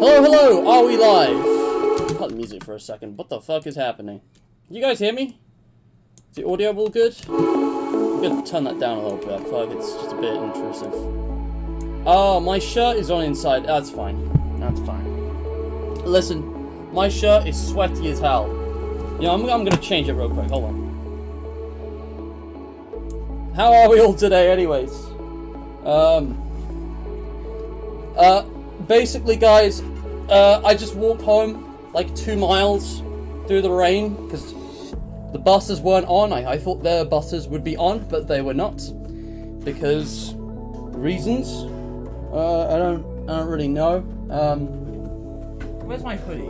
Hello, hello, are we live? Cut the music for a second. What the fuck is happening? You guys hear me? Is the audio all good? I'm gonna turn that down a little bit. I feel like it's just a bit intrusive. Oh, my shirt is on inside. That's fine. That's fine. Listen, my shirt is sweaty as hell. You know, I'm gonna change it real quick. Hold on. How are we all today, anyways? Basically, guys, I just walked home like 2 miles through the rain because the buses weren't on. I thought their buses would be on, but they were not because reasons. I don't really know. Where's my hoodie?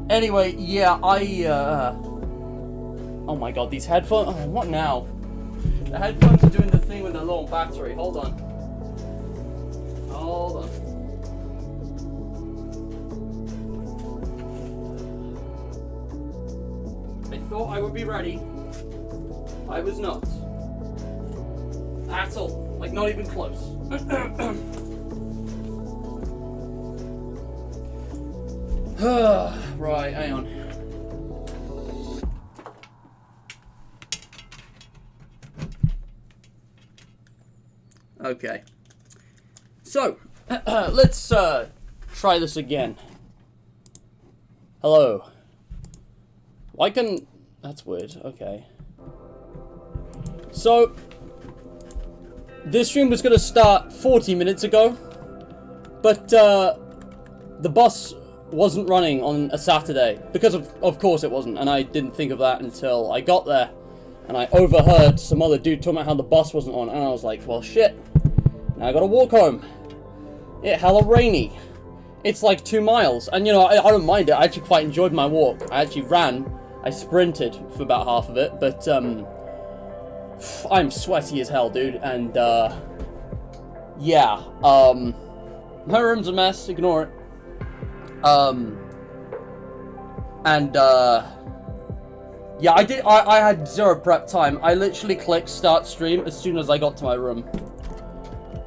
Anyway, yeah, oh my god, these headphones. Oh, what now? The headphones are doing the thing with the low battery. Hold on. Hold on. I thought I would be ready. I was not. At all. Like, not even close. Right, hang on. Okay. So, let's try this again. Hello. Why can... That's weird. Okay. So, this stream was going to start 40 minutes ago, but the bus wasn't running on a Saturday, because of course it wasn't, and I didn't think of that until I got there, and I overheard some other dude talking about how the bus wasn't on, and I was like, well shit, now I gotta walk home. Yeah, hella rainy. It's like 2 miles, and you know, I don't mind it. I actually quite enjoyed my walk. I actually ran, I sprinted for about half of it, but I'm sweaty as hell, dude, and yeah, my room's a mess, ignore it. Yeah, I had 0 prep time. I literally clicked start stream as soon as I got to my room.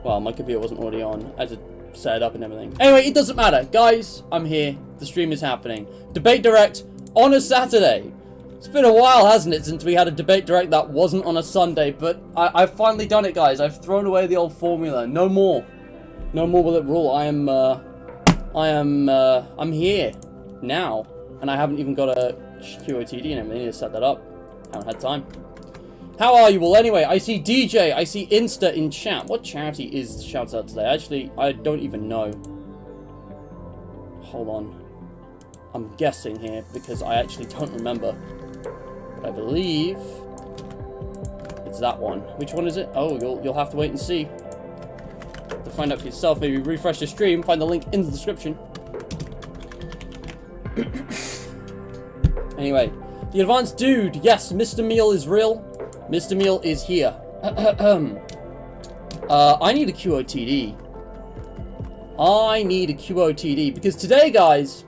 Well, my computer wasn't already on. I had to set it up and everything. Anyway, it doesn't matter. Guys, I'm here. The stream is happening. Debate Direct on a Saturday. It's been a while, hasn't it, since we had a Debate Direct that wasn't on a Sunday, but I've finally done it, guys. I've thrown away the old formula. No more. No more will it rule. I'm here now, and I haven't even got a QOTD and everything to set that up. Haven't had time. How are you all anyway? I see DJ, I see Insta in chat. What charity is shouts out today? Actually, I don't even know. Hold on. I'm guessing here because I actually don't remember. But I believe it's that one. Which one is it? Oh, you'll have to wait and see. To find out for yourself, maybe refresh the stream, find the link in the description. Anyway, the advanced dude, yes, Mr. Meal is real. Mr. Meal is here. I need a QOTD. I need a QOTD because today, guys,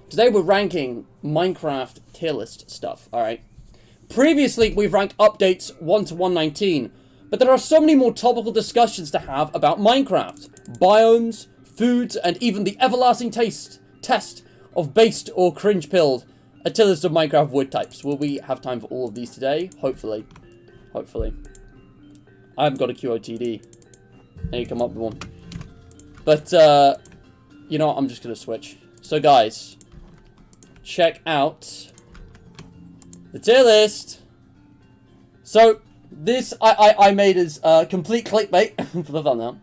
today we're ranking Minecraft tier list stuff, alright? Previously, we've ranked updates 1 to 119, but there are so many more topical discussions to have about Minecraft, biomes, foods, and even the everlasting test of based or cringe-pilled, a tier list of Minecraft wood types. Will we have time for all of these today? Hopefully. Hopefully. I haven't got a QOTD. I need to come up with one. But, you know what? I'm just going to switch. So, guys, check out the tier list. So, this I made as complete clickbait for the thumbnail.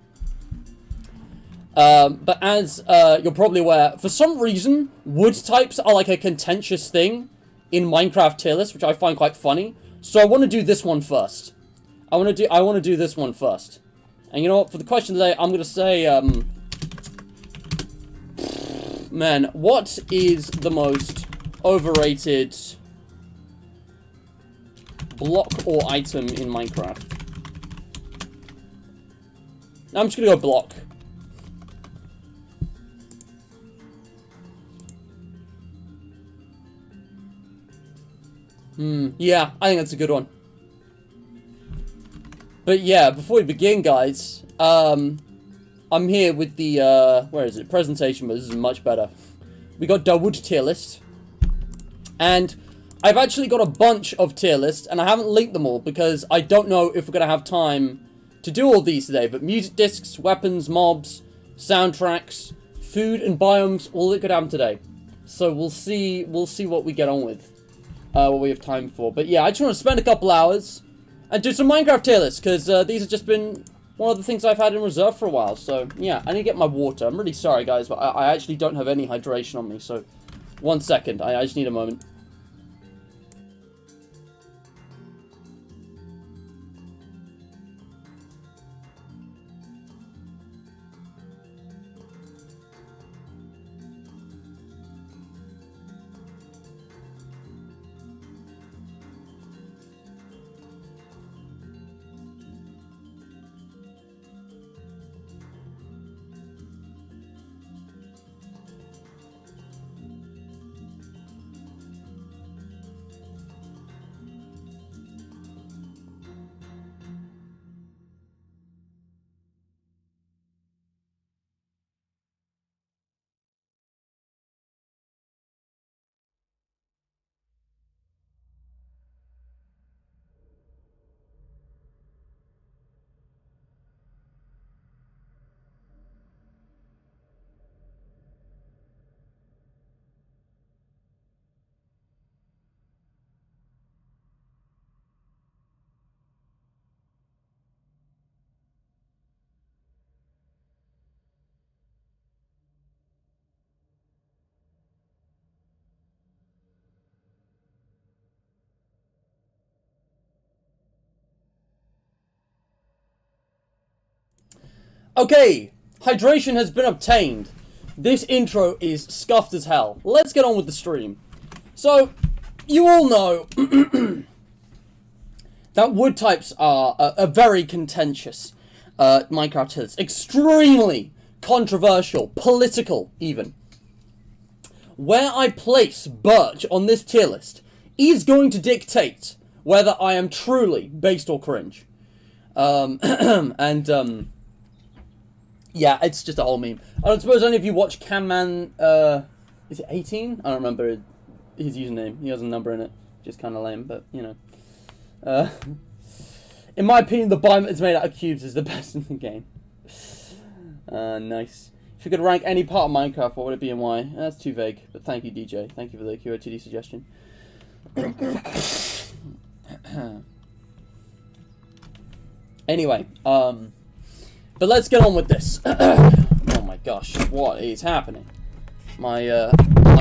But as you're probably aware, for some reason, wood types are like a contentious thing in Minecraft tier list, which I find quite funny. So I want to do this one first. I want to do this one first. And you know what? For the question today, I'm gonna say, man, what is the most overrated block or item in Minecraft? I'm just gonna go block. Yeah, I think that's a good one. But yeah, before we begin, guys, I'm here with the, where is it? Presentation, but this is much better. We got the wood tier list. And I've actually got a bunch of tier lists, and I haven't linked them all because I don't know if we're going to have time to do all these today. But music discs, weapons, mobs, soundtracks, food, and biomes, all that could happen today. So we'll see what we get on with, what we have time for. But yeah, I just want to spend a couple hours and do some Minecraft tier lists, because these have just been one of the things I've had in reserve for a while. So yeah, I need to get my water. I'm really sorry, guys, but I actually don't have any hydration on me. So 1 second, I just need a moment. Okay, hydration has been obtained. This intro is scuffed as hell. Let's get on with the stream. So, you all know that wood types are a very contentious Minecraft tier list. Extremely controversial, political even. Where I place birch on this tier list is going to dictate whether I am truly based or cringe. Yeah, it's just a whole meme. I don't suppose any of you watch Camman, is it 18? I don't remember his username. He has a number in it. Just kind of lame, but, you know. In my opinion, the biome that's made out of cubes is the best in the game. Nice. If you could rank any part of Minecraft, what would it be and why? That's too vague, but thank you, DJ. Thank you for the QOTD suggestion. Anyway, but let's get on with this. Oh my gosh, what is happening? My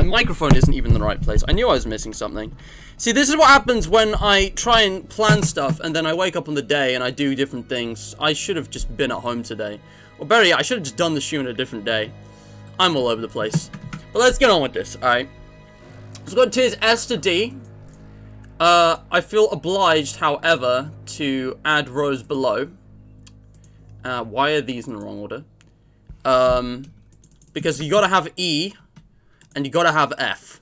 microphone isn't even in the right place. I knew I was missing something. See, this is what happens when I try and plan stuff and then I wake up on the day and I do different things. I should have just been at home today. Or better yet, I should have just done the shoe on a different day. I'm all over the place. But let's get on with this, alright? So we've got tiers S to D. I feel obliged, however, to add rows below. Why are these in the wrong order? Because you gotta have E, and you gotta have F.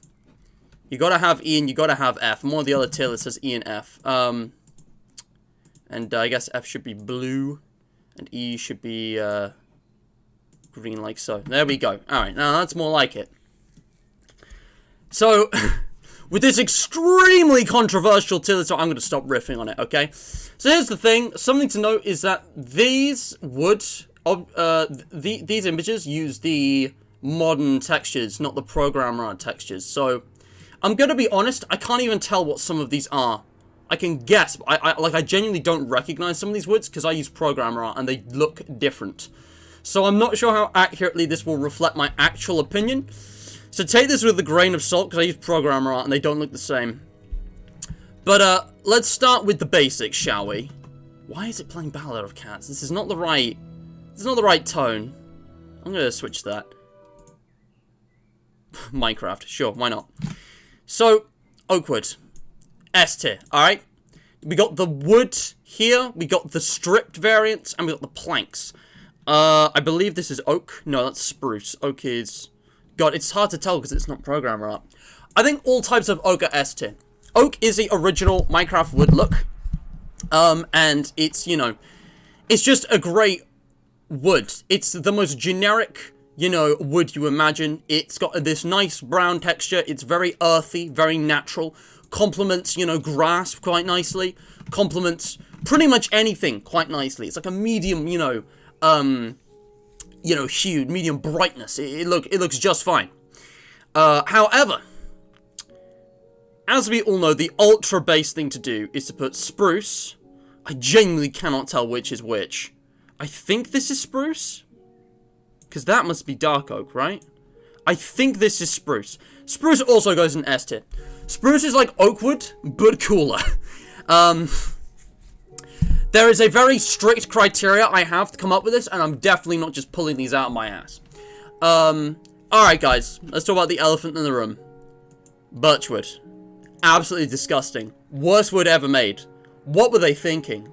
You gotta have E and you gotta have F. And one of the other tier lists says E and F. And I guess F should be blue, and E should be green like so. There we go. Alright, now that's more like it. So, with this extremely controversial tier list, I'm gonna stop riffing on it, okay? So here's the thing. Something to note is that these these images use the modern textures, not the program art textures. So I'm gonna be honest, I can't even tell what some of these are. I can guess, but I genuinely don't recognize some of these woods because I use programmer art and they look different. So I'm not sure how accurately this will reflect my actual opinion. So take this with a grain of salt because I use programmer art and they don't look the same. But let's start with the basics, shall we? Why is it playing Ballad of Cats? This is not the right tone. I'm gonna switch that. Minecraft, sure, why not? So, Oakwood. S tier, alright? We got the wood here, we got the stripped variants, and we got the planks. I believe this is oak. No, that's spruce. Oak is... God, it's hard to tell because it's not programmer art. I think all types of oak are S tier. Oak is the original Minecraft wood look. And it's, you know, It's just a great wood. It's the most generic, you know, wood you imagine. It's got this nice brown texture. It's very earthy, very natural. Complements, you know, grass quite nicely. Complements pretty much anything quite nicely. It's like a medium, you know, hue, medium brightness. It looks just fine. However, as we all know, the ultra base thing to do is to put spruce. I genuinely cannot tell which is which. I think this is spruce, because that must be dark oak, right? I think this is spruce. Spruce also goes in S tier. Spruce is like oak wood, but cooler. There is a very strict criteria I have to come up with this, and I'm definitely not just pulling these out of my ass. Alright guys, let's talk about the elephant in the room. Birchwood. Absolutely disgusting. Worst wood ever made. What were they thinking?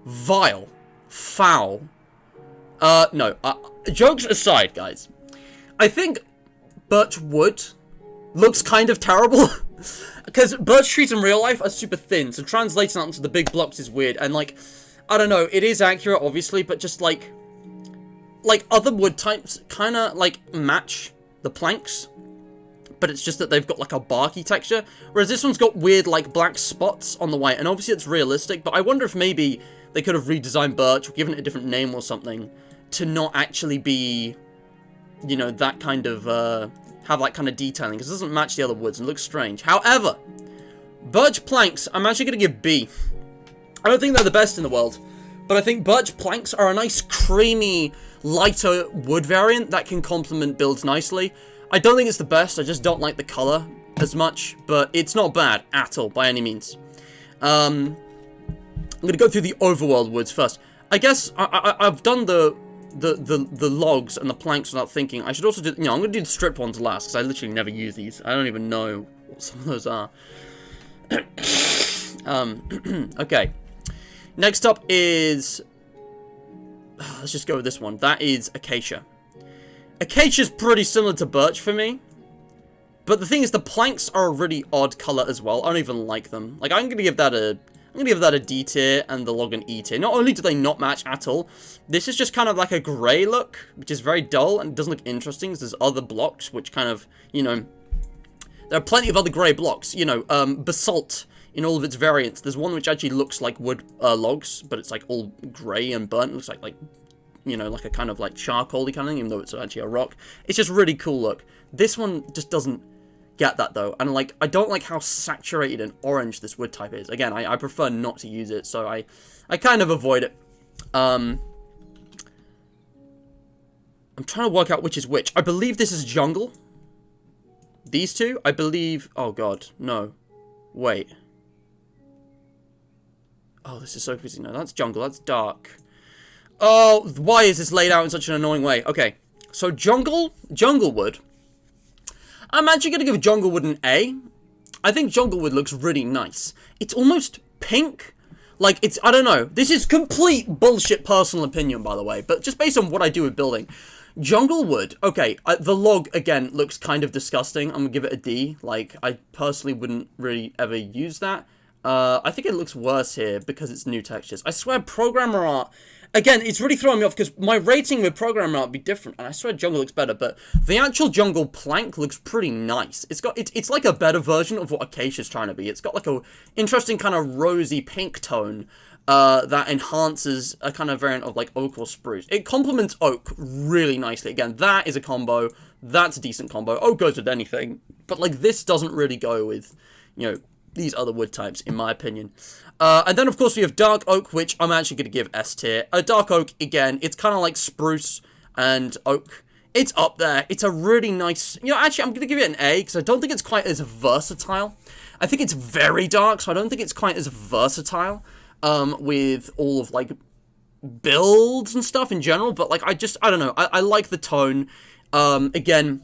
Vile. Foul. No. Jokes aside, guys. I think birch wood looks kind of terrible. Because birch trees in real life are super thin, so translating that into the big blocks is weird. And, like, I don't know, it is accurate, obviously, but just, like other wood types kind of, like, match the planks. But it's just that they've got, like, a barky texture. Whereas this one's got weird, like, black spots on the white. And obviously it's realistic, but I wonder if maybe they could have redesigned birch or given it a different name or something to not actually be, you know, that kind of, have that kind of detailing, because it doesn't match the other woods and looks strange. However, birch planks, I'm actually going to give B. I don't think they're the best in the world, but I think birch planks are a nice, creamy, lighter wood variant that can complement builds nicely. I don't think it's the best, I just don't like the color as much, but it's not bad at all, by any means. I'm going to go through the overworld woods first. I guess I've done the logs and the planks without thinking. I should also do, you know, I'm going to do the stripped ones last, because I literally never use these. I don't even know what some of those are. Okay. Next up is, let's just go with this one. That is acacia. Acacia's pretty similar to birch for me. But the thing is, the planks are a really odd color as well. I don't even like them. Like, I'm going to give that a D tier and the log an E tier. Not only do they not match at all, this is just kind of like a grey look, which is very dull and doesn't look interesting, because there's other blocks which kind of, you know, there are plenty of other grey blocks. You know, basalt in all of its variants. There's one which actually looks like wood logs, but it's like all grey and burnt. It looks like, you know, like a kind of like charcoal-y kind of thing, even though it's actually a rock. It's just really cool look. This one just doesn't get that though, and like I don't like how saturated and orange this wood type is. Again, I prefer not to use it, so I kind of avoid it. I'm trying to work out which is which. I believe this is jungle. These two, I believe. Oh god, no, wait. Oh, this is so confusing. No, that's jungle. That's dark. Oh, why is this laid out in such an annoying way? Okay, so jungle wood. I'm actually going to give Junglewood an A. I think Junglewood looks really nice. It's almost pink. Like, it's, I don't know. This is complete bullshit personal opinion, by the way. But just based on what I do with building. Junglewood, okay, the log, again, looks kind of disgusting. I'm going to give it a D. Like, I personally wouldn't really ever use that. I think it looks worse here because it's new textures. I swear, programmer art... Again, it's really throwing me off because my rating with programmer art would be different, and I swear jungle looks better, but the actual jungle plank looks pretty nice. It's like a better version of what Acacia's trying to be. It's got like a interesting kind of rosy pink tone that enhances a kind of variant of like oak or spruce. It complements oak really nicely. Again, that is a combo. That's a decent combo. Oak goes with anything, but like this doesn't really go with, you know, these other wood types, in my opinion. And then, of course, we have dark oak, which I'm actually going to give S tier. Dark oak, again, it's kind of like spruce and oak. It's up there. It's a really nice... You know, actually, I'm going to give it an A, because I don't think it's quite as versatile. I think it's very dark, so I don't think it's quite as versatile with all of, like, builds and stuff in general. But, like, I don't know. I like the tone. Again...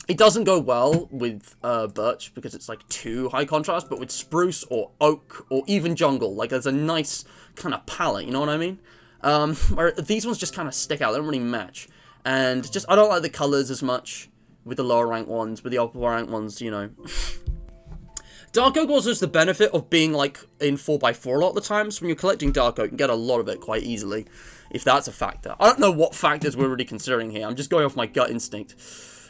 It doesn't go well with birch because it's like too high contrast, but with spruce or oak or even jungle, like there's a nice kind of palette, you know what I mean? Where these ones just kind of stick out, they don't really match. And just, I don't like the colors as much with the lower rank ones, with the upper rank ones, you know. Dark oak also has the benefit of being like in 4x4 a lot of the time, so when you're collecting dark oak, you can get a lot of it quite easily. if that's a factor. I don't know what factors we're really considering here. I'm just going off my gut instinct.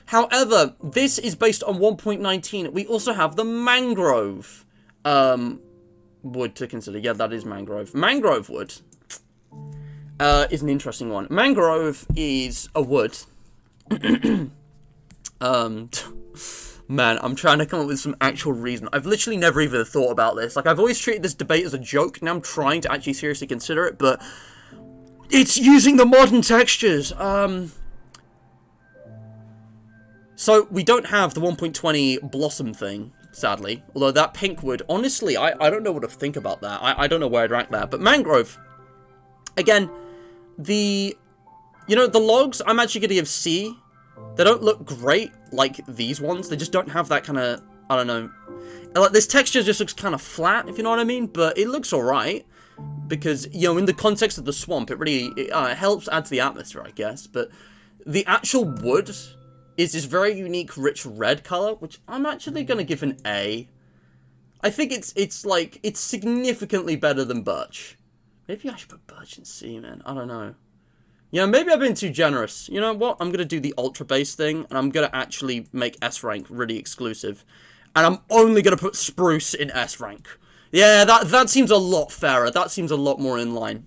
However, this is based on 1.19. We also have the mangrove wood to consider. Yeah, that is mangrove. Mangrove wood is an interesting one. Mangrove is a wood. Man, I'm trying to come up with some actual reason. I've literally never even thought about this. Like, I've always treated this debate as a joke. Now I'm trying to actually seriously consider it, but it's using the modern textures. So, we don't have the 1.20 blossom thing, sadly. Although that pink wood, honestly, I don't know what to think about that. I don't know where I'd rank that. But mangrove, again, the logs, I'm actually going to give C. They don't look great like these ones. They just don't have that kind of, I don't know. Like, this texture just looks kind of flat, if you know what I mean. But it looks alright. Because, you know, in the context of the swamp, it really helps add to the atmosphere, I guess. But the actual wood is this very unique, rich red color, which I'm actually going to give an A. I think it's significantly better than birch. Maybe I should put birch in C, man. I don't know. Yeah, maybe I've been too generous. You know what? I'm going to do the ultra base thing, and I'm going to actually make S rank really exclusive. And I'm only going to put spruce in S rank. Yeah, that seems a lot fairer. That seems a lot more in line.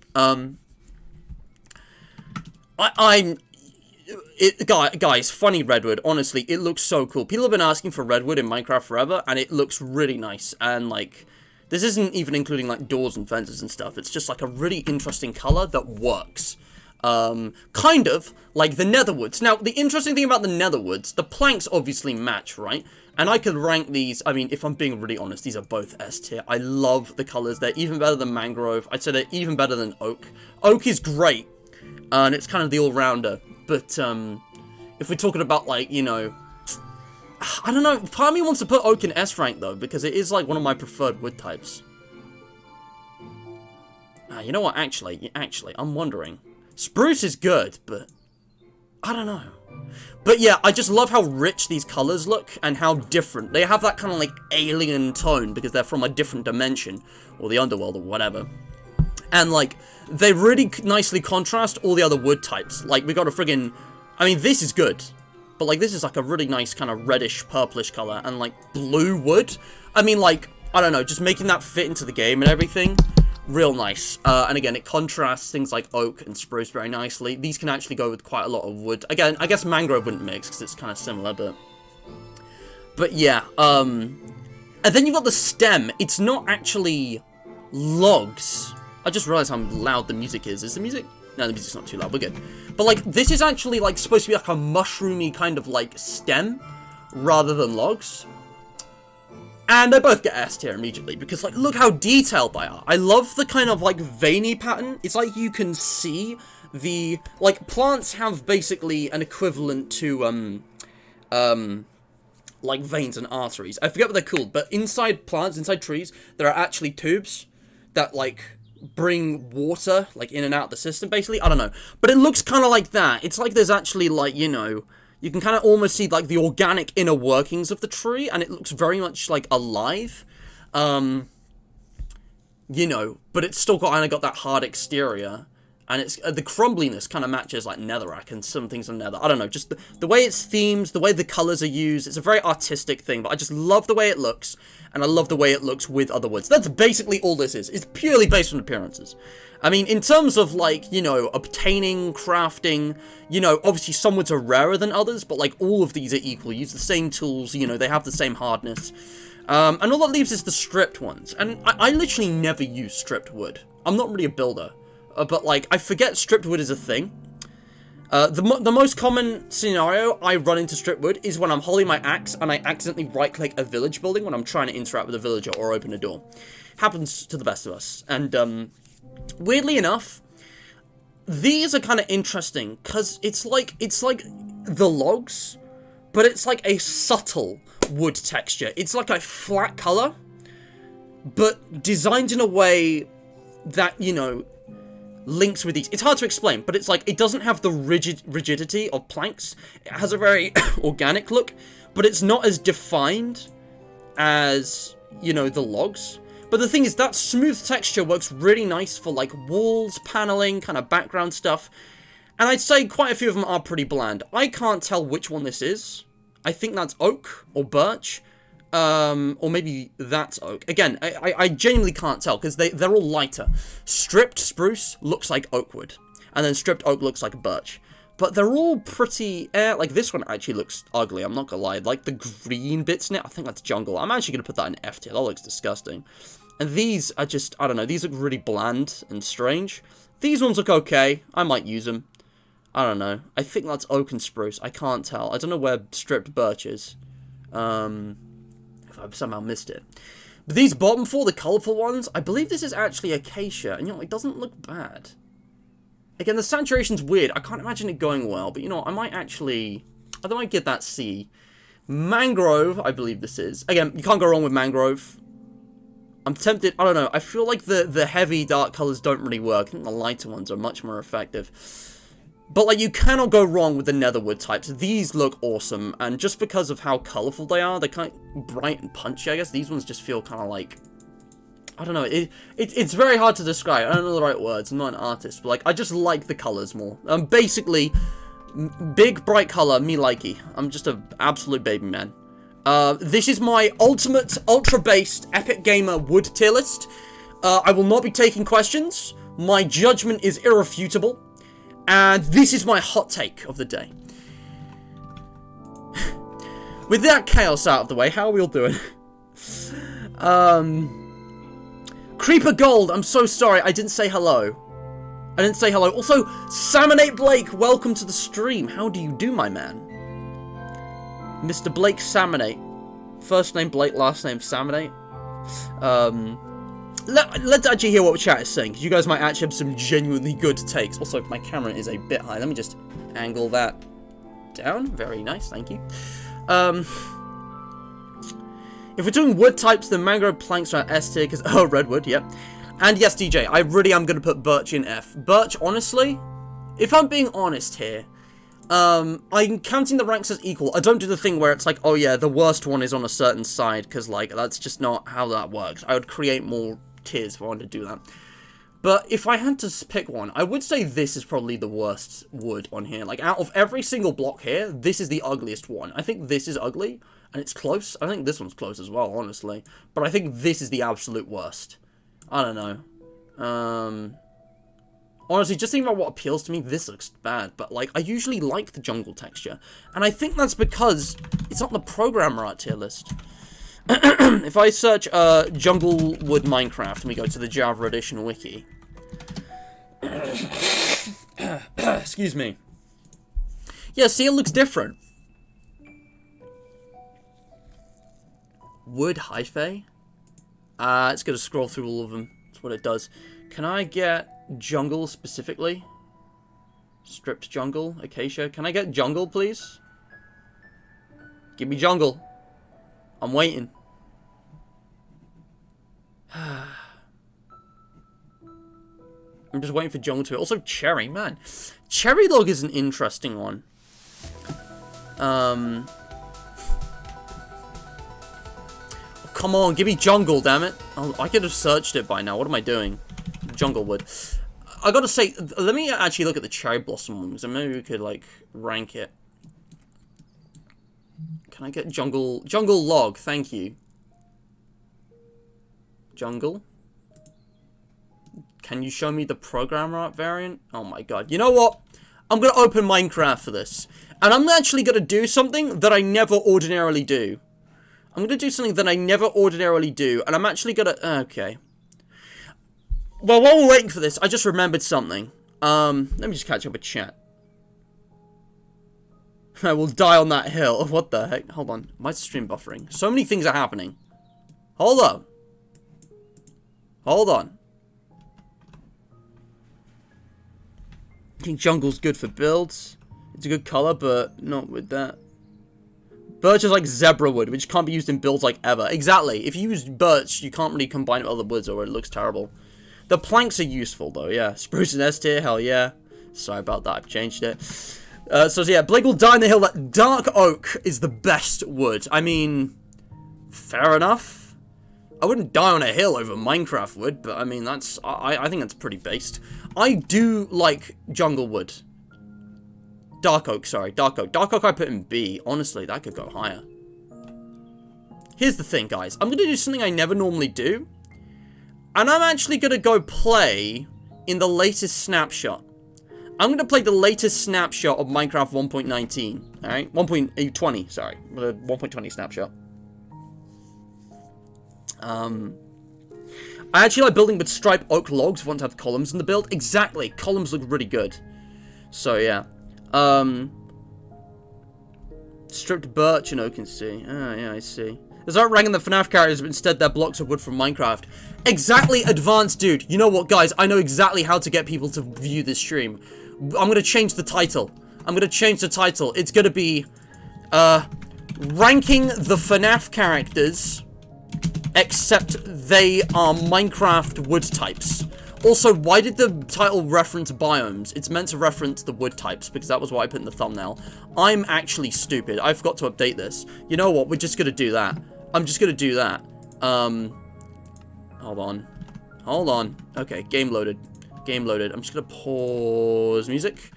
Guys, funny redwood, honestly, it looks so cool. People have been asking for redwood in Minecraft forever, and it looks really nice. And, like, this isn't even including, like, doors and fences and stuff. It's just, like, a really interesting color that works. Kind of like the netherwoods. Now, the interesting thing about the netherwoods, the planks obviously match, right? And I could rank these, I mean, if I'm being really honest, these are both S tier. I love the colors. They're even better than mangrove. I'd say they're even better than oak. Oak is great, and it's kind of the all-rounder. But, if we're talking about, like, you know, I don't know, part of me wants to put oak in S rank, though, because it is, like, one of my preferred wood types. You know what, actually, I'm wondering. Spruce is good, but I don't know. But yeah, I just love how rich these colors look and how different. They have that kind of like alien tone because they're from a different dimension or the underworld or whatever. And like, they really nicely contrast all the other wood types. Like, we got a friggin', I mean, this is good. But like, this is like a really nice kind of reddish, purplish color. And like, blue wood. I mean, like, I don't know, just making that fit into the game and everything. Real nice. And again, it contrasts things like oak and spruce very nicely. These can actually go with quite a lot of wood. Again, I guess mangrove wouldn't mix because it's kind of similar, but yeah. And then you've got the stem. It's not actually logs. I just realized how loud the music is. Is the music? No, the music's not too loud. We're good. But like, this is actually like supposed to be like a mushroomy kind of like stem rather than logs. And they both get S tier immediately, because, like, look how detailed they are. I love the kind of, like, veiny pattern. It's like you can see the, like, plants have basically an equivalent to, like, veins and arteries. I forget what they're called, but inside plants, inside trees, there are actually tubes that, like, bring water, like, in and out of the system, basically. I don't know. But it looks kind of like that. It's like there's actually, like, you know, you can kind of almost see, like, the organic inner workings of the tree, and it looks very much, like, alive. You know, but it's still kind of got that hard exterior, and it's the crumbliness kind of matches, like, netherrack and some things on nether. I don't know, just the way it's themed, the way the colors are used, it's a very artistic thing, but I just love the way it looks, and I love the way it looks with other woods. That's basically all this is. It's purely based on appearances. I mean, in terms of, like, you know, obtaining, crafting, you know, obviously some woods are rarer than others, but, like, all of these are equal. Use the same tools, you know, they have the same hardness. And all that leaves is the stripped ones. And I literally never use stripped wood. I'm not really a builder. But, like, I forget stripped wood is a thing. The most common scenario I run into stripped wood is when I'm holding my axe and I accidentally right-click a village building when I'm trying to interact with a villager or open a door. Happens to the best of us. And, weirdly enough, these are kind of interesting because it's like the logs, but it's like a subtle wood texture. It's like a flat color, but designed in a way that, you know, links with these. It's hard to explain, but it's like it doesn't have the rigidity of planks. It has a very organic look, but it's not as defined as, you know, the logs. But the thing is, that smooth texture works really nice for, like, walls, paneling, kind of background stuff. And I'd say quite a few of them are pretty bland. I can't tell which one this is. I think that's oak or birch. Or maybe that's oak. Again, I genuinely can't tell because they're all lighter. Stripped spruce looks like oak wood. And then stripped oak looks like birch. But they're all pretty, like this one actually looks ugly, I'm not gonna lie. Like the green bits in it, I think that's jungle. I'm actually gonna put that in F tier, that looks disgusting. And these are just, I don't know, these look really bland and strange. These ones look okay, I might use them. I don't know, I think that's oak and spruce, I can't tell. I don't know where stripped birch is. If I've somehow missed it. But these bottom four, the colourful ones, I believe this is actually acacia, and you know, it doesn't look bad. Again, the saturation's weird. I can't imagine it going well, but you know, I might get that C. Mangrove, I believe this is. Again, you can't go wrong with mangrove. I'm tempted, I don't know, I feel like the heavy dark colours don't really work. I think the lighter ones are much more effective. But like, you cannot go wrong with the netherwood types. These look awesome, and just because of how colourful they are, they're kind of bright and punchy, I guess. These ones just feel kind of like, I don't know, it's very hard to describe. I don't know the right words, I'm not an artist, but like, I just like the colours more. Basically, big, bright colour, me likey. I'm just an absolute baby man. This is my ultimate, ultra-based, epic gamer wood tier list. I will not be taking questions. My judgment is irrefutable. And this is my hot take of the day. With that chaos out of the way, how are we all doing? Creeper Gold, I'm so sorry, I didn't say hello. I didn't say hello. Also, Salmonate Blake, welcome to the stream. How do you do, my man? Mr. Blake Salmonate. First name Blake, last name Salmonate. Let's actually hear what chat is saying, because you guys might actually have some genuinely good takes. Also, my camera is a bit high. Let me just angle that down. Very nice, thank you. If we're doing wood types, then mangrove planks are S tier, because, oh, redwood, yep. And yes, DJ, I really am going to put birch in F. Birch, honestly, if I'm being honest here, I'm counting the ranks as equal. I don't do the thing where it's like, oh yeah, the worst one is on a certain side, because, like, that's just not how that works. I would create more tiers if I wanted to do that. But if I had to pick one, I would say this is probably the worst wood on here. Like, out of every single block here, this is the ugliest one. I think this is ugly, and it's close. I think this one's close as well, honestly. But I think this is the absolute worst. I don't know. Honestly, just thinking about what appeals to me, this looks bad. But, like, I usually like the jungle texture. And I think that's because it's not the programmer art tier list. If I search Jungle Wood Minecraft and we go to the Java Edition wiki. Excuse me. Yeah, see, it looks different. Wood hyphae? It's going to scroll through all of them. That's what it does. Can I get jungle specifically? Stripped jungle? Acacia? Can I get jungle, please? Give me jungle. I'm waiting. I'm just waiting for jungle to... Also, cherry, man. Cherry log is an interesting one. Oh, come on, give me jungle, damn it. Oh, I could have searched it by now. What am I doing? Jungle wood. I gotta say, let me actually look at the cherry blossom ones, and maybe we could, like, rank it. Can I get jungle log? Thank you. Jungle. Can you show me the programmer art variant? Oh my god. You know what? I'm gonna open Minecraft for this. And I'm actually gonna do something that I never ordinarily do. I'm gonna do something that I never ordinarily do. And I'm actually gonna... Okay. Well, while we're waiting for this, I just remembered something. Let me just catch up with chat. I will die on that hill. What the heck? Hold on. My stream buffering. So many things are happening. Hold on. Hold on. I think jungle's good for builds. It's a good color, but not with that. Birch is like zebra wood, which can't be used in builds like ever. Exactly. If you use birch, you can't really combine it with other woods or it looks terrible. The planks are useful though, yeah. Spruce and S tier, hell yeah. Sorry about that, I've changed it. So yeah, Blake will die in the hill that dark oak is the best wood. I mean, fair enough. I wouldn't die on a hill over Minecraft wood, but I mean, that's, I think that's pretty based. I do like jungle wood. Dark oak, sorry, dark oak. Dark oak I put in B. Honestly, that could go higher. Here's the thing, guys. I'm going to do something I never normally do. And I'm actually going to go play in the latest snapshot. I'm going to play the latest snapshot of Minecraft 1.19. Alright? 1.20, sorry. 1.20 snapshot. I actually like building with stripe oak logs. Want to have columns in the build. Exactly. Columns look really good. So, yeah. Stripped birch and oak and sea. Ah, yeah, I see. There's not ranking the FNAF characters, but instead they're blocks of wood from Minecraft. Exactly, advanced dude. You know what, guys? I know exactly how to get people to view this stream. I'm gonna change the title. It's gonna be, ranking the FNAF characters, except they are Minecraft wood types. Also, why did the title reference biomes? It's meant to reference the wood types, because that was what I put in the thumbnail. I'm actually stupid. I forgot to update this. You know what? We're just gonna do that. I'm just gonna do that. Hold on. Okay, game loaded. I'm just gonna pause music.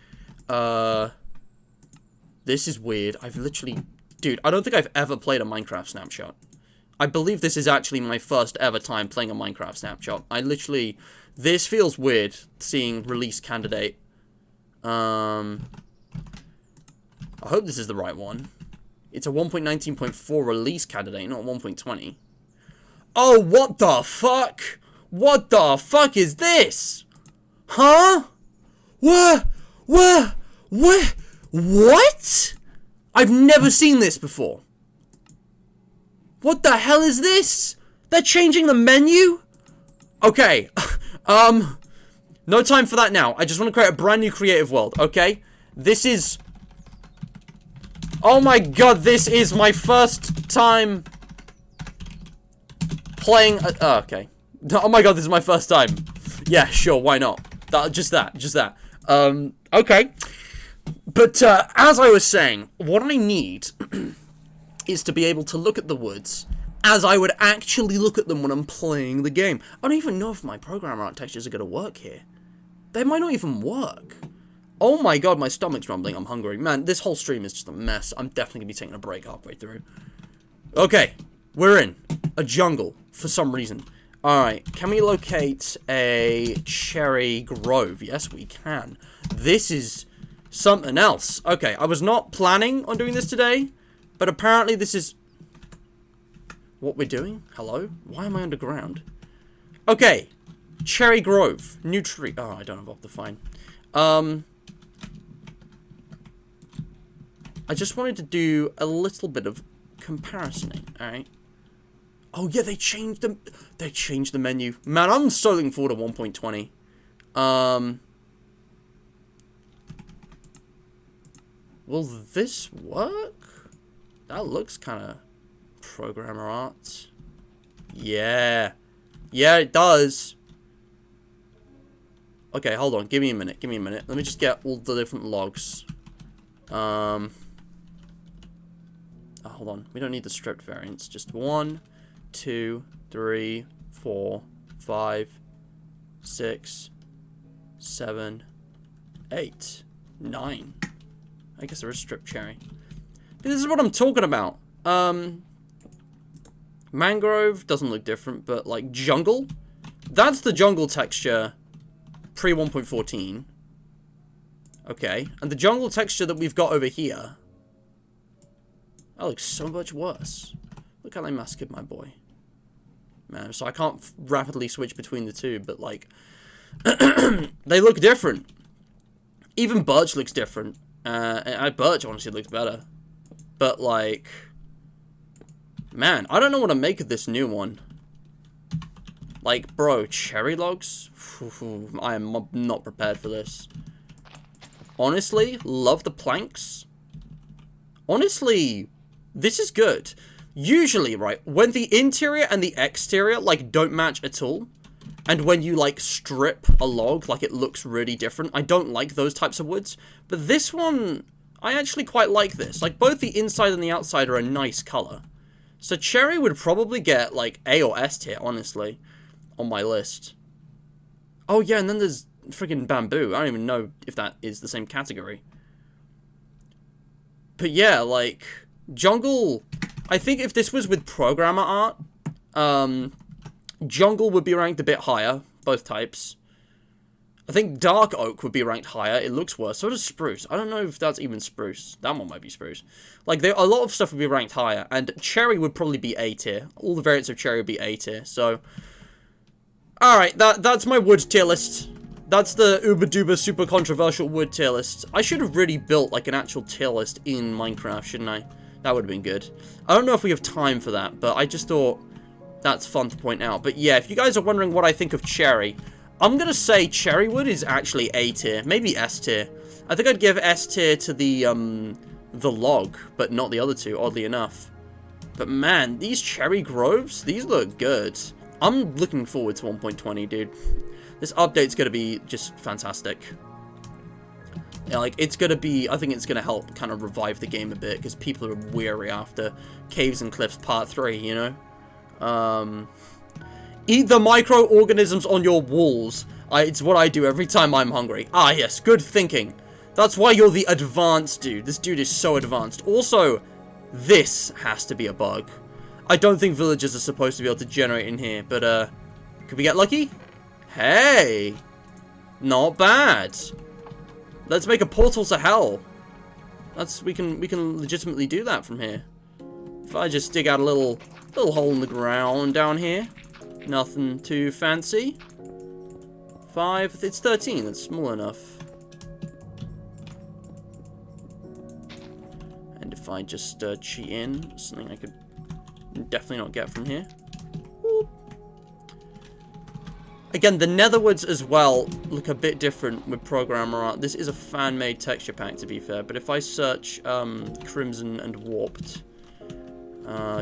This is weird. I've literally... Dude, I don't think I've ever played a Minecraft snapshot. I believe this is actually my first ever time playing a Minecraft snapshot. I literally... This feels weird, seeing release candidate. I hope this is the right one. It's a 1.19.4 release candidate, not 1.20. Oh, what the fuck? What the fuck is this? Huh? What? I've never seen this before. What the hell is this? They're changing the menu? Okay. No time for that now. I just want to create a brand new creative world, okay? This is... Oh my god, this is my first time playing... Oh, okay. Oh my god, this is my first time. Yeah, sure, why not? Just that. Okay. But, as I was saying, what I need is to be able to look at the woods as I would actually look at them when I'm playing the game. I don't even know if my programmer architectures are going to work here. They might not even work. Oh my god, my stomach's rumbling. I'm hungry. Man, this whole stream is just a mess. I'm definitely going to be taking a break halfway through. Okay, we're in a jungle for some reason. Alright, can we locate a cherry grove? Yes, we can. This is something else. Okay, I was not planning on doing this today, but apparently this is what we're doing. Hello? Why am I underground? Okay, cherry grove. New tree. Oh, I don't have Optifine. I just wanted to do a little bit of comparising, alright? Oh yeah, they changed the menu. Man, I'm so looking forward to 1.20. Will this work? That looks kind of programmer art. Yeah. Yeah, it does. Okay, hold on. Give me a minute. Let me just get all the different logs. Oh, hold on. We don't need the stripped variants. Just 1, 2, 3, 4, 5, 6, 7, 8, 9. I guess there is stripped cherry. This is what I'm talking about. Mangrove doesn't look different, but like jungle, that's the jungle texture pre 1.14. Okay, and the jungle texture that we've got over here, that looks so much worse. Look how they mask it, my boy. Man, so I can't rapidly switch between the two, but like, they look different. Even birch looks different. Birch honestly looks better. But like, man, I don't know what to make of this new one. Like, bro, cherry logs? I am not prepared for this. Honestly, love the planks. Honestly, this is good. Usually, right, when the interior and the exterior, like, don't match at all, and when you, like, strip a log, like, it looks really different, I don't like those types of woods. But this one, I actually quite like this. Like, both the inside and the outside are a nice color. So cherry would probably get, like, A or S tier, honestly, on my list. Oh, yeah, and then there's freaking bamboo. I don't even know if that is the same category. But yeah, like, jungle... I think if this was with programmer art, jungle would be ranked a bit higher, both types. I think dark oak would be ranked higher. It looks worse. So does spruce. I don't know if that's even spruce. That one might be spruce. Like, a lot of stuff would be ranked higher. And cherry would probably be A tier. All the variants of cherry would be A tier. So, alright, that's my wood tier list. That's the uber-duper super controversial wood tier list. I should have really built, like, an actual tier list in Minecraft, shouldn't I? That would have been good. I don't know if we have time for that, but I just thought that's fun to point out. But yeah, if you guys are wondering what I think of cherry, I'm gonna say cherry wood is actually A tier, maybe S tier. I think I'd give S tier to the log, but not the other two, oddly enough. But man, these cherry groves, these look good. I'm looking forward to 1.20, dude. This update's gonna be just fantastic. Yeah, like, it's gonna be, I think it's gonna help kind of revive the game a bit, because people are weary after Caves and Cliffs Part 3, you know? Eat the microorganisms on your walls. It's what I do every time I'm hungry. Ah, yes, good thinking. That's why you're the advanced dude. This dude is so advanced. Also, this has to be a bug. I don't think villagers are supposed to be able to generate in here, but, could we get lucky? Hey! Not bad. Let's make a portal to hell. We can legitimately do that from here. If I just dig out a little hole in the ground down here. Nothing too fancy. 5, it's 13, that's small enough. And if I just cheat in, something I could definitely not get from here. Whoop. Again, the netherwoods as well look a bit different with programmer art. This is a fan-made texture pack, to be fair, but if I search crimson and warped,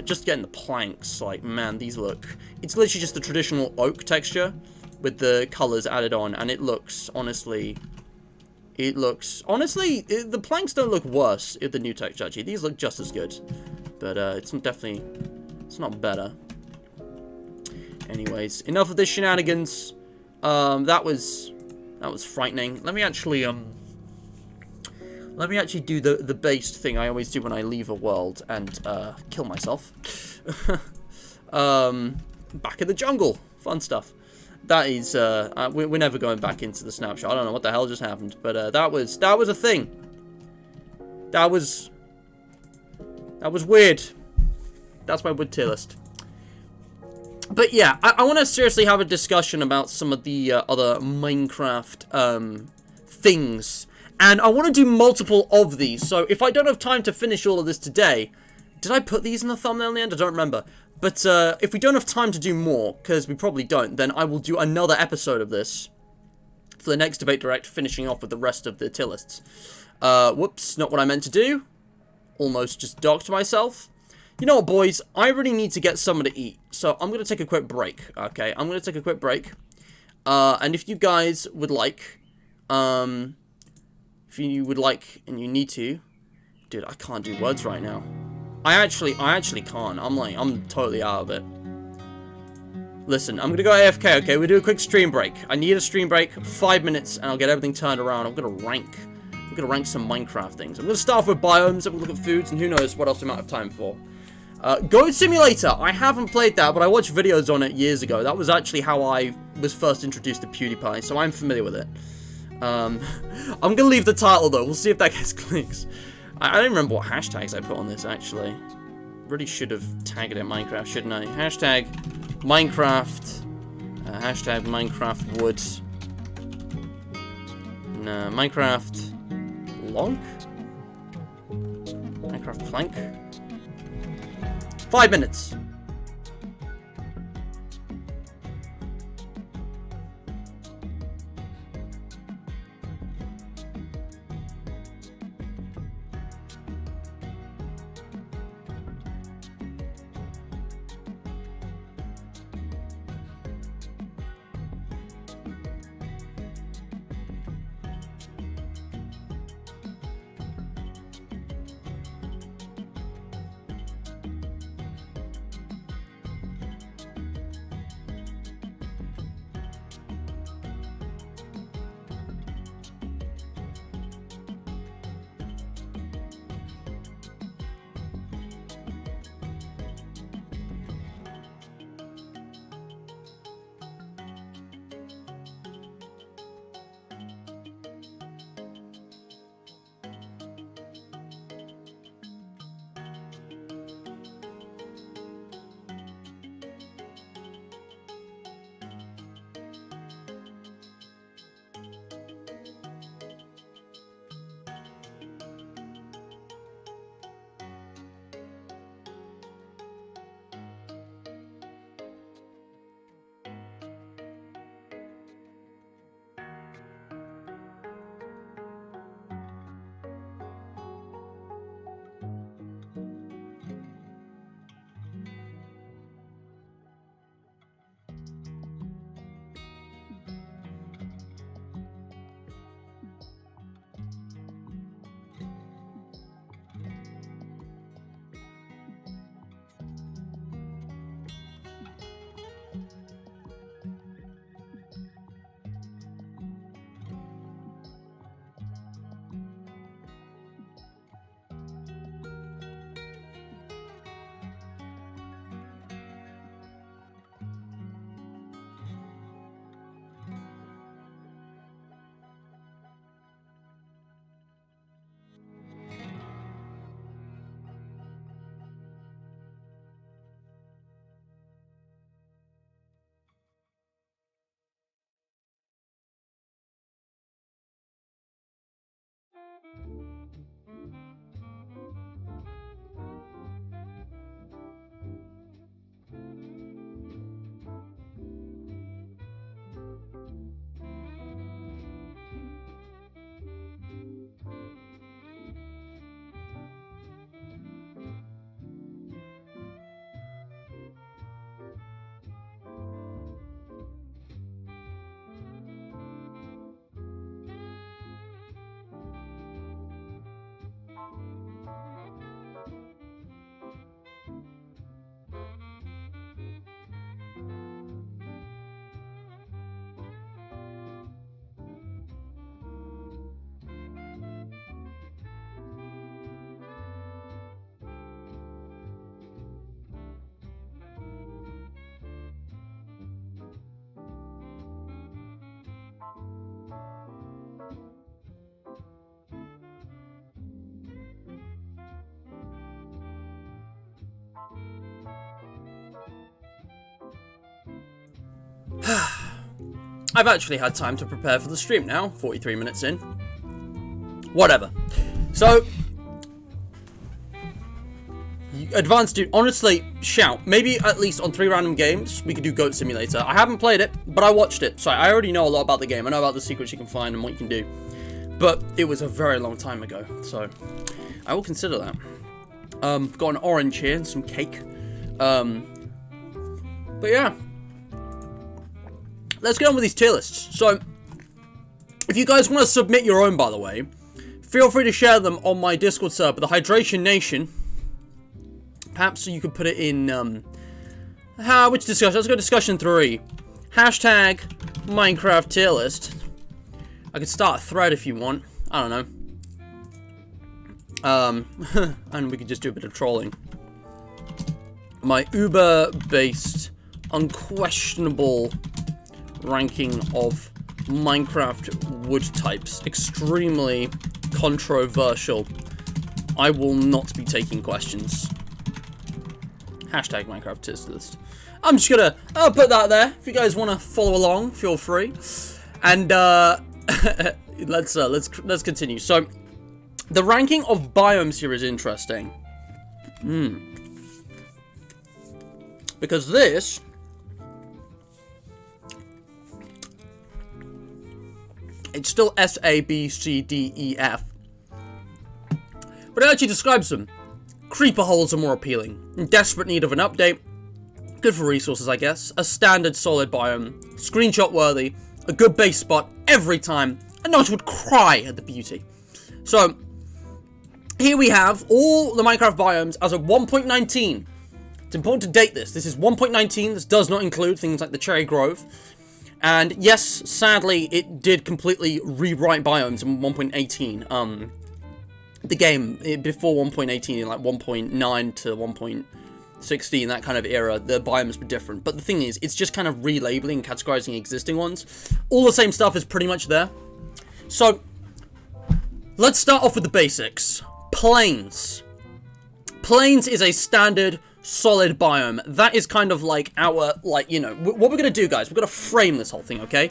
just getting the planks, like, man, these look... It's literally just the traditional oak texture with the colors added on, and it looks, honestly... Honestly, the planks don't look worse in the new texture, actually. These look just as good. But, it's definitely... It's not better. Anyways, enough of this shenanigans. That was frightening. Let me actually do the based thing I always do when I leave a world and kill myself. Back in the jungle, fun stuff. That is we're never going back into the snapshot. I don't know what the hell just happened, but that was a thing. That was weird. That's my wood tier list. But yeah, I want to seriously have a discussion about some of the other Minecraft things. And I want to do multiple of these. So if I don't have time to finish all of this today... Did I put these in the thumbnail in the end? I don't remember. But if we don't have time to do more, because we probably don't, then I will do another episode of this for the next Debate Direct, finishing off with the rest of the tier lists. Whoops, not what I meant to do. Almost just docked myself. You know what, boys? I really need to get something to eat. So I'm going to take a quick break, okay? I'm going to take a quick break. And if you guys would like, and you need to... Dude, I can't do words right now. I actually can't. I'm totally out of it. Listen, I'm going to go AFK, okay? We'll do a quick stream break. I need a stream break, 5 minutes, and I'll get everything turned around. I'm going to rank some Minecraft things. I'm going to start off with biomes, have a look at foods, and who knows what else we might have time for. Goat Simulator, I haven't played that, but I watched videos on it years ago. That was actually how I was first introduced to PewDiePie, so I'm familiar with it. I'm gonna leave the title though, we'll see if that gets clicks. I don't remember what hashtags I put on this, actually. Really should have tagged it Minecraft, shouldn't I? Hashtag Minecraft, hashtag Minecraft wood. No, Minecraft log? Minecraft plank? 5 minutes. I've actually had time to prepare for the stream now, 43 minutes in. Whatever. So, Advanced Dude, honestly, shout. Maybe at least on 3 random games, we could do Goat Simulator. I haven't played it, but I watched it, so I already know a lot about the game. I know about the secrets you can find and what you can do. But it was a very long time ago, so I will consider that. Got an orange here and some cake. But yeah. Let's get on with these tier lists. So, if you guys want to submit your own, by the way, feel free to share them on my Discord server, the Hydration Nation. Perhaps you could put it in, which discussion? Let's go discussion 3. Hashtag Minecraft tier list. I could start a thread if you want. I don't know. And we could just do a bit of trolling. My Uber-based, unquestionable ranking of Minecraft wood types. Extremely controversial. I will not be taking questions. Hashtag Minecraft tier list. I'm just gonna, I'll put that there. If you guys want to follow along, feel free. And let's continue. So, the ranking of biomes here is interesting. Because this it's still S, A, B, C, D, E, F. But it actually describes them. Creeper holes are more appealing. In desperate need of an update. Good for resources, I guess. A standard solid biome. Screenshot worthy. A good base spot every time. And no one would cry at the beauty. So, here we have all the Minecraft biomes as of 1.19. It's important to date this. This is 1.19. This does not include things like the Cherry Grove. And yes, sadly, it did completely rewrite biomes in 1.18. The game, before 1.18, in like 1.9 to 1.16, that kind of era, the biomes were different. But the thing is, it's just kind of relabeling, categorizing existing ones. All the same stuff is pretty much there. So, let's start off with the basics. Plains. Plains is a standard solid biome. That is kind of like our, like, you know, what we're going to do, guys, we're going to frame this whole thing, okay?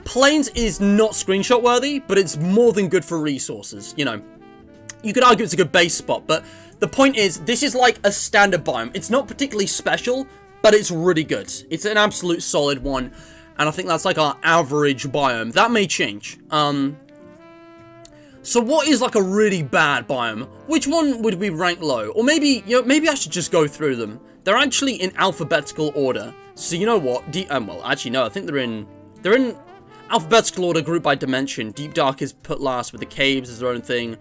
Plains is not screenshot worthy, but it's more than good for resources, you know. You could argue it's a good base spot, but the point is, this is like a standard biome. It's not particularly special, but it's really good. It's an absolute solid one, and I think that's like our average biome. That may change. So what is like a really bad biome? Which one would we rank low? Or maybe, you know, maybe I should just go through them. They're actually in alphabetical order. So you know what? Well, actually no, I think they're in alphabetical order, grouped by dimension. Deep Dark is put last, with the caves as their own thing.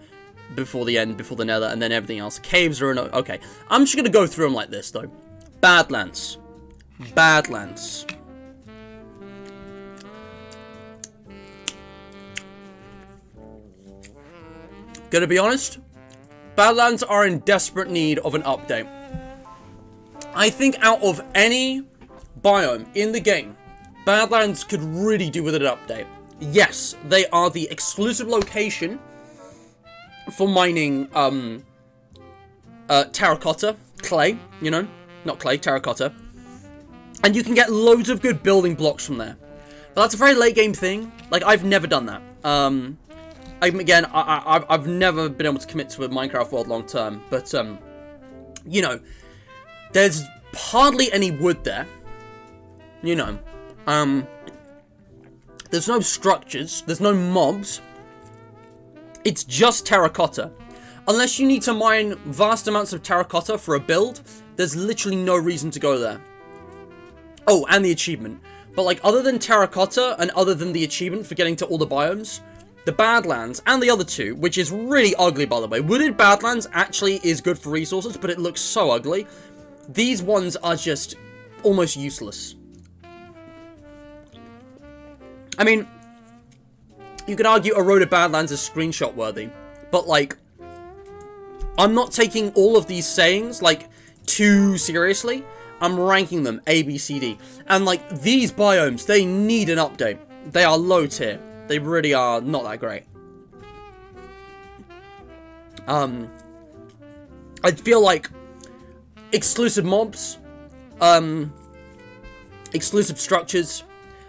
Before the end, before the nether, and then everything else. Caves are in, okay. I'm just gonna go through them like this, though. Badlands. Badlands. Gonna be honest, Badlands are in desperate need of an update. I think out of any biome in the game, Badlands could really do with an update. Yes, they are the exclusive location for mining terracotta, clay, you know, not clay, terracotta. And you can get loads of good building blocks from there. But that's a very late game thing. Like, I've never done that. Again, I've never been able to commit to a Minecraft world long term, but, you know, there's hardly any wood there, you know, there's no structures, there's no mobs, it's just terracotta. Unless you need to mine vast amounts of terracotta for a build, there's literally no reason to go there. Oh, and the achievement. But, like, other than terracotta, and other than the achievement for getting to all the biomes, the Badlands, and the other two, which is really ugly, by the way. Wooded Badlands actually is good for resources, but it looks so ugly. These ones are just almost useless. I mean, you could argue Eroded Badlands is screenshot worthy, but, like, I'm not taking all of these sayings, like, too seriously. I'm ranking them A, B, C, D. And, like, these biomes, they need an update. They are low tier. They really are not that great. I feel like exclusive mobs, exclusive structures,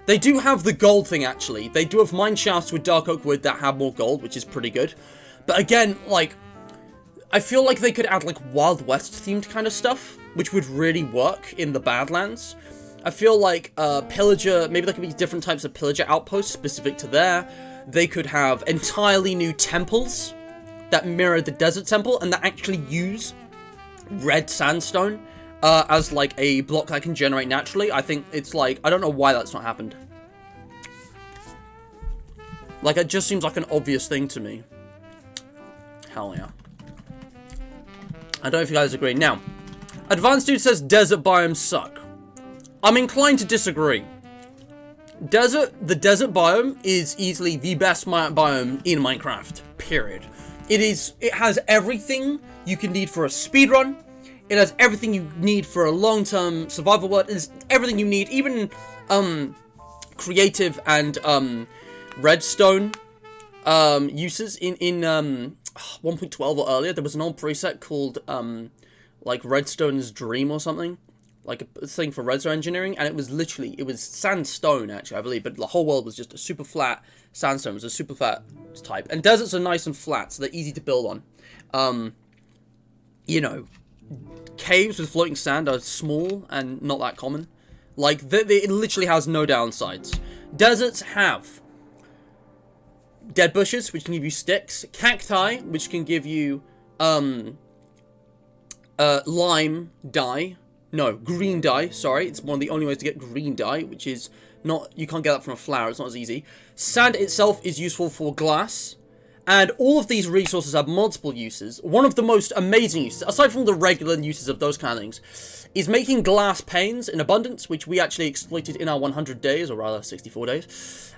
They do have the gold thing, actually. They do have mine shafts with dark oak wood that have more gold, which is pretty good. But again, like, I feel like they could add, like, Wild West-themed kind of stuff, which would really work in the Badlands. I feel like Pillager, maybe there could be different types of Pillager outposts specific to there. They could have entirely new temples that mirror the Desert Temple and that actually use red sandstone as, like, a block that can generate naturally. I think it's, like, I don't know why that's not happened. Like, it just seems like an obvious thing to me. Hell yeah. I don't know if you guys agree. Now, Advanced Dude says desert biomes suck. I'm inclined to disagree. The desert biome is easily the best biome in Minecraft, period. It has everything you can need for a speedrun. It has everything you need for a long-term survival world. It's everything you need, even creative and redstone uses in 1.12 or earlier. There was an old preset called like Redstone's Dream or something, like a thing for redstone engineering, and it was sandstone actually, I believe, but the whole world was just a super flat sandstone. It was a super flat type, and deserts are nice and flat, so they're easy to build on. You know, caves with floating sand are small and not that common. Like, it literally has no downsides. Deserts have dead bushes, which can give you sticks, cacti, which can give you lime dye. No, green dye, sorry. It's one of the only ways to get green dye, which is not, you can't get that from a flower, it's not as easy. Sand itself is useful for glass, and all of these resources have multiple uses. One of the most amazing uses, aside from the regular uses of those kind of things, is making glass panes in abundance, which we actually exploited in our 100 days, or rather 64 days,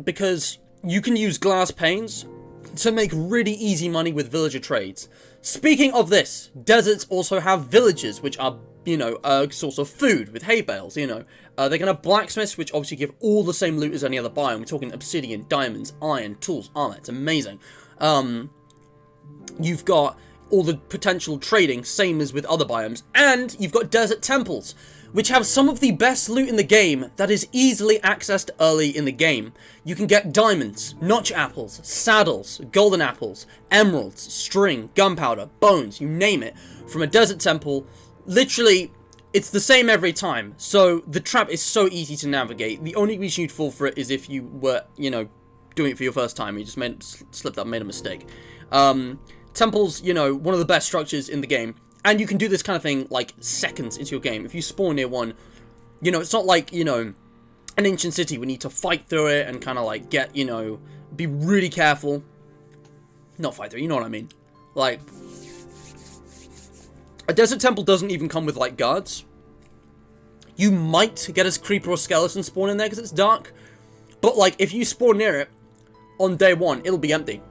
because you can use glass panes to make really easy money with villager trades. Speaking of this, deserts also have villages, which are, you know, a source of food with hay bales, you know. They can have blacksmiths, which obviously give all the same loot as any other biome. We're talking obsidian, diamonds, iron, tools, armor. It's amazing. You've got all the potential trading, same as with other biomes. And you've got desert temples, which have some of the best loot in the game that is easily accessed early in the game. You can get diamonds, notch apples, saddles, golden apples, emeralds, string, gunpowder, bones, you name it, from a desert temple. Literally, it's the same every time, so the trap is so easy to navigate. The only reason you'd fall for it is if you were, you know, doing it for your first time. You just slipped up, made a mistake. Temples, you know, one of the best structures in the game. And you can do this kind of thing, like, seconds into your game. If you spawn near one, you know, it's not like, you know, an ancient city. We need to fight through it and kind of, like, get, you know, be really careful. Not fight through, you know what I mean. Like, a desert temple doesn't even come with, like, guards. You might get a creeper or skeleton spawn in there because it's dark. But, like, if you spawn near it on day one, it'll be empty.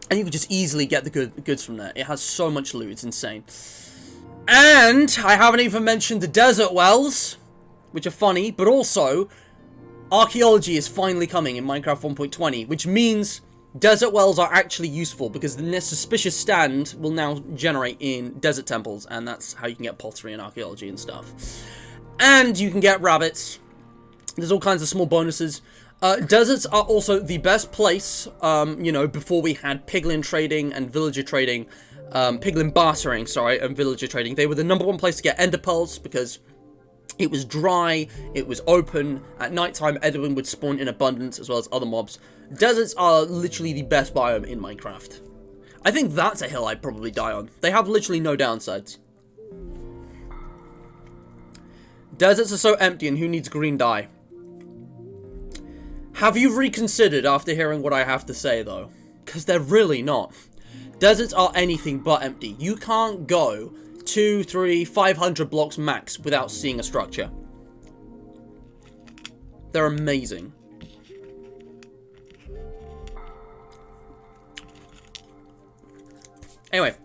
And you can just easily get the goods from there. It has so much loot, it's insane. And I haven't even mentioned the desert wells, which are funny, but also archaeology is finally coming in Minecraft 1.20, which means desert wells are actually useful because the suspicious stand will now generate in desert temples, and that's how you can get pottery and archaeology and stuff. And you can get rabbits. There's all kinds of small bonuses. Deserts are also the best place, you know, before we had piglin trading and villager trading, piglin bartering, sorry, and villager trading. They were the #1 place to get ender pearls because it was dry, it was open, at nighttime Enderman would spawn in abundance as well as other mobs. Deserts are literally the best biome in Minecraft. I think that's a hill I'd probably die on. They have literally no downsides. Deserts are so empty, and who needs green dye? Have you reconsidered after hearing what I have to say, though? Because they're really not. Deserts are anything but empty. You can't go 200, 300, 500 blocks max without seeing a structure. They're amazing. Anyway.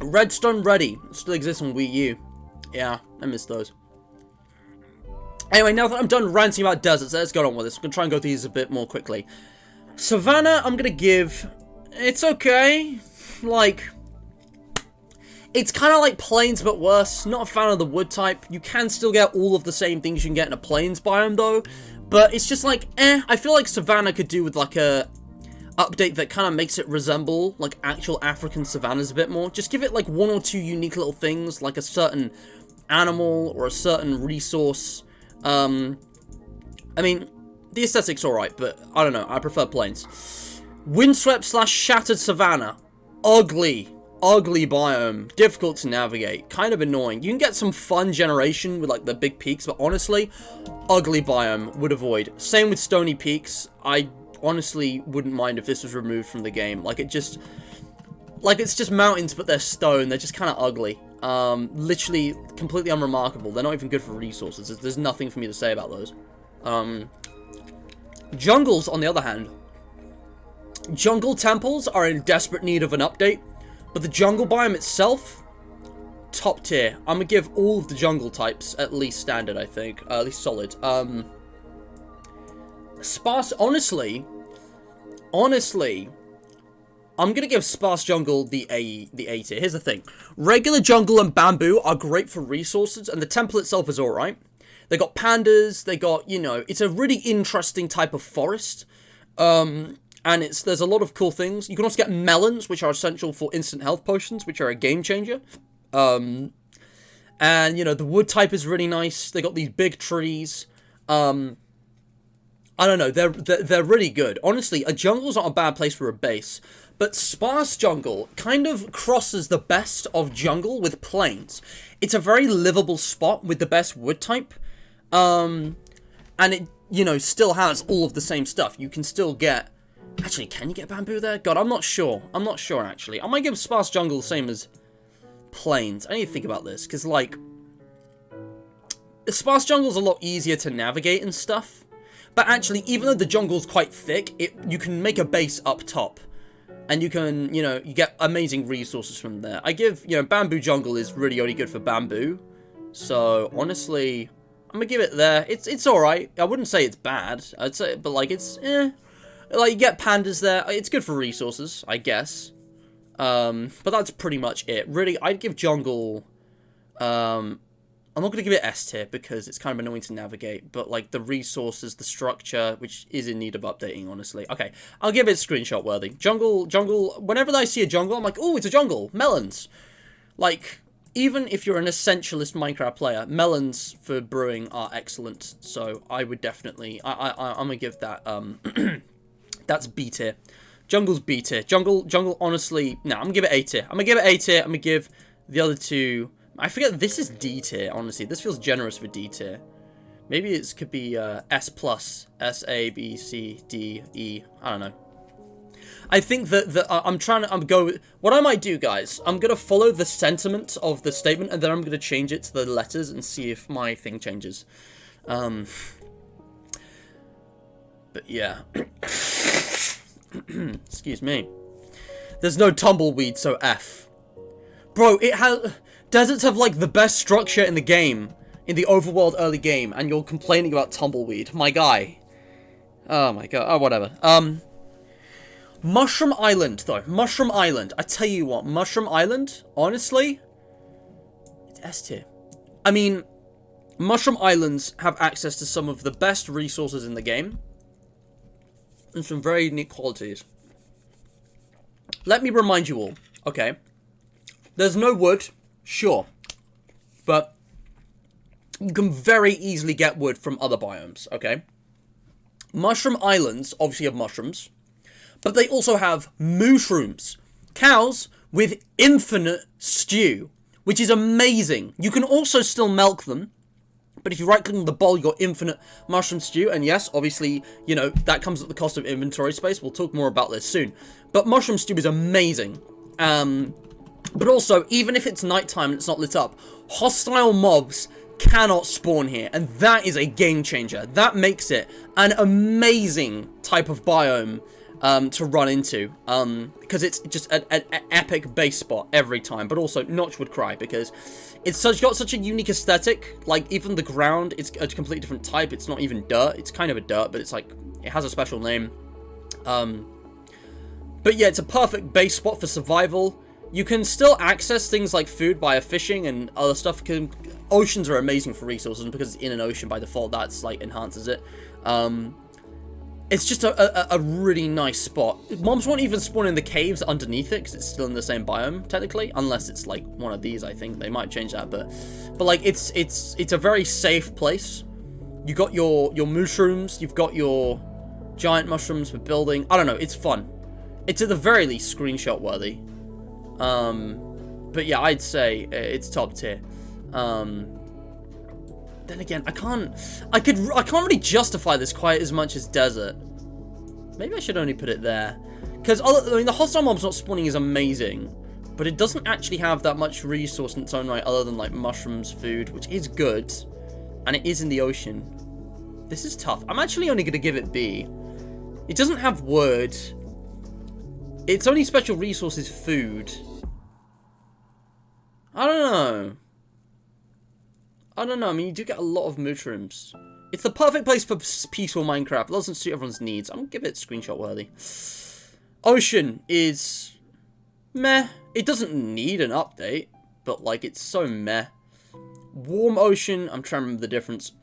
Redstone Ready. It still exists on Wii U. Yeah, I miss those. Anyway, now that I'm done ranting about deserts, let's go on with this. I'm going to try and go through these a bit more quickly. Savannah, I'm going to give... It's okay. Like... It's kind of like plains, but worse. Not a fan of the wood type. You can still get all of the same things you can get in a plains biome, though. But it's just like, I feel like Savannah could do with, like, a update that kind of makes it resemble, like, actual African savannas a bit more. Just give it, like, one or two unique little things, like a certain animal or a certain resource. I mean, the aesthetic's alright, but I don't know. I prefer plains. Windswept / shattered savanna. Ugly biome, difficult to navigate, kind of annoying. You can get some fun generation with like the big peaks, but honestly, ugly biome, would avoid. Same with stony peaks. I honestly wouldn't mind if this was removed from the game. Like it's just mountains, but they're stone. They're just kind of ugly. Literally completely unremarkable. They're not even good for resources. There's nothing for me to say about those. Jungles, on the other hand, jungle temples are in desperate need of an update. But the jungle biome itself, top tier. I'm gonna give all of the jungle types at least standard, I think. At least solid. Sparse, honestly, I'm gonna give sparse jungle the A tier. Here's the thing. Regular jungle and bamboo are great for resources, and the temple itself is alright. They got pandas, they got, you know, it's a really interesting type of forest. And there's a lot of cool things. You can also get melons, which are essential for instant health potions, which are a game changer. And, you know, the wood type is really nice. They got these big trees. I don't know. They're really good. Honestly, a jungle's not a bad place for a base. But sparse jungle kind of crosses the best of jungle with plains. It's a very livable spot with the best wood type. And it, you know, still has all of the same stuff. You can still get... Actually, can you get bamboo there? God, I'm not sure. I'm not sure, actually. I might give sparse jungle the same as plains. I need to think about this, because, like... Sparse jungle's a lot easier to navigate and stuff. But actually, even though the jungle's quite thick, you can make a base up top. And you can, you know, you get amazing resources from there. I give, you know, bamboo jungle is really only good for bamboo. So, honestly, I'm gonna give it there. It's alright. I wouldn't say it's bad. I'd say, but, like, it's, Like, you get pandas there. It's good for resources, I guess. But that's pretty much it. Really, I'd give jungle... I'm not going to give it S tier because it's kind of annoying to navigate. But, like, the resources, the structure, which is in need of updating, honestly. Okay, I'll give it screenshot worthy. Jungle... Whenever I see a jungle, I'm like, oh, it's a jungle. Melons. Like, even if you're an essentialist Minecraft player, melons for brewing are excellent. So, I would definitely... I'm going to give that... That's B tier. Jungle's B tier. Jungle, honestly... No, I'm going to give it A tier. I'm going to give it A tier. I'm going to give the other two... I forget, this is D tier, honestly. This feels generous for D tier. Maybe it could be S+. S, A, B, C, D, E. I don't know. I think that I'm trying to go... What I might do, guys, I'm going to follow the sentiment of the statement, and then I'm going to change it to the letters and see if my thing changes. But yeah... Excuse me. There's no tumbleweed, so F. Bro, it has... Deserts have, like, the best structure in the game. In the overworld early game. And you're complaining about tumbleweed. My guy. Oh, my god. Oh, whatever. Mushroom Island, though. Mushroom Island. I tell you what. Mushroom Island, honestly... It's S tier. I mean... Mushroom Islands have access to some of the best resources in the game. And some very unique qualities. Let me remind you all, okay? There's no wood, sure. But you can very easily get wood from other biomes, okay? Mushroom Islands obviously have mushrooms. But they also have mushrooms. Cows with infinite stew. Which is amazing. You can also still milk them. But if you right-click on the bowl, you got infinite mushroom stew. And yes, obviously, you know, that comes at the cost of inventory space. We'll talk more about this soon. But mushroom stew is amazing. But also, even if it's nighttime and it's not lit up, hostile mobs cannot spawn here. And that is a game changer. That makes it an amazing type of biome to run into. Because it's just an epic base spot every time. But also, Notch would cry because... It's got such a unique aesthetic. Like, even the ground, it's a completely different type. It's not even dirt. It's kind of a dirt, but it's like, it has a special name. But yeah, it's a perfect base spot for survival. You can still access things like food via fishing and other stuff. Oceans are amazing for resources, and because it's in an ocean by default, that's like enhances it. It's just a really nice spot. Mobs won't even spawn in the caves underneath it because it's still in the same biome technically, unless it's like one of these. I think they might change that, but like it's a very safe place. You got your mushrooms, you've got your giant mushrooms for building. I don't know, it's fun. It's at the very least screenshot worthy. But yeah, I'd say it's top tier. Then again, I can't really justify this quite as much as desert. Maybe I should only put it there. Because, I mean, the hostile mobs not spawning is amazing, but it doesn't actually have that much resource in its own right other than, like, mushrooms, food, which is good. And it is in the ocean. This is tough. I'm actually only going to give it B. It doesn't have wood. Its only special resource is food. I don't know. I mean, you do get a lot of mushrooms. It's the perfect place for peaceful Minecraft. It doesn't suit everyone's needs. I'm going to give it screenshot worthy. Ocean is meh. It doesn't need an update, but, like, it's so meh. Warm ocean, I'm trying to remember the difference.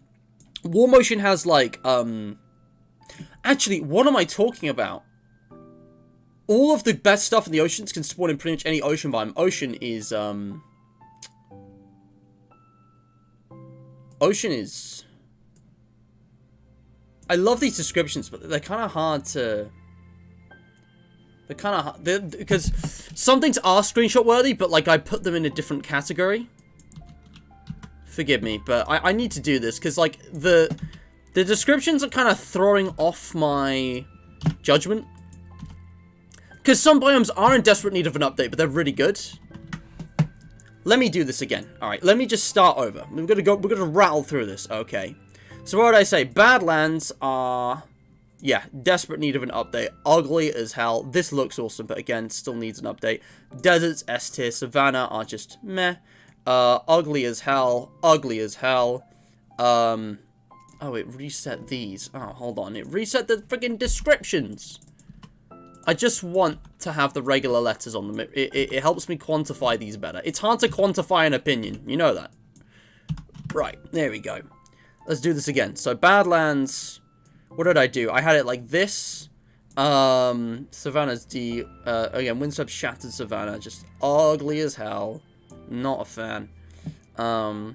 Warm ocean has, like, actually, what am I talking about? All of the best stuff in the oceans can spawn in pretty much any ocean biome. Ocean is, Ocean is... I love these descriptions, but they're kind of hard to... They're kind of hard... Because some things are screenshot worthy, but, like, I put them in a different category. Forgive me, but I need to do this, because, like, the descriptions are kind of throwing off my judgment. Because some biomes are in desperate need of an update, but they're really good. Let me do this again. Alright, let me just start over. We're gonna rattle through this. Okay. So what did I say? Badlands are... Yeah, desperate need of an update. Ugly as hell. This looks awesome, but again, still needs an update. Deserts, S tier. Savannah are just meh. Ugly as hell. Ugly as hell. Oh, it reset these. Oh, hold on. It reset the friggin' descriptions. I just want to have the regular letters on them. It helps me quantify these better. It's hard to quantify an opinion. You know that. Right. There we go. Let's do this again. So, Badlands. What did I do? I had it like this. Savannah's D. Again, Windswept Shattered Savannah. Just ugly as hell. Not a fan. I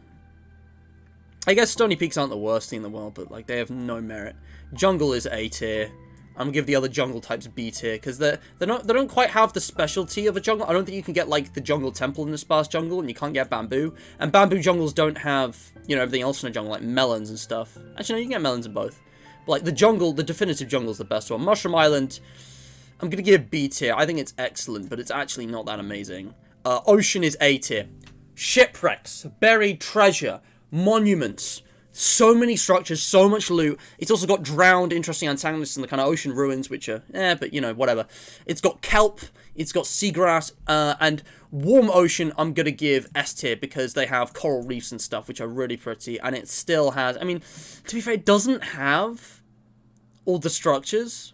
guess Stony Peaks aren't the worst thing in the world, but like they have no merit. Jungle is A tier. I'm gonna give the other jungle types B tier because they don't quite have the specialty of a jungle. I don't think you can get like the jungle temple in the sparse jungle, and you can't get bamboo. And bamboo jungles don't have, you know, everything else in a jungle like melons and stuff. Actually, no, you can get melons in both. But like the jungle, the definitive jungle is the best one. Mushroom Island, I'm gonna give B tier. I think it's excellent, but it's actually not that amazing. Ocean is A tier. Shipwrecks, buried treasure, monuments. So many structures, so much loot. It's also got drowned, interesting antagonists in the kind of ocean ruins, which are, but you know, whatever. It's got kelp, it's got seagrass, and warm ocean, I'm gonna give S tier because they have coral reefs and stuff, which are really pretty, and it still has, I mean, to be fair, it doesn't have all the structures.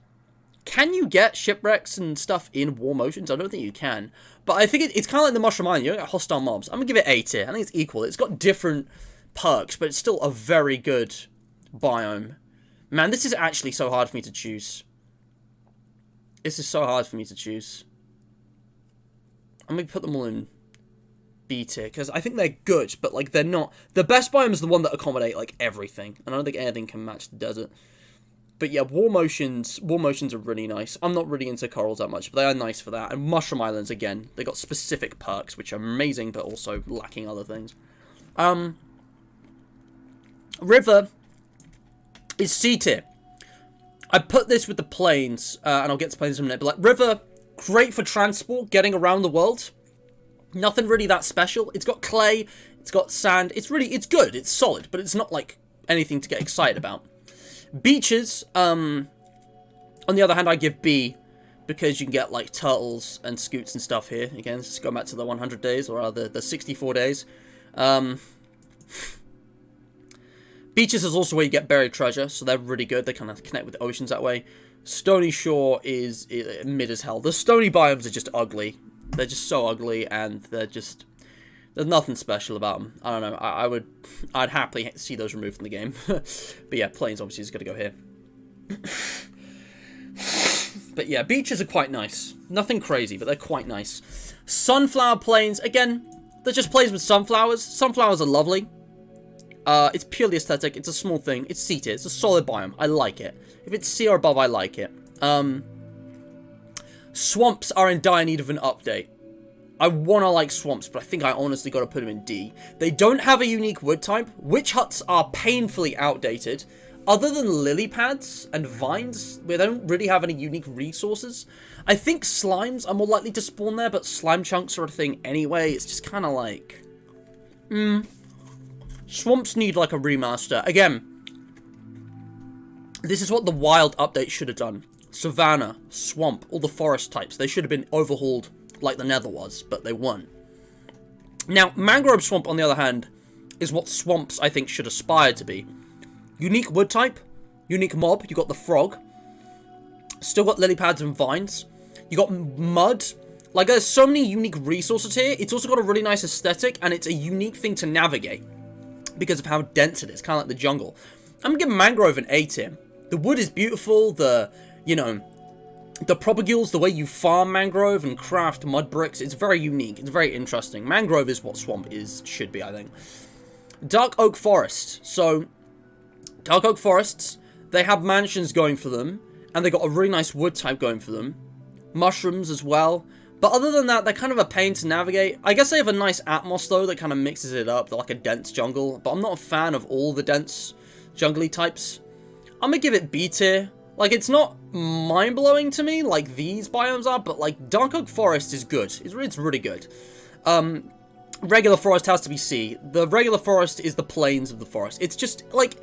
Can you get shipwrecks and stuff in warm oceans? I don't think you can, but I think it's kind of like the Mushroom Island. You don't get hostile mobs. I'm gonna give it A tier. I think it's equal. It's got different perks, but it's still a very good biome. Man, this is actually so hard for me to choose. This is so hard for me to choose. I'm gonna put them all in B tier because I think they're good, but like they're not. The best biome is the one that accommodate like everything, and I don't think anything can match the desert. But yeah, warm oceans are really nice. I'm not really into corals that much, but they are nice for that. And Mushroom Islands, again, they got specific perks, which are amazing, but also lacking other things. River is C tier. I put this with the plains, and I'll get to plains in a minute, but like, river, great for transport, getting around the world. Nothing really that special. It's got clay, it's got sand, it's good, it's solid, but it's not like anything to get excited about. Beaches, on the other hand, I give B, because you can get, like, turtles and scoots and stuff here. Again, let's go back to the 100 days, or rather, the 64 days. Beaches is also where you get buried treasure, so they're really good. They kind of connect with the oceans that way. Stony Shore is mid as hell. The stony biomes are just ugly. They're just so ugly, and there's nothing special about them. I don't know. I'd happily see those removed from the game. But yeah, plains obviously is going to go here. But yeah, beaches are quite nice. Nothing crazy, but they're quite nice. Sunflower plains, again, they're just plains with sunflowers. Sunflowers are lovely. It's purely aesthetic. It's a small thing. It's C tier. It's a solid biome. I like it. If it's C or above, I like it. Swamps are in dire need of an update. I want to like swamps, but I think I honestly got to put them in D. They don't have a unique wood type. Witch huts are painfully outdated. Other than lily pads and vines, we don't really have any unique resources. I think slimes are more likely to spawn there, but slime chunks are a thing anyway. It's just kind of like... Swamps need like a remaster. Again, this is what the wild update should have done. Savanna, swamp, all the forest types. They should have been overhauled like the nether was, but they weren't. Now, mangrove swamp, on the other hand, is what swamps, I think, should aspire to be. Unique wood type, unique mob, you got the frog. Still got lily pads and vines. You got mud. Like, there's so many unique resources here. It's also got a really nice aesthetic, and it's a unique thing to navigate because of how dense it is, kind of like the jungle. I'm gonna give mangrove an A tier. The wood is beautiful, the propagules, the way you farm mangrove and craft mud bricks, it's very unique. It's very interesting. Mangrove is what swamp should be, I think. Dark oak forest. So, dark oak forests, they have mansions going for them, and they got a really nice wood type going for them. Mushrooms as well. But other than that, they're kind of a pain to navigate. I guess they have a nice atmos, though, that kind of mixes it up. They're like a dense jungle, but I'm not a fan of all the dense jungly types. I'm gonna give it B tier. Like, it's not mind-blowing to me like these biomes are, but, like, dark oak forest is good. It's really good. Regular forest has to be C. The regular forest is the plains of the forest. It's just, like,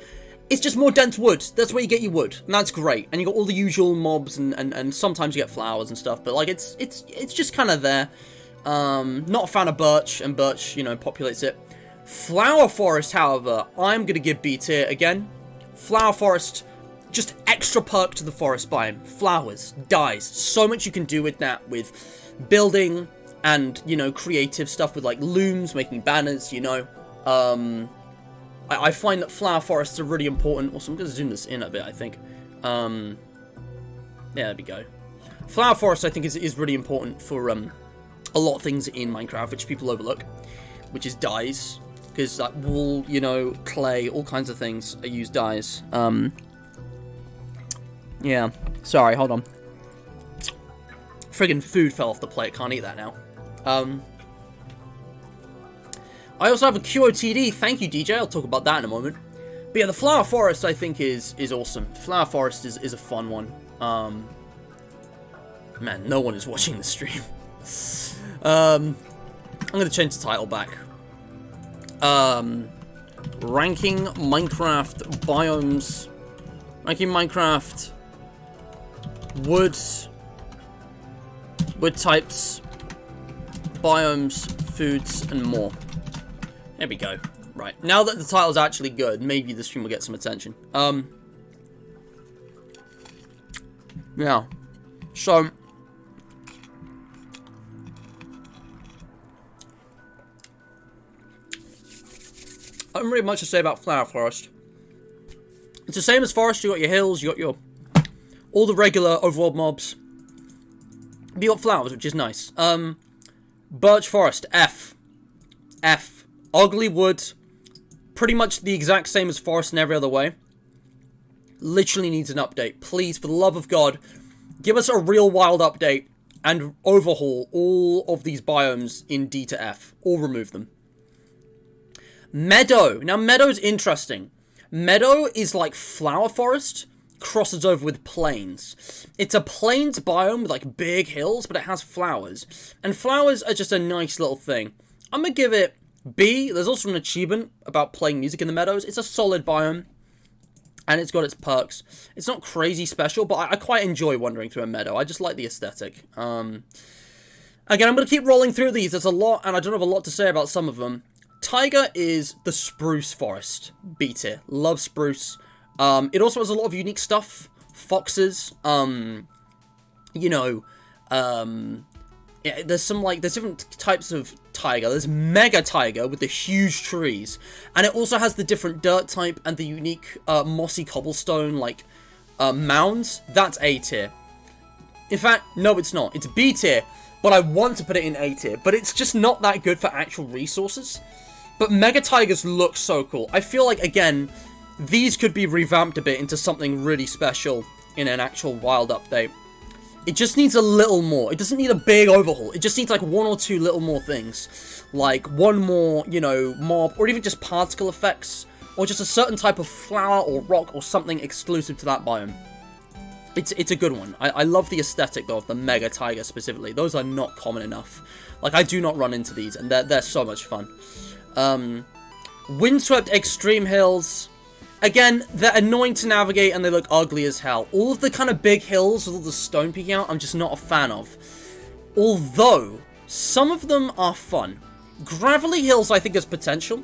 it's just more dense wood. That's where you get your wood, and that's great. And you got all the usual mobs, and sometimes you get flowers and stuff, but, like, it's just kind of there. Not a fan of birch, and birch, you know, populates it. Flower forest, however, I'm gonna give B tier again. Flower forest... just extra perk to the forest biome. Flowers, dyes, so much you can do with that, with building and, you know, creative stuff with, like, looms, making banners, you know. I find that flower forests are really important. Also, I'm going to zoom this in a bit, I think. Yeah, there we go. Flower forest, I think, is really important for a lot of things in Minecraft, which people overlook, which is dyes. Because, like, wool, you know, clay, all kinds of things use dyes. Yeah, sorry, hold on. Friggin' food fell off the plate, can't eat that now. I also have a QOTD, thank you DJ, I'll talk about that in a moment. But yeah, the flower forest I think is awesome. Flower forest is a fun one. Man, no one is watching the stream. I'm gonna change the title back. Ranking Minecraft biomes. Ranking Minecraft wood types, biomes, foods, and more. There we go. Right, now that the title's actually good, maybe the stream will get some attention. Yeah. So, I don't really much to say about flower forest. It's the same as forest. You got your hills, you got all the regular overworld mobs. You got flowers, which is nice. Birch forest, F. Ugly wood, pretty much the exact same as forest in every other way. Literally needs an update. Please, for the love of God, give us a real wild update and overhaul all of these biomes in D to F, or remove them. Meadow. Now, meadow's interesting. Meadow is like flower forest, crosses over with plains. It's a plains biome with like big hills, but it has flowers. And flowers are just a nice little thing. I'm gonna give it B. There's also an achievement about playing music in the meadows. It's a solid biome, and it's got its perks. It's not crazy special, but I quite enjoy wandering through a meadow. I just like the aesthetic. Again, I'm gonna keep rolling through these. There's a lot, and I don't have a lot to say about some of them. Taiga is the spruce forest. B tier. Love spruce. It also has a lot of unique stuff. Foxes. You know, there's different types of taiga. There's mega taiga with the huge trees, and it also has the different dirt type and the unique mossy cobblestone like mounds. That's A tier. In fact, no, it's not. It's B tier, but I want to put it in A tier. But it's just not that good for actual resources. But mega taigas look so cool. I feel like, again, these could be revamped a bit into something really special in an actual wild update. It just needs a little more. It doesn't need a big overhaul. It just needs like one or two little more things. Like one more, you know, mob, or even just particle effects, or just a certain type of flower or rock or something exclusive to that biome. It's a good one. I love the aesthetic though of the mega taiga specifically. Those are not common enough. Like I do not run into these, and they're so much fun. Windswept extreme hills. Again, they're annoying to navigate and they look ugly as hell. All of the kind of big hills with all the stone peeking out, I'm just not a fan of. Although, some of them are fun. Gravelly hills, I think, has potential.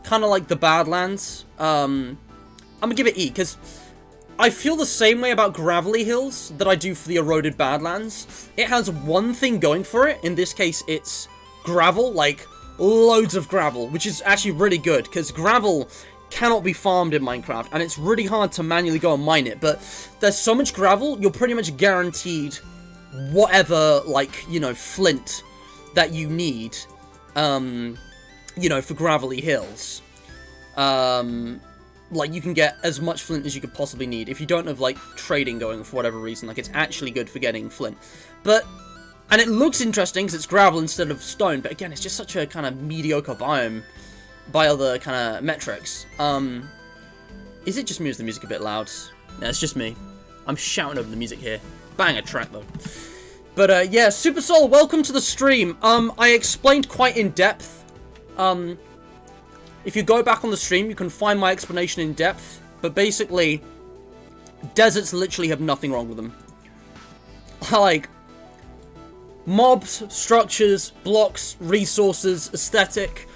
Kind of like the Badlands. I'm gonna give it E, because I feel the same way about Gravelly hills that I do for the eroded Badlands. It has one thing going for it. In this case, it's gravel, like loads of gravel, which is actually really good, because gravel cannot be farmed in Minecraft, and it's really hard to manually go and mine it, but there's so much gravel, you're pretty much guaranteed whatever, like, you know, flint that you need, you know, for gravelly hills. Like, you can get as much flint as you could possibly need if you don't have, like, trading going for whatever reason. Like, it's actually good for getting flint. But, and it looks interesting because it's gravel instead of stone, but again, it's just such a kind of mediocre biome by other kind of metrics. Is it just me or is the music a bit loud? No, it's just me. I'm shouting over the music here. Bang a track though. But yeah, Super Soul, welcome to the stream. I explained quite in depth. If you go back on the stream, you can find my explanation in depth. But basically, deserts literally have nothing wrong with them. Like, mobs, structures, blocks, resources, aesthetic.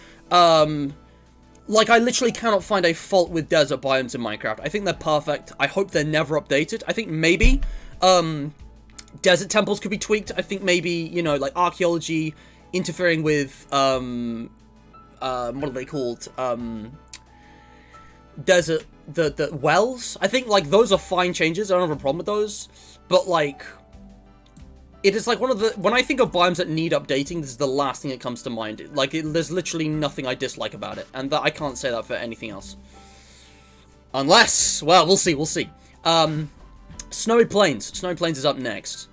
Like, I literally cannot find a fault with desert biomes in Minecraft. I think they're perfect. I hope they're never updated. I think maybe, desert temples could be tweaked. I think maybe, you know, like, archaeology interfering with, what are they called? Desert, the wells? I think, like, those are fine changes. I don't have a problem with those. But, like, it is like one of the, when I think of biomes that need updating, this is the last thing that comes to mind. Like, there's literally nothing I dislike about it, and that I can't say that for anything else. Unless, well, we'll see, we'll see. Snowy Plains. Snowy Plains is up next.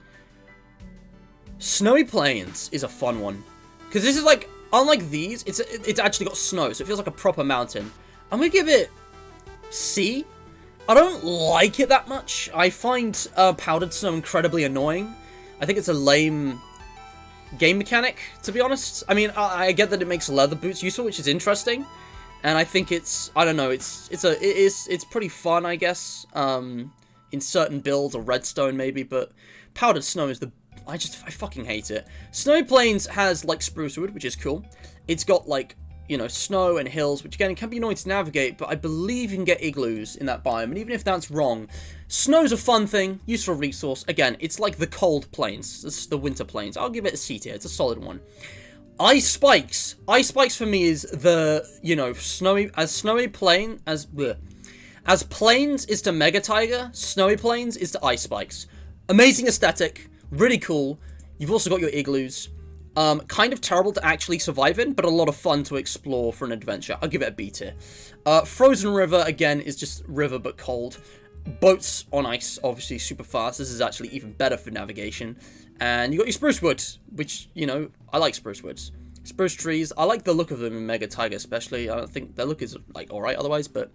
Snowy Plains is a fun one, because this is like, unlike these, it's actually got snow, so it feels like a proper mountain. I'm gonna give it C. I don't like it that much. I find powdered snow incredibly annoying. I think it's a lame game mechanic, to be honest. I mean, I get that it makes leather boots useful, which is interesting, and I think it's, I don't know, it's pretty fun, I guess, in certain builds, or redstone maybe, but powdered snow is the, I fucking hate it. Snowy Plains has, like, spruce wood, which is cool. It's got, like, you know, snow and hills, which again, can be annoying to navigate, but I believe you can get igloos in that biome, and even if that's wrong, snow's a fun thing, useful resource. Again, it's like the cold plains, this is the winter plains. I'll give it a C tier, it's a solid one. Ice spikes. Ice spikes for me is the, you know, snowy plain, as plains is to mega taiga, snowy plains is to ice spikes. Amazing aesthetic, really cool. You've also got your igloos. Kind of terrible to actually survive in, but a lot of fun to explore for an adventure. I'll give it a B tier. Frozen River, again, is just river but cold. Boats on ice, obviously super fast. This is actually even better for navigation. And you got your spruce wood, which, you know, I like spruce woods. Spruce trees, I like the look of them in Mega Taiga especially. I don't think their look is, like, alright otherwise, but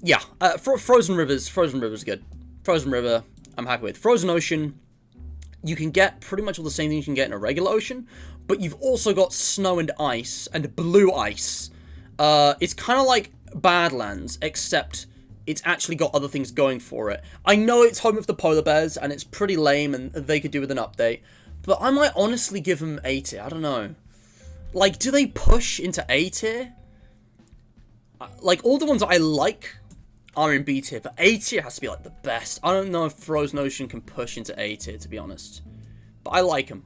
yeah. Frozen River's good. Frozen River, I'm happy with. Frozen Ocean, you can get pretty much all the same things you can get in a regular ocean, but you've also got snow and ice, and blue ice. It's kind of like Badlands, except it's actually got other things going for it. I know it's home of the polar bears, and it's pretty lame, and they could do with an update, but I might honestly give them A tier. I don't know. Like, do they push into A tier? Like, all the ones I like are in B tier, but A tier has to be, like, the best. I don't know if Frozen Ocean can push into A tier, to be honest. but I like them.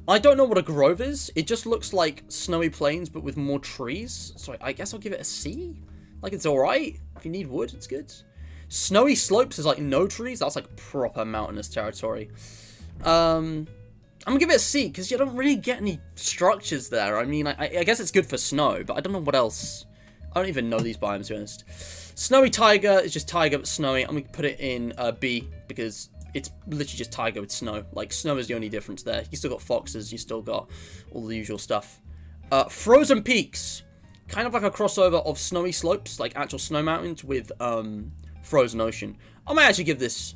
I don't know what a grove is. It just looks like snowy plains, but with more trees. So I guess I'll give it a C. Like, it's alright. If you need wood, it's good. Snowy slopes is like no trees. That's like proper mountainous territory. I'm gonna give it a C, because you don't really get any structures there. I mean, I guess it's good for snow, but I don't know what else. I don't even know these biomes, to be honest. Snowy taiga is just taiga, but snowy. I'm gonna put it in B, because it's literally just taiga with snow. Like, snow is the only difference there. You still got foxes, you still got all the usual stuff. Frozen peaks. Kind of like a crossover of snowy slopes, like actual snow mountains, with frozen ocean. I might actually give this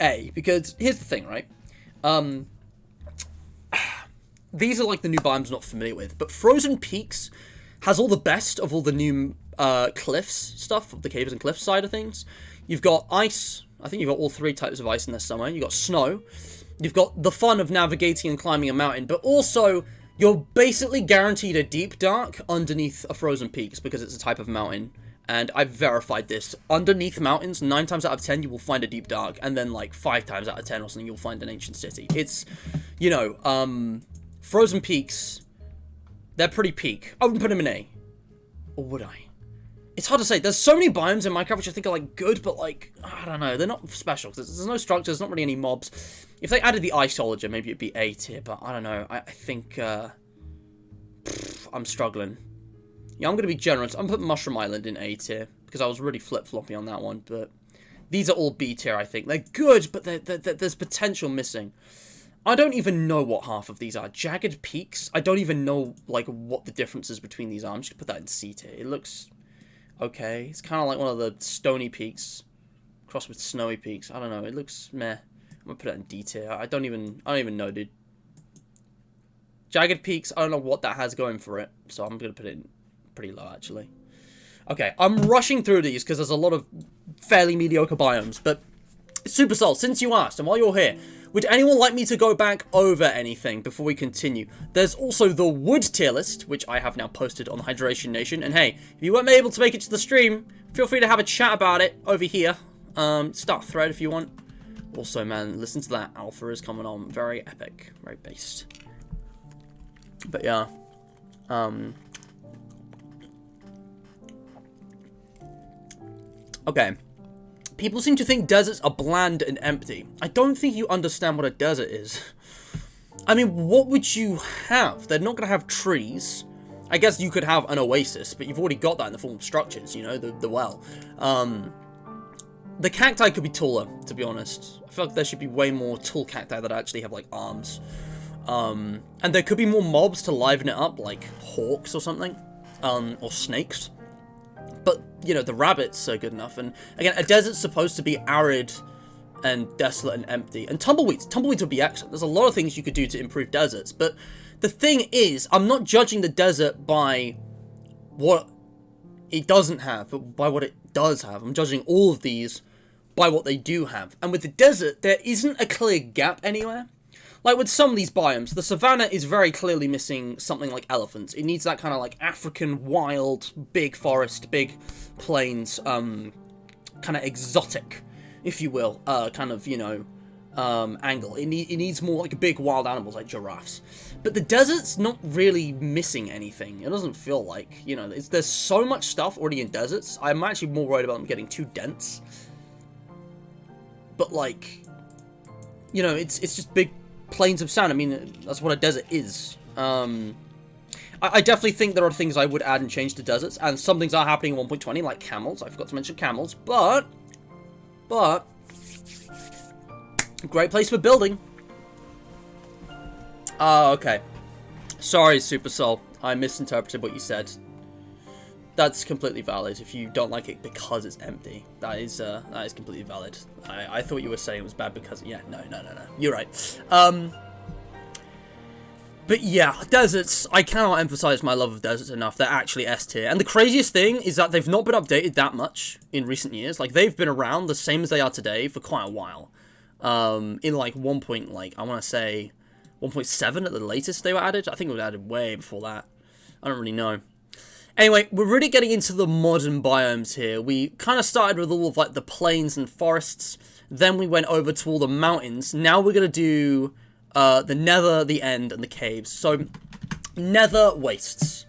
A, because here's the thing, right? These are like the new biomes I'm not familiar with, but Frozen Peaks has all the best of all the new cliffs stuff, the caves and cliffs side of things. You've got ice. I think you've got all three types of ice in there somewhere. You've got snow. You've got the fun of navigating and climbing a mountain, but also you're basically guaranteed a deep dark underneath a Frozen Peaks, because it's a type of mountain. And I've verified this. Underneath mountains, 9 times out of 10, you will find a deep dark. And then, like, 5 times out of 10 or something, you'll find an ancient city. It's, you know, Frozen Peaks, they're pretty peak. I wouldn't put them in A. Or would I? It's hard to say. There's so many biomes in Minecraft which I think are, like, good, but, like, I don't know. They're not special. There's no structure. There's not really any mobs. If they added the Iceologer, maybe it'd be A tier. But I don't know. I think, I'm struggling. Yeah, I'm going to be generous. I'm going to put Mushroom Island in A tier, because I was really flip-floppy on that one, but these are all B tier, I think. They're good, but there's potential missing. I don't even know what half of these are. Jagged Peaks? I don't even know, like, what the differences between these are. I'm just going to put that in C tier. It looks okay. It's kind of like one of the stony peaks crossed with snowy peaks. I don't know. It looks meh. I'm going to put it in D tier. I don't even know, dude. Jagged Peaks, I don't know what that has going for it, so I'm going to put it in pretty low, actually. Okay, I'm rushing through these because there's a lot of fairly mediocre biomes, but Super Soul, since you asked, and while you're here, would anyone like me to go back over anything before we continue? There's also the wood tier list, which I have now posted on the Hydration Nation, and hey, if you weren't able to make it to the stream, feel free to have a chat about it over here. Start a thread if you want. Also, man, listen to that. Alpha is coming on. Very epic. Very based. But yeah. Okay. People seem to think deserts are bland and empty. I don't think you understand what a desert is. I mean, what would you have? They're not going to have trees. I guess you could have an oasis, but you've already got that in the form of structures, you know, the well. The cacti could be taller, to be honest. I feel like there should be way more tall cacti that actually have, like, arms. And there could be more mobs to liven it up, like hawks or something. Or snakes. But, you know, the rabbits are good enough. And, again, a desert's supposed to be arid and desolate and empty. And tumbleweeds. Tumbleweeds would be excellent. There's a lot of things you could do to improve deserts. But the thing is, I'm not judging the desert by what it doesn't have, but by what it does have. I'm judging all of these by what they do have. And with the desert, there isn't a clear gap anywhere. Like with some of these biomes, the savannah is very clearly missing something like elephants. It needs that kind of like African wild, big forest, big plains, kind of exotic, if you will, kind of, you know, angle. It needs more like big wild animals like giraffes. But the desert's not really missing anything. It doesn't feel like, you know, there's so much stuff already in deserts. I'm actually more worried about them getting too dense. But like, you know, it's just big plains of sand. I mean, that's what a desert is. I definitely think there are things I would add and change to deserts, and some things are happening in 1.20, like camels. I forgot to mention camels, but great place for building. Okay. Sorry, Super Soul. I misinterpreted what you said. That's completely valid. If you don't like it because it's empty, that is completely valid. I thought you were saying it was bad because no. You're right. But yeah, deserts. I cannot emphasize my love of deserts enough. They're actually S tier. And the craziest thing is that they've not been updated that much in recent years. Like they've been around the same as they are today for quite a while. In like I want to say 1.7 at the latest they were added. I think it was added way before that. I don't really know. Anyway, we're really getting into the modern biomes here. We kind of started with all of like the plains and forests. Then we went over to all the mountains. Now we're going to do the nether, the end, and the caves. So, nether wastes.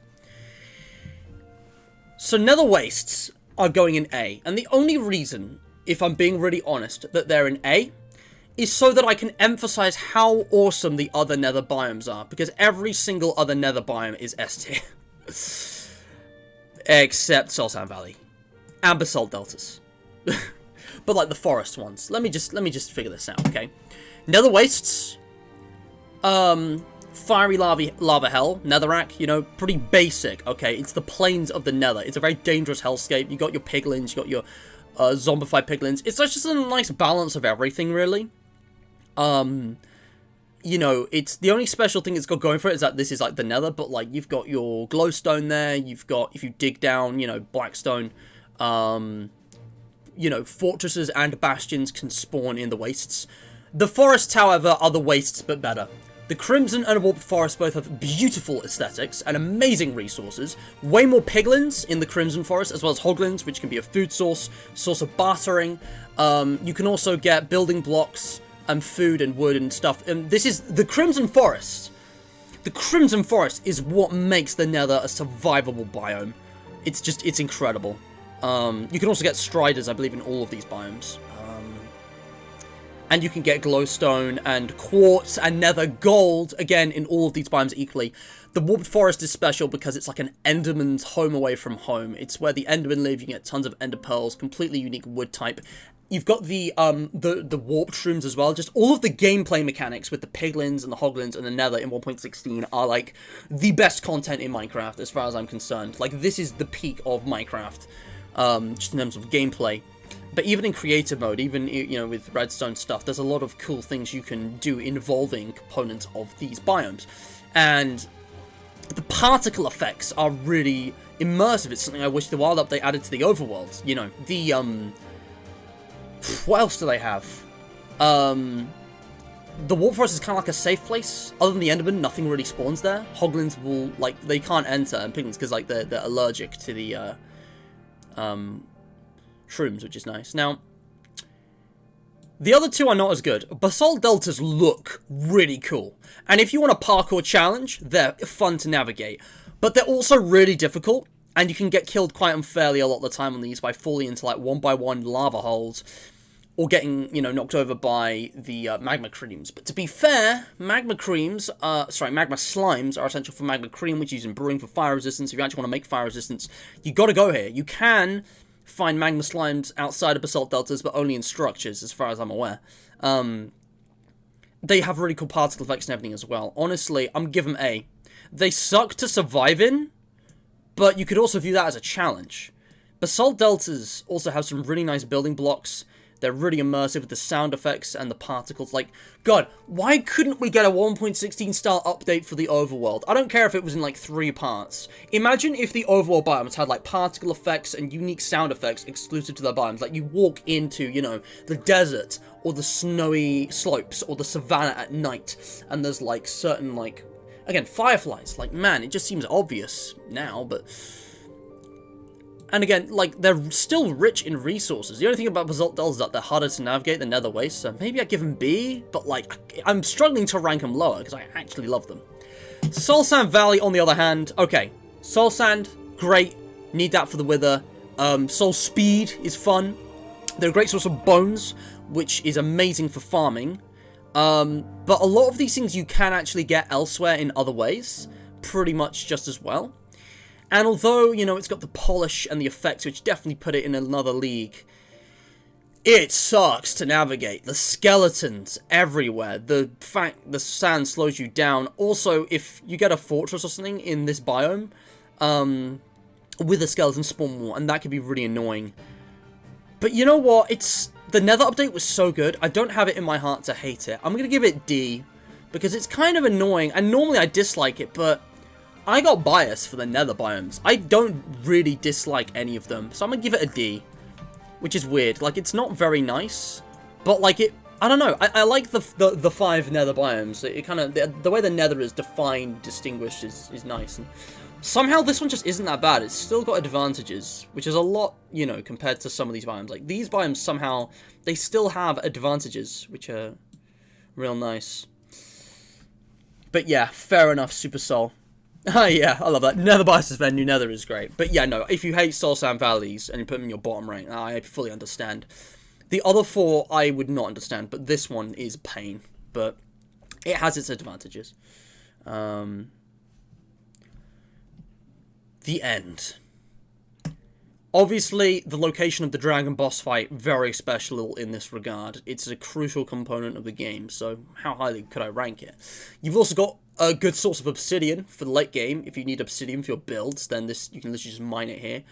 So, nether wastes are going in A. And the only reason, if I'm being really honest, that they're in A is so that I can emphasize how awesome the other nether biomes are. Because every single other nether biome is S tier. Except Soul Sand Valley. And Basalt Deltas. But like the forest ones. Let me just figure this out, okay? Nether wastes. Fiery lava hell. Netherrack, you know, pretty basic, okay? It's the plains of the nether. It's a very dangerous hellscape. You got your piglins, you got your zombified piglins. It's just a nice balance of everything, really. You know, it's the only special thing it's got going for it is that this is like the nether, but like you've got your glowstone there, you've got, if you dig down, you know, blackstone, you know, fortresses and bastions can spawn in the wastes. The forests, however, are the wastes, but better. The Crimson and Warped Forest both have beautiful aesthetics and amazing resources. Way more piglins in the Crimson Forest, as well as hoglins, which can be a food source of bartering. You can also get building blocks and food and wood and stuff. And this is the Crimson Forest. The Crimson Forest is what makes the Nether a survivable biome. It's incredible. You can also get striders, I believe, in all of these biomes. And you can get glowstone and quartz and nether gold, again, in all of these biomes equally. The Warped Forest is special because it's like an Enderman's home away from home. It's where the Endermen live. You get tons of Ender Pearls, completely unique wood type. You've got the warped shrooms as well. Just all of the gameplay mechanics with the piglins and the hoglins and the nether in 1.16 are like the best content in Minecraft as far as I'm concerned. Like, this is the peak of Minecraft, just in terms of gameplay. But even in creative mode, even, you know, with redstone stuff, there's a lot of cool things you can do involving components of these biomes. And the particle effects are really immersive. It's something I wish the Wild Update added to the overworld. You know, the, what else do they have? The Warp Forest is kind of like a safe place. Other than the Enderman, nothing really spawns there. Hoglins will, like, they can't enter, and piglins, because, like, they're allergic to the, shrooms, which is nice. Now, the other two are not as good. Basalt Deltas look really cool. And if you want a parkour challenge, they're fun to navigate. But they're also really difficult, and you can get killed quite unfairly a lot of the time on these by falling into, like, 1x1 lava holes, or getting, you know, knocked over by the magma creams. But to be fair, magma slimes are essential for magma cream, which is used in brewing for fire resistance. If you actually want to make fire resistance, you gotta go here. You can find magma slimes outside of basalt deltas, but only in structures, as far as I'm aware. They have really cool particle effects and everything as well. Honestly, I'm giving A. They suck to survive in, but you could also view that as a challenge. Basalt deltas also have some really nice building blocks. They're really immersive with the sound effects and the particles. Like, God, why couldn't we get a 1.16 style update for the overworld? I don't care if it was in, like, 3 parts. Imagine if the overworld biomes had, like, particle effects and unique sound effects exclusive to their biomes. Like, you walk into, you know, the desert, or the snowy slopes, or the savannah at night, and there's, like, certain, like, again, fireflies. Like, man, it just seems obvious now, but... And again, like, they're still rich in resources. The only thing about Basalt Deltas is that they're harder to navigate than Nether Waste, so maybe I'd give them B, but, like, I'm struggling to rank them lower, because I actually love them. Soul Sand Valley, on the other hand, okay. Soul Sand, great. Need that for the Wither. Soul Speed is fun. They're a great source of bones, which is amazing for farming. But a lot of these things you can actually get elsewhere in other ways, pretty much just as well. And although, you know, it's got the polish and the effects, which definitely put it in another league, it sucks to navigate. The skeletons everywhere. The fact the sand slows you down. Also, if you get a fortress or something in this biome, with a skeleton spawn more, and that could be really annoying. But you know what? The Nether update was so good, I don't have it in my heart to hate it. I'm going to give it D, because it's kind of annoying, and normally I dislike it, but I got bias for the Nether biomes. I don't really dislike any of them, so I'm gonna give it a D, which is weird. Like, it's not very nice, but like I don't know. I like the 5 Nether biomes. It kind of the way the Nether is defined, distinguished is nice. And Somehow this one just isn't that bad. It's still got advantages, which is a lot, you know, compared to some of these biomes. Like, these biomes somehow, they still have advantages, which are real nice. But yeah, fair enough, Super Soul. Oh yeah, I love that. Nether biases then, New Nether is great. But yeah, no, if you hate Soul Sand Valleys and you put them in your bottom rank, I fully understand. The other 4, I would not understand, but this one is pain. But it has its advantages. The end. Obviously, the location of the dragon boss fight, very special in this regard. It's a crucial component of the game, so how highly could I rank it? You've also got a good source of obsidian for the late game. If you need obsidian for your builds, then this you can literally just mine it here.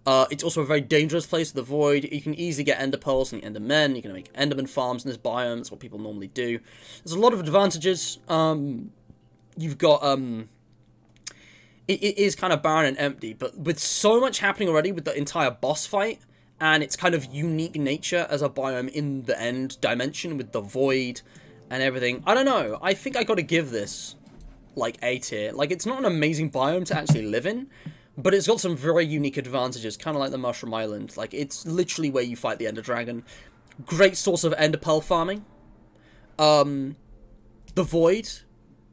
It's also a very dangerous place, the Void. You can easily get ender pearls and endermen. You can make enderman farms in this biome. That's what people normally do. There's a lot of advantages. You've got... It is kind of barren and empty, but with so much happening already with the entire boss fight, and its kind of unique nature as a biome in the end dimension with the Void and everything, I don't know, I think I gotta give this, like, A tier. Like, it's not an amazing biome to actually live in, but it's got some very unique advantages, kind of like the Mushroom Island. Like, it's literally where you fight the Ender Dragon. Great source of Ender Pearl farming. The Void...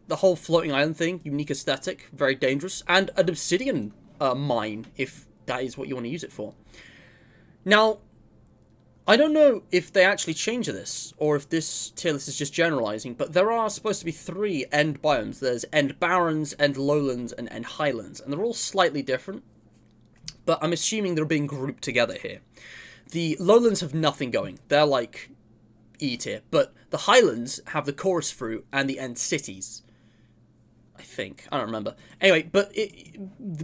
The whole floating island thing, unique aesthetic, very dangerous, and an obsidian mine, if that is what you want to use it for. Now, I don't know if they actually change this, or if this tier list is just generalizing, but there are supposed to be 3 end biomes. There's end barrens, end lowlands, and end highlands, and they're all slightly different, but I'm assuming they're being grouped together here. The lowlands have nothing going. They're like E tier, but the highlands have the chorus fruit and the end cities. I think. I don't remember. Anyway, but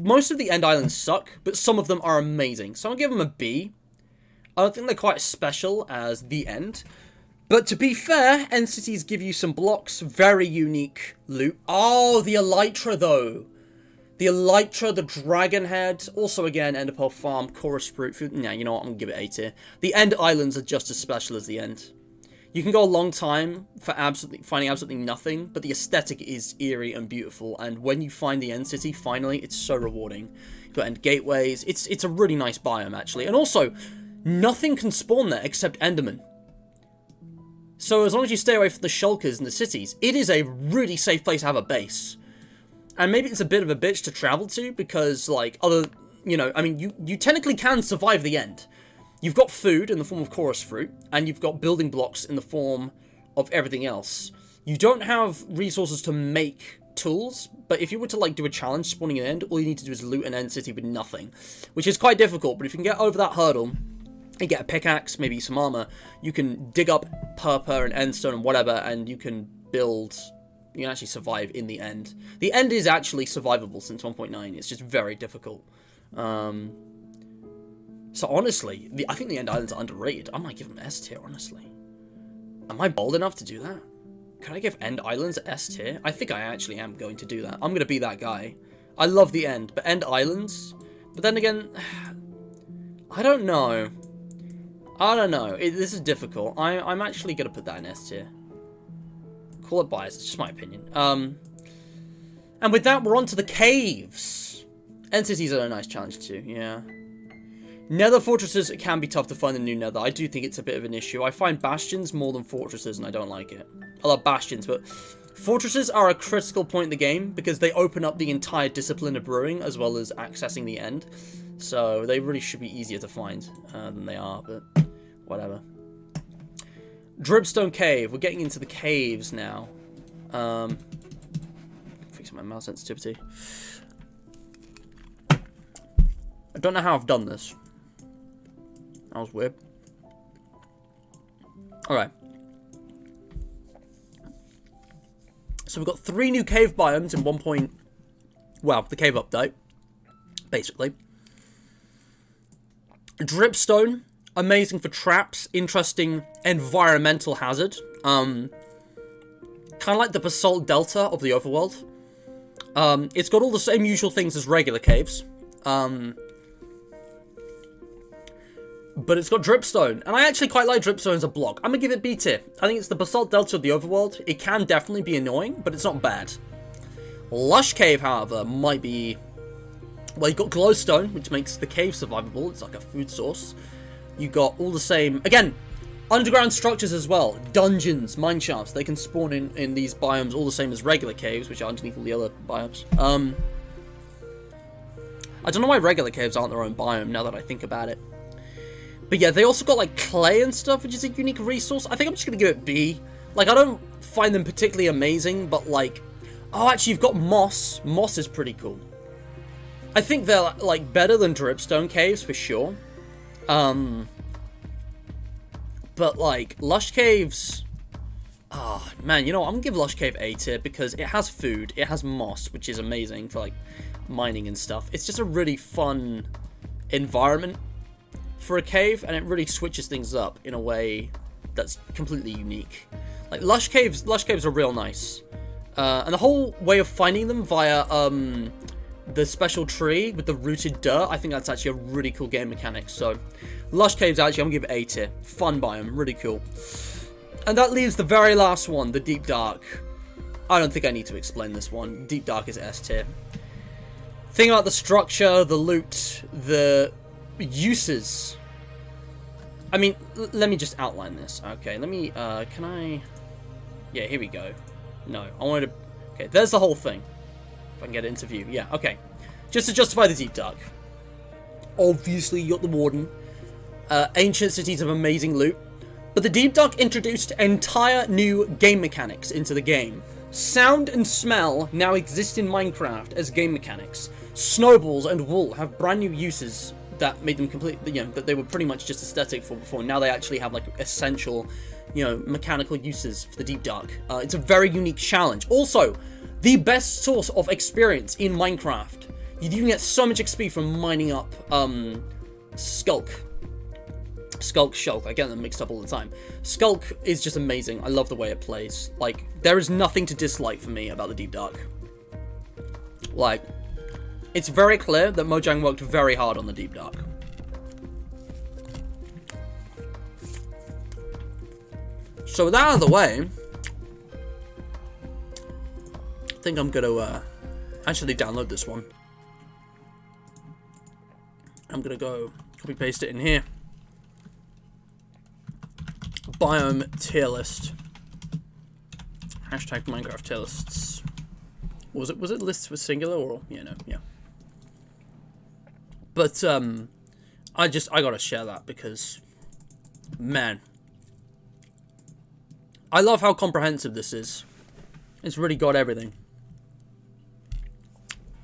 most of the end islands suck, but some of them are amazing. So I'll give them a B. I don't think they're quite as special as the end. But to be fair, end cities give you some blocks, very unique loot. Oh, the Elytra though. The Elytra, the Dragon Head, also again, Ender Pearl Farm, Chorus Fruit. Nah, you know what, I'm going to give it A tier. The end islands are just as special as the end. You can go a long time for finding absolutely nothing, but the aesthetic is eerie and beautiful, and when you find the end city, finally, it's so rewarding. You've got end gateways. It's a really nice biome, actually. And also, nothing can spawn there except endermen. So as long as you stay away from the shulkers in the cities, it is a really safe place to have a base. And maybe it's a bit of a bitch to travel to, because, like, you know, I mean, you technically can survive the end. You've got food in the form of chorus fruit, and you've got building blocks in the form of everything else. You don't have resources to make tools, but if you were to, like, do a challenge spawning an end, all you need to do is loot an end city with nothing, which is quite difficult, but if you can get over that hurdle and get a pickaxe, maybe some armor, you can dig up purple and endstone and whatever, and you can build... You can actually survive in the end. The end is actually survivable since 1.9. It's just very difficult. So honestly, I think the end islands are underrated. I might give them S tier, honestly. Am I bold enough to do that? Can I give end islands S tier? I think I actually am going to do that. I'm going to be that guy. I love the end, but end islands? But then again, I don't know. I don't know. This is difficult. I'm actually going to put that in S tier. Call it bias. It's just my opinion. And with that, we're on to the caves. End cities are a nice challenge too, yeah. Nether fortresses can be tough to find in New Nether. I do think it's a bit of an issue. I find bastions more than fortresses, and I don't like it. I love bastions, but fortresses are a critical point in the game because they open up the entire discipline of brewing as well as accessing the end. So they really should be easier to find than they are, but whatever. Dripstone Cave. We're getting into the caves now. Fixing my mouse sensitivity. I don't know how I've done this. That was weird. Alright. So we've got 3 new cave biomes in 1 point... Well, the cave update. Basically. Dripstone. Amazing for traps. Interesting environmental hazard. Kind of like the Basalt Delta of the overworld. It's got all the same usual things as regular caves. But it's got dripstone, and I actually quite like dripstone as a block. I'm gonna give it B tier. I think it's the Basalt Delta of the overworld. It can definitely be annoying, but it's not bad. Lush Cave, however, might be Well, you got glowstone, which makes the cave survivable. It's like a food source. You got all the same, again, underground structures as well. Dungeons, mine shafts, they can spawn in these biomes all the same as regular caves, which are underneath all the other biomes. I don't know why regular caves aren't their own biome, now that I think about it. But yeah, they also got like clay and stuff, which is a unique resource. I think I'm just going to give it B. Like, I don't find them particularly amazing, but like... Oh, actually, you've got moss. Moss is pretty cool. I think they're like better than dripstone caves, for sure. But like, lush caves... Oh, man, you know what? I'm going to give lush cave A tier because it has food. It has moss, which is amazing for like mining and stuff. It's just a really fun environment for a cave, and it really switches things up in a way that's completely unique. Like, lush caves are real nice. And the whole way of finding them via the special tree with the rooted dirt, I think that's actually a really cool game mechanic. So, lush caves, actually, I'm going to give it A tier. Fun biome, really cool. And that leaves the very last one, the deep dark. I don't think I need to explain this one. Deep dark is S tier. Think about the structure, the loot, the uses. I mean, let me just outline this. Okay, let me, can I... Yeah, here we go. No, I wanted to... Okay, there's the whole thing. If I can get it into view. Yeah, okay. Just to justify the deep dark. Obviously, you got the warden. Ancient cities of amazing loot. But the deep dark introduced entire new game mechanics into the game. Sound and smell now exist in Minecraft as game mechanics. Snowballs and wool have brand new uses that made them complete, you know, that they were pretty much just aesthetic for before. Now they actually have like essential, you know, mechanical uses for the deep dark. It's a very unique challenge. Also, the best source of experience in Minecraft. You can get so much XP from mining up Shulk. I get them mixed up all the time. Shulk is just amazing. I love the way it plays. Like, there is nothing to dislike for me about the deep dark. Like, it's very clear that Mojang worked very hard on the deep dark. So with that out of the way, I think I'm gonna actually download this one. I'm gonna go copy paste it in here. Biome Tierlist. Hashtag Minecraft Tierlists. Was it lists with singular or yeah, no, yeah. But I gotta share that because, man, I love how comprehensive this is. It's really got everything.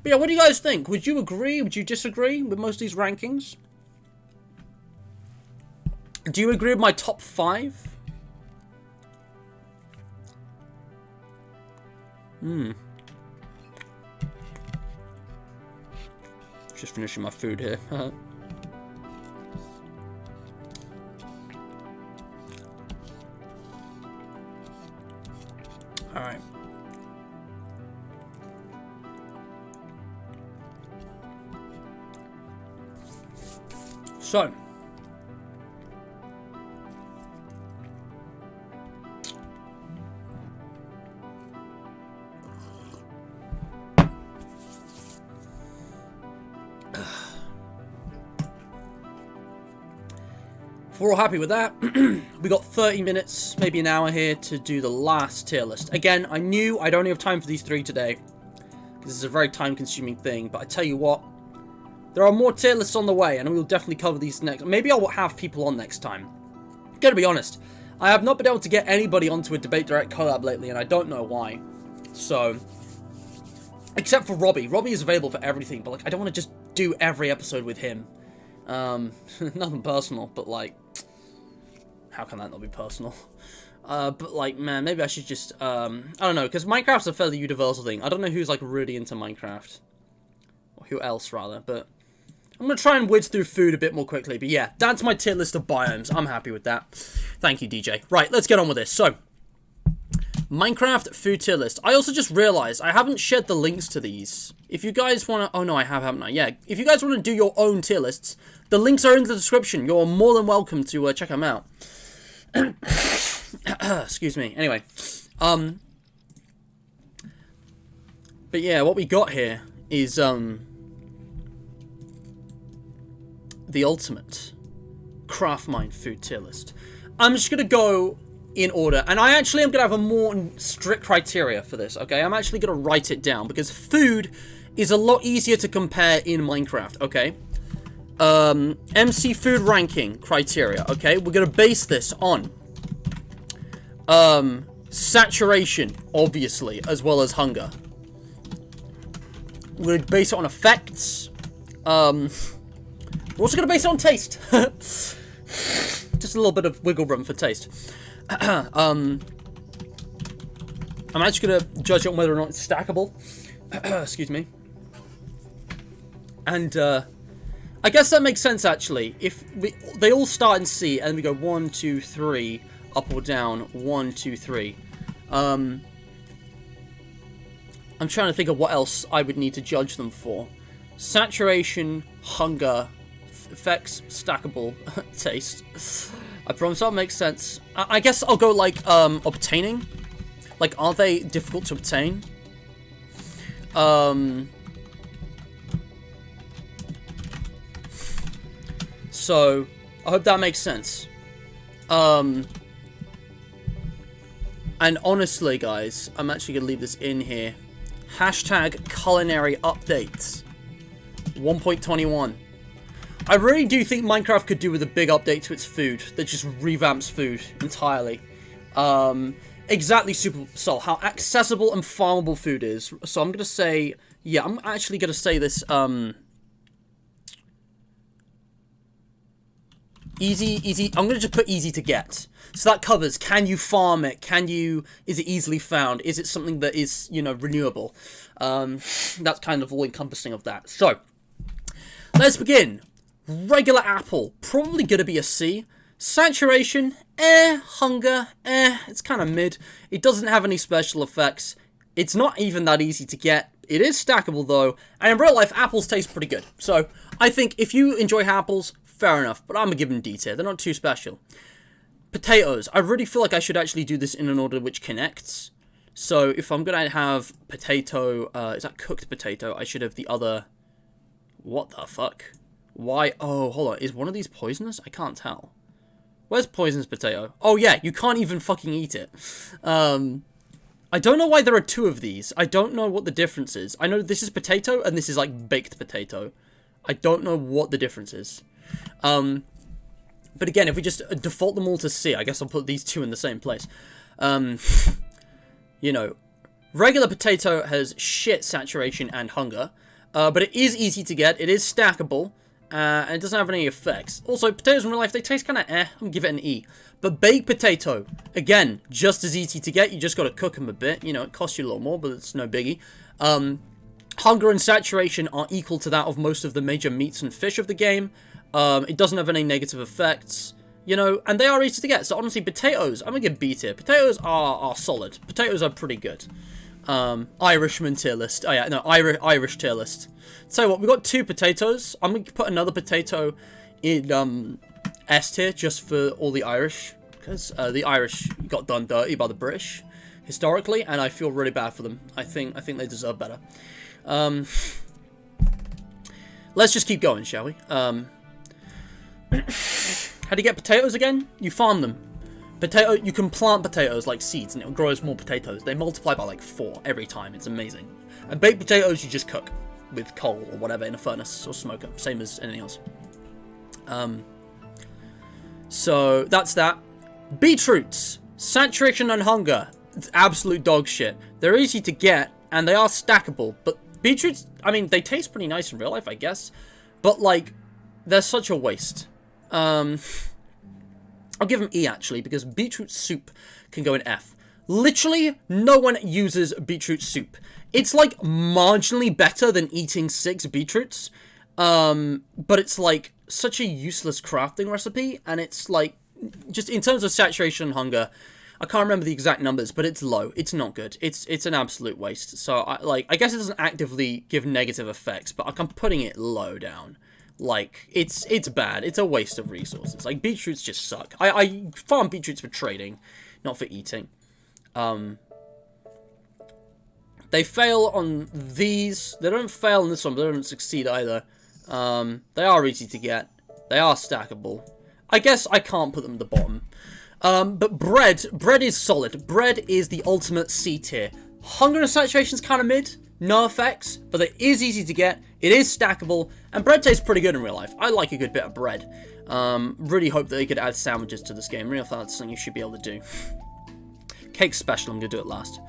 But yeah, what do you guys think? Would you agree? Would you disagree with most of these rankings? Do you agree with my top 5? Just finishing my food here. Alright. So. If we're all happy with that, we got 30 minutes, maybe an hour here to do the last tier list. Again, I knew I'd only have time for these 3 today, because this is a very time-consuming thing, but I tell you what, there are more tier lists on the way, and we'll definitely cover these next. Maybe I'll have people on next time. Gotta be honest, I have not been able to get anybody onto a Debate Direct collab lately, and I don't know why. So, except for Robbie. Robbie is available for everything, but like, I don't want to just do every episode with him. Nothing personal, but like, how can that not be personal? But like, man, maybe I should just, I don't know, because Minecraft's a fairly universal thing. I don't know who's like really into Minecraft, or who else rather, but I'm gonna try and whiz through food a bit more quickly. But yeah, that's my tier list of biomes. I'm happy with that. Thank you, DJ. Right, let's get on with this. So, Minecraft food tier list. I also just realized I haven't shared the links to these. If you guys want to... Oh, no, I have, haven't I? Yeah. If you guys want to do your own tier lists, the links are in the description. You're more than welcome to check them out. Excuse me. Anyway. But yeah, what we got here is... the ultimate craft mine food tier list. I'm just gonna go in order, and I actually am gonna have a more strict criteria for this. Okay, I'm actually gonna write it down because food is a lot easier to compare in Minecraft. Okay, MC food ranking criteria. Okay, we're gonna base this on saturation, obviously, as well as hunger. We're gonna base it on effects. We're also gonna base it on taste. Just a little bit of wiggle room for taste. I'm actually gonna judge on whether or not it's stackable. Excuse me. And I guess that makes sense actually. If they all start in C and we go 1, 2, 3, up or down, 1, 2, 3. I'm trying to think of what else I would need to judge them for. Saturation, hunger, effects, stackable, taste. I promise that makes sense. I guess I'll go like obtaining. Like, are they difficult to obtain? So I hope that makes sense. And honestly, guys, I'm actually gonna leave this in here. Hashtag culinary updates 1.21. I really do think Minecraft could do with a big update to its food that just revamps food entirely. Exactly, Super Soul, how accessible and farmable food is. So I'm gonna say, yeah, I'm actually gonna say this, easy, I'm gonna just put easy to get. So that covers, can you farm it? Is it easily found? Is it something that is, you know, renewable? That's kind of all encompassing of that. So, let's begin. Regular apple, probably gonna be a C. Saturation, hunger, it's kind of mid. It doesn't have any special effects. It's not even that easy to get. It is stackable though, and in real life, apples taste pretty good. So, I think if you enjoy apples, fair enough, but I'm gonna give them D tier. They're not too special. Potatoes, I really feel like I should actually do this in an order which connects. So, if I'm gonna have potato, is that cooked potato? I should have the other... What the fuck? Why? Oh, hold on. Is one of these poisonous? I can't tell. Where's poisonous potato? Oh, yeah. You can't even fucking eat it. I don't know why there are two of these. I don't know what the difference is. I know this is potato and this is, like, baked potato. I don't know what the difference is. But again, if we just default them all to C, I guess I'll put these two in the same place. You know, regular potato has shit saturation and hunger. But it is easy to get, it is stackable, and it doesn't have any effects. Also, potatoes in real life, they taste kind of I'm gonna give it an E. But baked potato, again, just as easy to get, you just gotta cook them a bit. You know, it costs you a little more, but it's no biggie. Hunger and saturation are equal to that of most of the major meats and fish of the game. It doesn't have any negative effects, you know, and they are easy to get. So honestly, potatoes, I'm gonna give B tier. Potatoes are solid. Potatoes are pretty good. Irishman tier list. Oh yeah, no, Irish tier list. So what, we got 2 potatoes. I'm gonna put another potato in S tier just for all the Irish, because the Irish got done dirty by the British historically, and I feel really bad for them. I think they deserve better. Let's just keep going, shall we? How do you get potatoes again? You farm them. You can plant potatoes like seeds and it grows more potatoes. They multiply by like 4 every time. It's amazing. And baked potatoes you just cook with coal or whatever in a furnace or smoker. Same as anything else. So that's that. Beetroots. Saturation and hunger. It's absolute dog shit. They're easy to get and they are stackable. But beetroots, I mean, they taste pretty nice in real life, I guess. But like, they're such a waste. I'll give them E, actually, because beetroot soup can go in F. Literally, no one uses beetroot soup. It's, like, marginally better than eating 6 beetroots. But it's, like, such a useless crafting recipe. And it's, like, just in terms of saturation and hunger, I can't remember the exact numbers, but it's low. It's not good. It's an absolute waste. So, I guess it doesn't actively give negative effects, but I'm putting it low down. Like, it's bad. It's a waste of resources. Like, beetroots just suck. I farm beetroots for trading, not for eating. They fail on these. They don't fail on this one, but they don't succeed either. They are easy to get. They are stackable. I guess I can't put them at the bottom. But bread is solid. Bread is the ultimate C tier. Hunger and saturation is kind of mid. No effects, but it is easy to get. It is stackable, and bread tastes pretty good in real life. I like a good bit of bread. Really hope that they could add sandwiches to this game. Really thought that's something you should be able to do. Cake's special. I'm gonna do it last.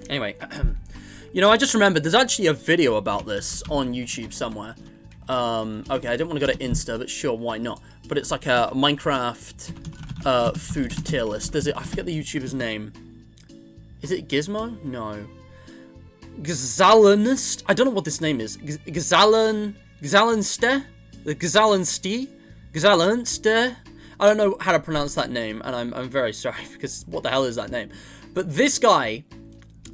Anyway, you know, I just remembered there's actually a video about this on YouTube somewhere. Okay, I didn't want to go to Insta, but sure, why not? But it's like a Minecraft food tier list. There's I forget the YouTuber's name. Is it Gizmo? No. Gzalenst? I don't know what this name is. Gzalenste? Gzalenste? I don't know how to pronounce that name, and I'm very sorry, because what the hell is that name? But this guy,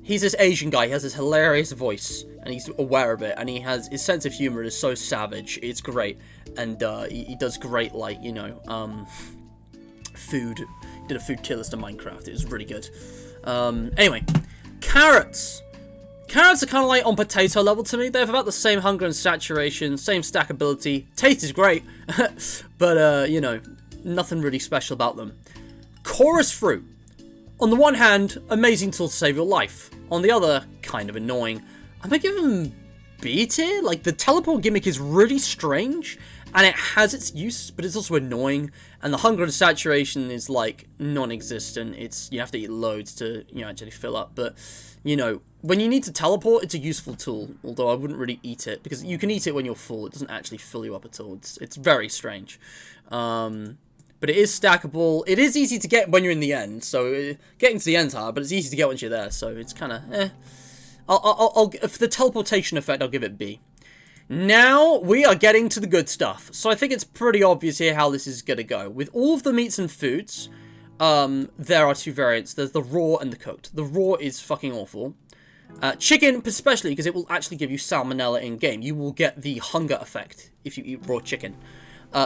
he's this Asian guy, he has this hilarious voice, and he's aware of it, and he has, his sense of humor is so savage, it's great, and he does great, like, you know, food, he did a food tier list of Minecraft, it was really good. Anyway, carrots. Carrots are kind of like on potato level to me. They have about the same hunger and saturation, same stackability. Taste is great, but, you know, nothing really special about them. Chorus fruit. On the one hand, amazing tool to save your life. On the other, kind of annoying. I'm gonna give them B tier. Like, the teleport gimmick is really strange, and it has its use, but it's also annoying. And the hunger and saturation is, like, non-existent. It's, you have to eat loads to, you know, actually fill up. But, you know, when you need to teleport, it's a useful tool. Although I wouldn't really eat it, because you can eat it when you're full. It doesn't actually fill you up at all. It's very strange. But it is stackable. It is easy to get when you're in the end. So, getting to the end's hard, but it's easy to get once you're there. So, it's kind of, eh. For the teleportation effect, I'll give it B. Now, we are getting to the good stuff. So I think it's pretty obvious here how this is going to go. With all of the meats and foods, there are two variants. There's the raw and the cooked. The raw is fucking awful. Chicken, especially, because it will actually give you salmonella in-game. You will get the hunger effect if you eat raw chicken.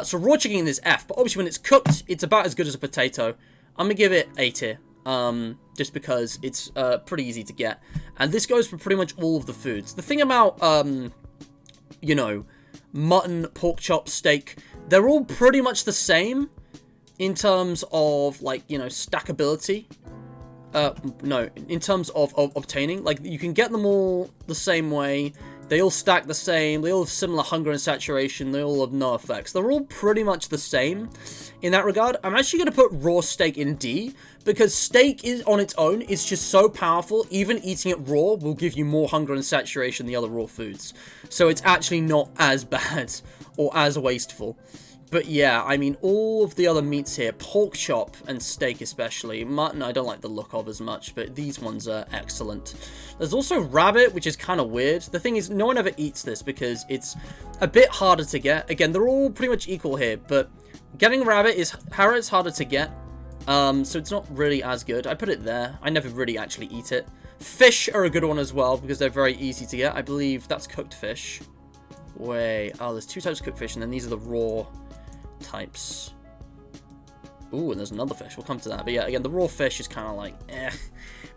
So raw chicken is F, but obviously when it's cooked, it's about as good as a potato. I'm going to give it A tier. Just because it's pretty easy to get. And this goes for pretty much all of the foods. The thing about... you know, mutton, pork chop, steak, they're all pretty much the same in terms of, like, you know, stackability. No, in terms of obtaining. Like, you can get them all the same way. They all stack the same. They all have similar hunger and saturation. They all have no effects. They're all pretty much the same in that regard. I'm actually going to put raw steak in D, because steak is on its own is just so powerful. Even eating it raw will give you more hunger and saturation than the other raw foods. So it's actually not as bad or as wasteful. But yeah, I mean, all of the other meats here, pork chop and steak especially. Mutton, I don't like the look of as much, but these ones are excellent. There's also rabbit, which is kind of weird. The thing is, no one ever eats this because it's a bit harder to get. Again, they're all pretty much equal here, but getting rabbit is harder to get. So it's not really as good. I put it there. I never really actually eat it. Fish are a good one as well because they're very easy to get. I believe that's cooked fish. Wait, oh, there's two types of cooked fish, and then these are the raw types. Ooh, and there's another fish. We'll come to that. But yeah, again, the raw fish is kind of like, eh.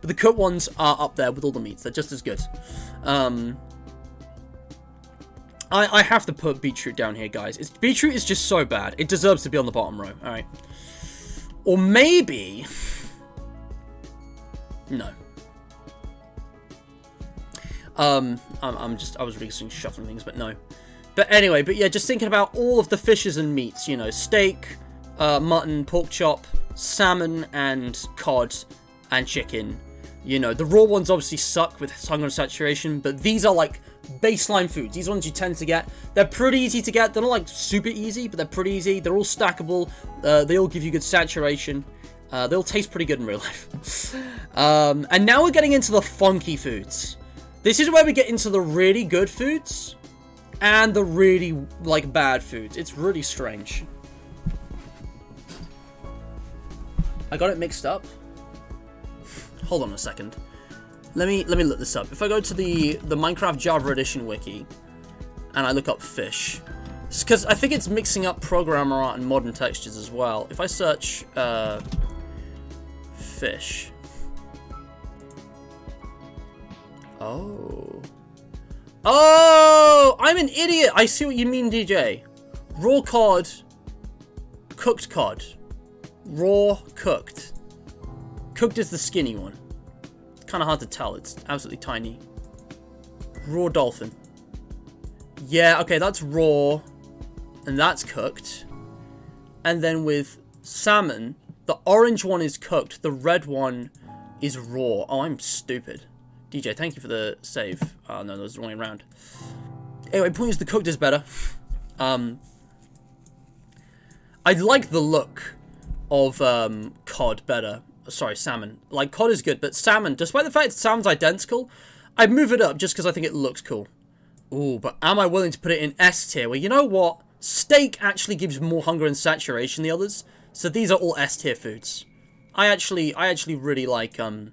But the cooked ones are up there with all the meats. They're just as good. I have to put beetroot down here, guys. Beetroot is just so bad. It deserves to be on the bottom row. All right. Or maybe... No. I was really shuffling things, but no. But anyway, but yeah, just thinking about all of the fishes and meats, you know, steak, mutton, pork chop, salmon, and cod, and chicken. You know, the raw ones obviously suck with hunger and saturation, but these are like baseline foods. These ones you tend to get. They're pretty easy to get. They're not like super easy, but they're pretty easy. They're all stackable. They all give you good saturation. They all taste pretty good in real life. And now we're getting into the funky foods. This is where we get into the really good foods and the really, like, bad foods. It's really strange. I got it mixed up. Hold on a second. Let me look this up. If I go to the Minecraft Java Edition wiki and I look up fish, it's because I think it's mixing up programmer art and modern textures as well. If I search fish. Oh. Oh, I'm an idiot. I see what you mean, DJ. Raw cod. Cooked cod. Raw cooked. Cooked is the skinny one. It's kind of hard to tell. It's absolutely tiny. Raw dolphin. Yeah, okay, that's raw. And that's cooked. And then with salmon, the orange one is cooked. The red one is raw. Oh, I'm stupid. DJ, thank you for the save. Oh, no, that was the wrong way around. Anyway, point is the cooked is better. I like the look of cod better. Sorry, salmon. Like, cod is good, but salmon, despite the fact it sounds identical, I'd move it up just because I think it looks cool. Ooh, but am I willing to put it in S tier? Well, you know what? Steak actually gives more hunger and saturation than the others, so these are all S tier foods. I actually really like that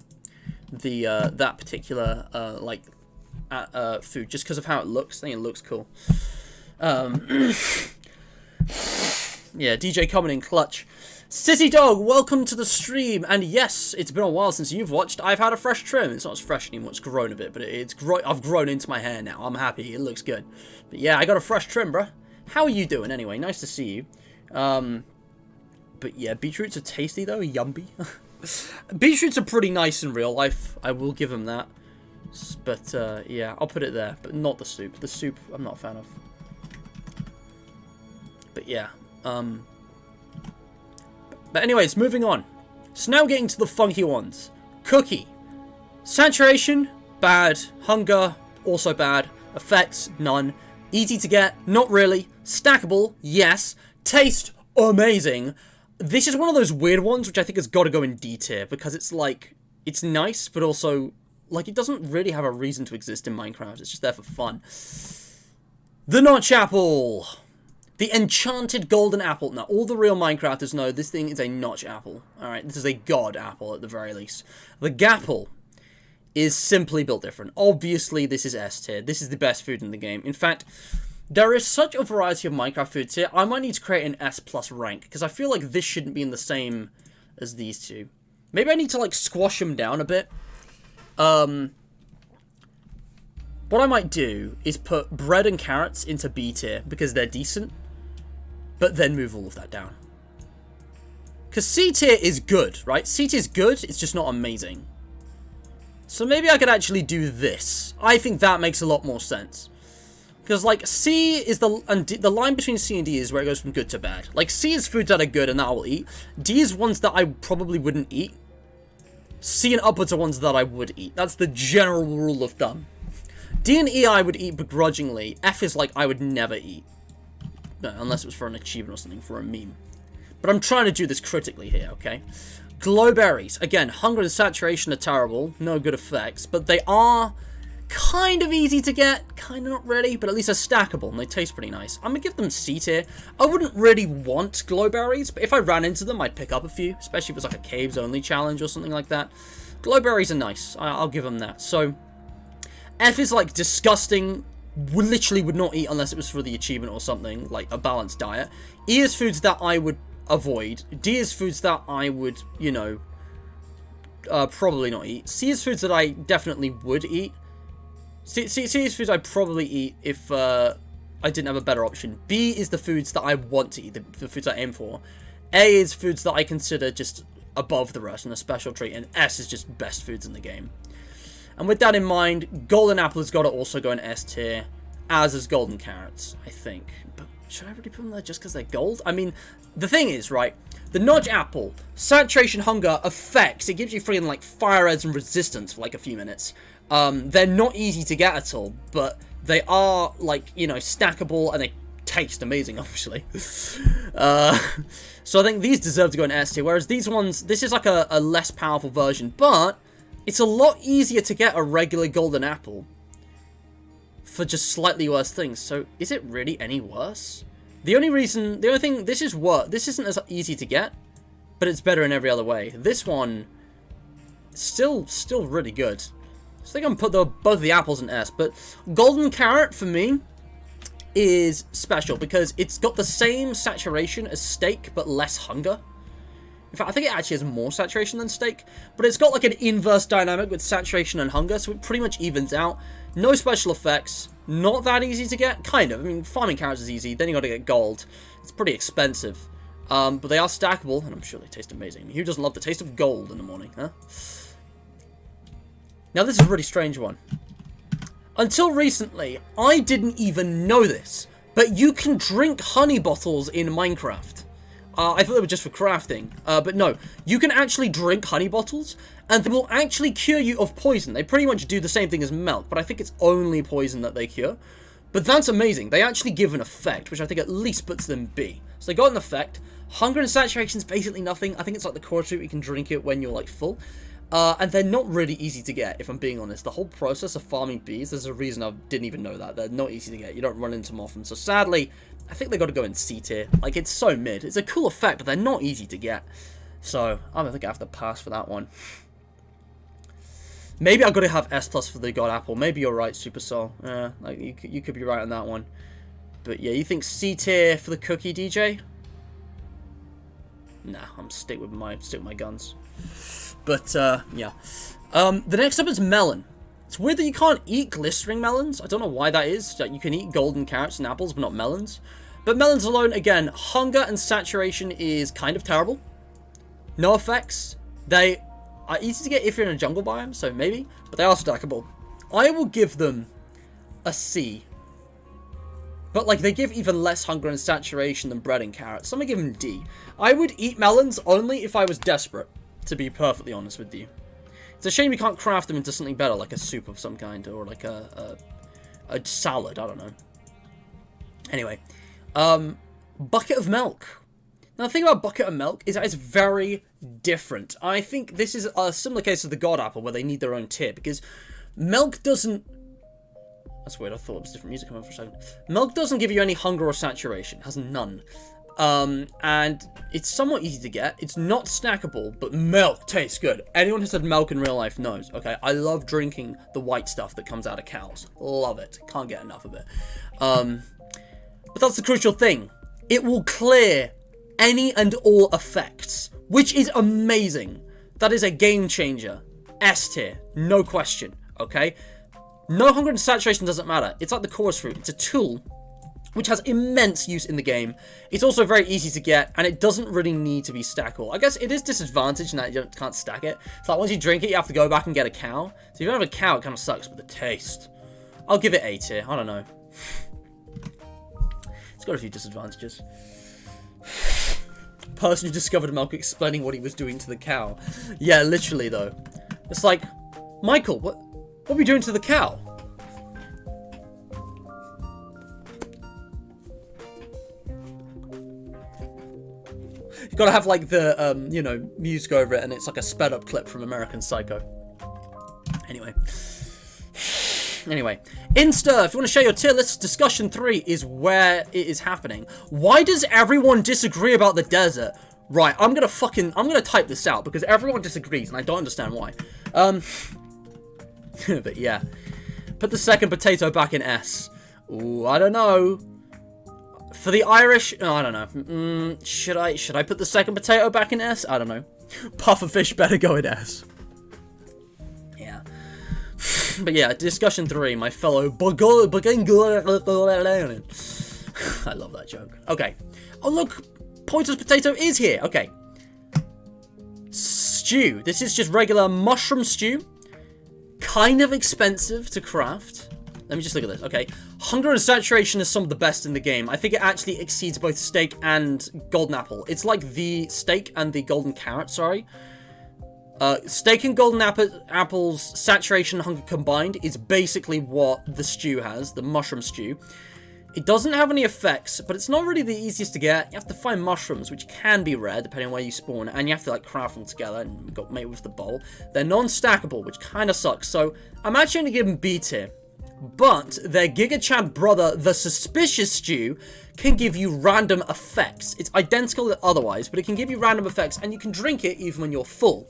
particular food just because of how it looks. I think it looks cool. Yeah, DJ coming in clutch. Sissy Dog, welcome to the stream. And yes, it's been a while since you've watched. I've had a fresh trim. It's not as fresh anymore. It's grown a bit, but I've grown into my hair now. I'm happy. It looks good. But yeah, I got a fresh trim, bruh. How are you doing anyway? Nice to see you. But yeah, beetroots are tasty though. Yummy. Beetroots are pretty nice in real life. I will give them that. But yeah, I'll put it there. But not the soup. The soup, I'm not a fan of. But yeah. But anyways, moving on. So now getting to the funky ones. Cookie. Saturation, bad. Hunger, also bad. Effects, none. Easy to get, not really. Stackable, yes. Taste, amazing. This is one of those weird ones which I think has got to go in D tier because it's like, it's nice, but also, like, it doesn't really have a reason to exist in Minecraft. It's just there for fun. The Notch Apple. The enchanted golden apple. Now, all the real Minecrafters know this thing is a notch apple. Alright, this is a god apple at the very least. The Gapple is simply built different. Obviously, this is S tier. This is the best food in the game. In fact, there is such a variety of Minecraft foods here, I might need to create an S plus rank, because I feel like this shouldn't be in the same as these two. Maybe I need to, like, squash them down a bit. What I might do is put bread and carrots into B tier, because they're decent. But then move all of that down. Because C tier is good, right? C tier is good, it's just not amazing. So maybe I could actually do this. I think that makes a lot more sense. Because, like, C is the line between C and D is where it goes from good to bad. Like, C is foods that are good and that I will eat. D is ones that I probably wouldn't eat. C and upwards are ones that I would eat. That's the general rule of thumb. D and E I would eat begrudgingly. F is like I would never eat. No, unless it was for an achievement or something, for a meme. But I'm trying to do this critically here, okay? Glowberries. Again, hunger and saturation are terrible. No good effects. But they are kind of easy to get. Kind of not really, but at least they're stackable and they taste pretty nice. I'm going to give them C tier. I wouldn't really want glowberries, but if I ran into them, I'd pick up a few. Especially if it was like a caves only challenge or something like that. Glowberries are nice. I'll give them that. So, F is like disgusting. Literally would not eat unless it was for the achievement or something, like a balanced diet. E is foods that I would avoid. D is foods that I would, you know, probably not eat. C is foods that I definitely would eat. C is foods I'd probably eat if I didn't have a better option. B is the foods that I want to eat, the foods I aim for. A is foods that I consider just above the rest and a special treat. And S is just best foods in the game. And with that in mind, golden apple has got to also go in S tier, as is golden carrots, I think. But should I really put them there just because they're gold? I mean, the thing is, right, the notch apple, saturation, hunger, effects, it gives you freaking, like, fire reds and resistance for, like, a few minutes. They're not easy to get at all, but they are, like, you know, stackable, and they taste amazing, obviously. So I think these deserve to go in S tier, whereas these ones, this is, like, a less powerful version, but it's a lot easier to get a regular golden apple for just slightly worse things. So is it really any worse? The only thing, this isn't as easy to get, but it's better in every other way. This one, still really good. So I think I'm gonna put both the apples in S, but golden carrot for me is special because it's got the same saturation as steak, but less hunger. In fact, I think it actually has more saturation than steak, but it's got like an inverse dynamic with saturation and hunger, so it pretty much evens out. No special effects, not that easy to get. Kind of. I mean, farming carrots is easy. Then you got to get gold. It's pretty expensive. But they are stackable, and I'm sure they taste amazing. I mean, who doesn't love the taste of gold in the morning, huh? Now, this is a really strange one. Until recently, I didn't even know this, but you can drink honey bottles in Minecraft. I thought they were just for crafting, but no. You can actually drink honey bottles, and they will actually cure you of poison. They pretty much do the same thing as milk, but I think it's only poison that they cure. But that's amazing. They actually give an effect, which I think at least puts them B. So they got an effect. Hunger and saturation is basically nothing. I think it's like the core fruit. You can drink it when you're like full. And they're not really easy to get, if I'm being honest. The whole process of farming bees, there's a reason I didn't even know that. They're not easy to get. You don't run into them often. So sadly, I think they got to go in C tier. Like, it's so mid. It's a cool effect, but they're not easy to get. So I don't think I have to pass for that one. Maybe I've got to have S+ for the God Apple. Maybe you're right, Super Soul. Like you could be right on that one. But yeah, you think C tier for the cookie, DJ? Nah, I'm stick with my guns. But yeah. The next up is melon. It's weird that you can't eat glistering melons. I don't know why that is. Like, you can eat golden carrots and apples, but not melons. But melons alone, again, hunger and saturation is kind of terrible. No effects. They are easy to get if you're in a jungle biome, so maybe. But they are stackable. I will give them a C. But, like, they give even less hunger and saturation than bread and carrots. So I'm going to give them D. I would eat melons only if I was desperate, to be perfectly honest with you. It's a shame you can't craft them into something better, like a soup of some kind, or like a salad, I don't know. Anyway, bucket of milk. Now, the thing about bucket of milk is that it's very different. I think this is a similar case of the God Apple, where they need their own tier, because milk doesn't... That's weird, I thought it was different music coming for a second. Milk doesn't give you any hunger or saturation, it has none. And it's somewhat easy to get. It's not snackable, but milk tastes good. Anyone who's had milk in real life knows, okay? I love drinking the white stuff that comes out of cows. Love it. Can't get enough of it. But that's the crucial thing. It will clear any and all effects, which is amazing. That is a game changer. S tier, no question, okay? No hunger and saturation doesn't matter. It's like the chorus fruit. It's a tool which has immense use in the game. It's also very easy to get, and it doesn't really need to be stackable. I guess it is disadvantaged in that you can't stack it. It's like once you drink it, you have to go back and get a cow. So if you don't have a cow, it kind of sucks, but the taste... I'll give it A tier. I don't know. It's got a few disadvantages. Person who discovered milk explaining what he was doing to the cow. Yeah, literally, though. It's like, Michael, what are we doing to the cow? You gotta have, like, the, you know, music over it, and it's like a sped-up clip from American Psycho. Anyway. Insta, if you want to share your tier list, discussion 3 is where it is happening. Why does everyone disagree about the desert? Right, I'm gonna type this out, because everyone disagrees, and I don't understand why. But yeah. Put the second potato back in S. Ooh, I don't know. For the Irish, oh, I don't know. Should I put the second potato back in S? I don't know. Pufferfish better go in S. Yeah. But yeah, discussion 3, my fellow I love that joke. Okay. Oh look, Pointer's potato is here. Okay. Stew. This is just regular mushroom stew. Kind of expensive to craft. Let me just look at this. Okay. Hunger and saturation is some of the best in the game. I think it actually exceeds both steak and golden apple. It's like the steak and the golden carrot, sorry. Steak and golden apples, saturation and hunger combined is basically what the stew has, the mushroom stew. It doesn't have any effects, but it's not really the easiest to get. You have to find mushrooms, which can be rare, depending on where you spawn, and you have to, like, craft them together and mate with the bowl. They're non-stackable, which kind of sucks, so I'm actually going to give them B tier. But their Giga Chad brother, the Suspicious Stew, can give you random effects. It's identical otherwise, but it can give you random effects, and you can drink it even when you're full.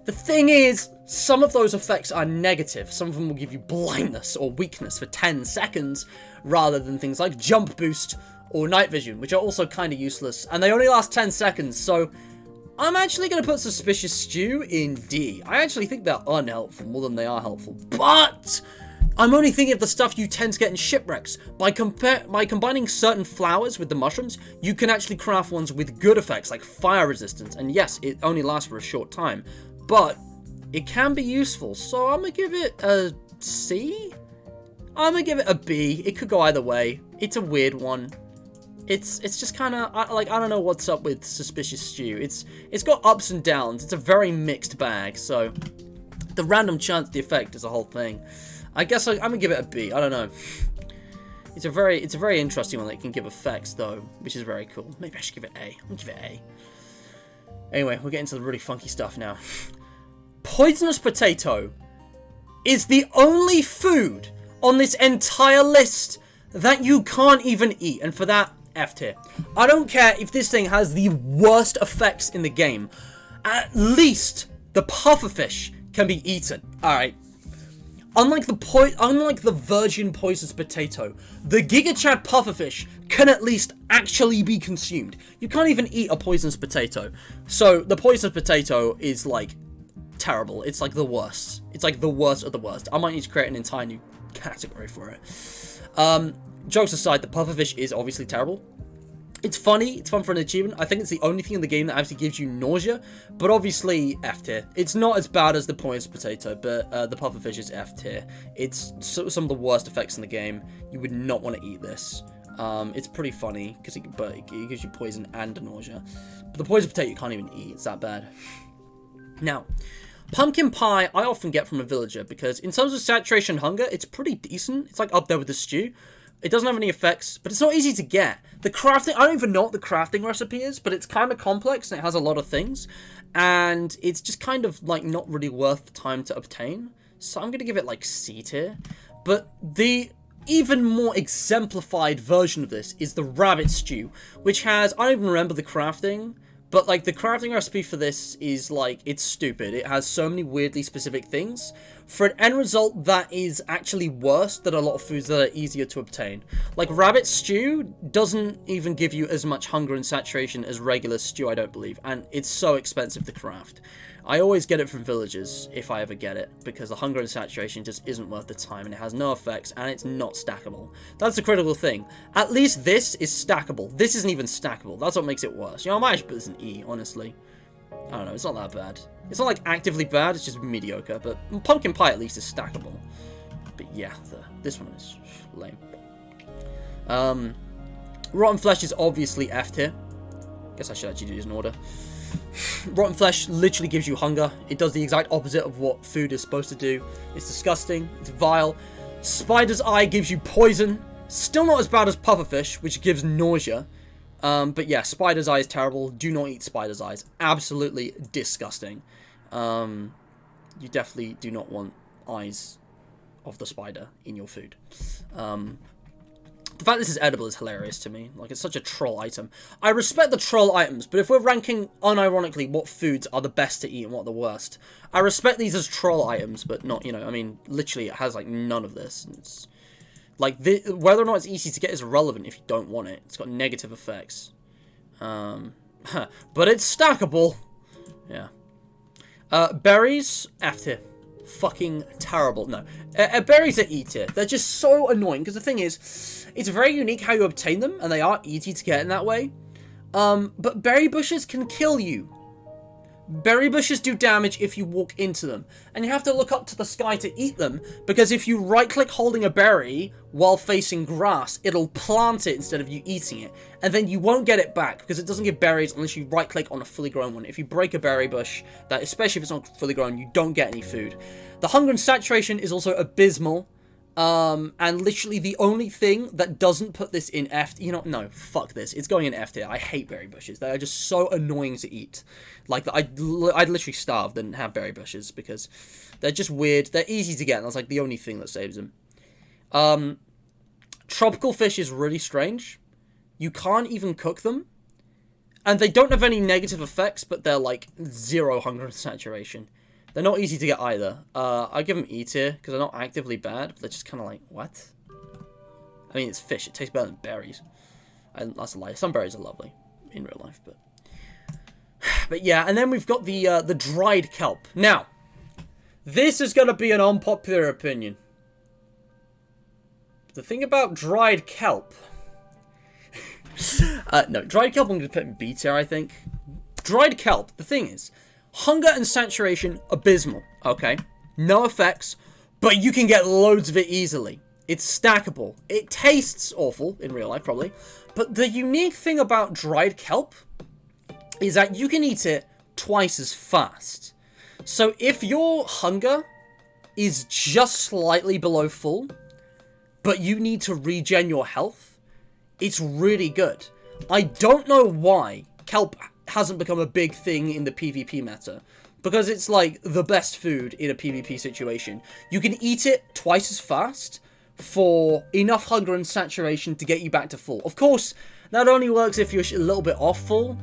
The thing is, some of those effects are negative. Some of them will give you blindness or weakness for 10 seconds, rather than things like jump boost or night vision, which are also kind of useless, and they only last 10 seconds, so I'm actually going to put Suspicious Stew in D. I actually think they're unhelpful more than they are helpful, but I'm only thinking of the stuff you tend to get in shipwrecks. By combining certain flowers with the mushrooms, you can actually craft ones with good effects, like fire resistance. And yes, it only lasts for a short time, but it can be useful. So I'm gonna give it a C? I'm gonna give it a B. It could go either way. It's a weird one. It's just kind of, like, I don't know what's up with Suspicious Stew. It's got ups and downs. It's a very mixed bag, so the random chance the effect is a whole thing. I guess I'm gonna give it a B. I don't know. It's a very interesting one that can give effects though, which is very cool. Maybe I should give it A. I'm gonna give it A. Anyway, we're getting to the really funky stuff now. Poisonous potato is the only food on this entire list that you can't even eat, and for that, F tier. I don't care if this thing has the worst effects in the game. At least the pufferfish can be eaten. All right. Unlike the virgin poisonous potato, the Giga Chad pufferfish can at least actually be consumed. You can't even eat a poisonous potato. So the poisonous potato is like terrible. It's like the worst. It's like the worst of the worst. I might need to create an entire new category for it. Jokes aside, the pufferfish is obviously terrible. It's funny, it's fun for an achievement. I think it's the only thing in the game that actually gives you nausea, but obviously F tier. It's not as bad as the poisonous potato, but the pufferfish is F tier. It's some of the worst effects in the game. You would not want to eat this. It's pretty funny, because it gives you poison and nausea. But the poisonous potato you can't even eat, it's that bad. Now, pumpkin pie I often get from a villager, because in terms of saturation and hunger, it's pretty decent. It's like up there with the stew. It doesn't have any effects, but it's not easy to get. The crafting, I don't even know what the crafting recipe is, but it's kind of complex and it has a lot of things. And it's just kind of like not really worth the time to obtain. So I'm going to give it like C tier. But the even more exemplified version of this is the rabbit stew, which has, I don't even remember the crafting, but like the crafting recipe for this is like, it's stupid. It has so many weirdly specific things for an end result that is actually worse than a lot of foods that are easier to obtain. Like rabbit stew doesn't even give you as much hunger and saturation as regular stew, I don't believe. And it's so expensive to craft. I always get it from villagers if I ever get it, because the hunger and saturation just isn't worth the time, and it has no effects, and it's not stackable. That's the critical thing. At least this is stackable. This isn't even stackable. That's what makes it worse. You know, I might just put this in E, honestly. I don't know, it's not that bad. It's not like actively bad, it's just mediocre, but pumpkin pie at least is stackable. But yeah, this one is lame. Rotten flesh is obviously F tier. Guess I should actually do these in order. Rotten flesh literally gives you hunger. It does the exact opposite of what food is supposed to do. It's disgusting. It's vile. Spider's eye gives you poison. Still not as bad as pufferfish, which gives nausea. But yeah, spider's eye is terrible. Do not eat spider's eyes. Absolutely disgusting. You definitely do not want eyes of the spider in your food. The fact this is edible is hilarious to me. Like, it's such a troll item. I respect the troll items, but if we're ranking, unironically, what foods are the best to eat and what are the worst, I respect these as troll items, but not, you know, I mean, literally, it has, like, none of this. It's, like, whether or not it's easy to get is irrelevant if you don't want it. It's got negative effects. But it's stackable. Yeah. Berries, F tier. Fucking terrible. No. Berries are E tier. They're just so annoying, because the thing is, it's very unique how you obtain them, and they are easy to get in that way. But berry bushes can kill you. Berry bushes do damage if you walk into them, and you have to look up to the sky to eat them, because if you right-click holding a berry while facing grass, it'll plant it instead of you eating it, and then you won't get it back, because it doesn't give berries unless you right-click on a fully grown one. If you break a berry bush, that especially if it's not fully grown, you don't get any food. The hunger and saturation is also abysmal. And literally the only thing that doesn't put this in F, you know, no, fuck this. It's going in F tier. I hate berry bushes. They are just so annoying to eat. Like, I'd literally starve than have berry bushes because they're just weird. They're easy to get, and that's like the only thing that saves them. Tropical fish is really strange. You can't even cook them. And they don't have any negative effects, but they're like 0 hunger and saturation. They're not easy to get either. I give them E tier because they're not actively bad, but they're just kind of like, what? I mean, it's fish. It tastes better than berries. And that's a lie. Some berries are lovely in real life, but yeah. And then we've got the dried kelp. Now, this is going to be an unpopular opinion. The thing about dried kelp... no, dried kelp I'm going to put in B tier, I think. Dried kelp, the thing is, hunger and saturation, abysmal, okay? No effects, but you can get loads of it easily. It's stackable. It tastes awful, in real life, probably. But the unique thing about dried kelp is that you can eat it twice as fast. So if your hunger is just slightly below full, but you need to regen your health, it's really good. I don't know why kelp hasn't become a big thing in the PvP meta, because it's like the best food in a PvP situation. You can eat it twice as fast for enough hunger and saturation to get you back to full. Of course, that only works if you're a little bit off full.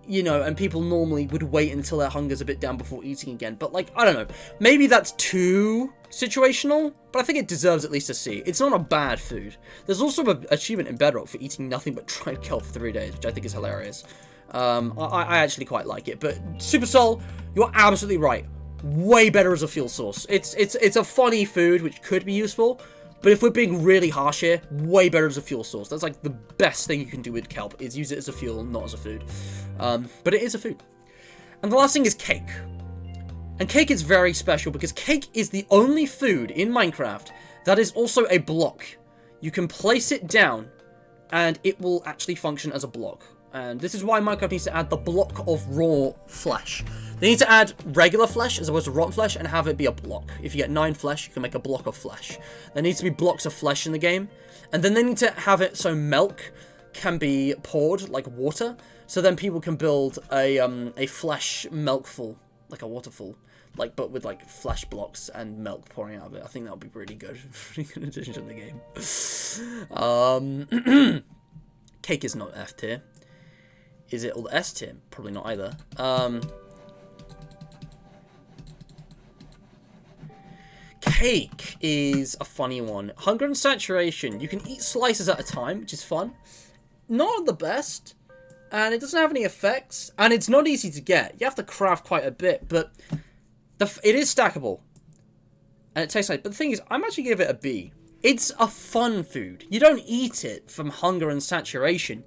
You know, and people normally would wait until their hunger's a bit down before eating again. But, like, I don't know. Maybe that's too situational, but I think it deserves at least a C. It's not a bad food. There's also an achievement in Bedrock for eating nothing but dried kelp for 3 days, which I think is hilarious. I actually quite like it. But Super Soul, you're absolutely right. Way better as a fuel source. It's a funny food, which could be useful. But if we're being really harsh here, way better as a fuel source. That's like the best thing you can do with kelp, is use it as a fuel, not as a food. But it is a food. And the last thing is cake. And cake is very special because cake is the only food in Minecraft that is also a block. You can place it down and it will actually function as a block. And this is why Minecraft needs to add the block of raw flesh. They need to add regular flesh as opposed to rotten flesh and have it be a block. If you get 9 flesh, you can make a block of flesh. There needs to be blocks of flesh in the game. And then they need to have it so milk can be poured like water. So then people can build a flesh milkful, like a waterfall. Like, but with like flesh blocks and milk pouring out of it. I think that would be pretty good. Pretty good addition to the game. Cake is not F tier. Is it all the S tier? Probably not either. Cake is a funny one. Hunger and saturation. You can eat slices at a time, which is fun. Not the best. And it doesn't have any effects. And it's not easy to get. You have to craft quite a bit. But it is stackable. And it tastes nice. But the thing is, I'm actually giving it a B. It's a fun food. You don't eat it from hunger and saturation.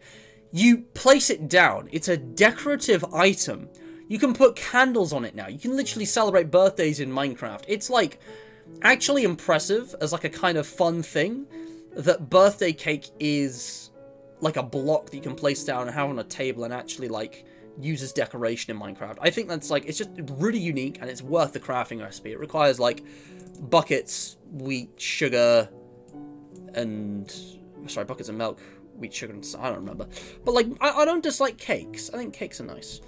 You place it down. It's a decorative item. You can put candles on it now. You can literally celebrate birthdays in Minecraft. It's like actually impressive as like a kind of fun thing that birthday cake is like a block that you can place down and have on a table and actually like use as decoration in Minecraft. I think that's like, it's just really unique and it's worth the crafting recipe. It requires like buckets, wheat, sugar, and buckets of milk, wheat, sugar, and I don't remember. But like, I don't dislike cakes. I think cakes are nice.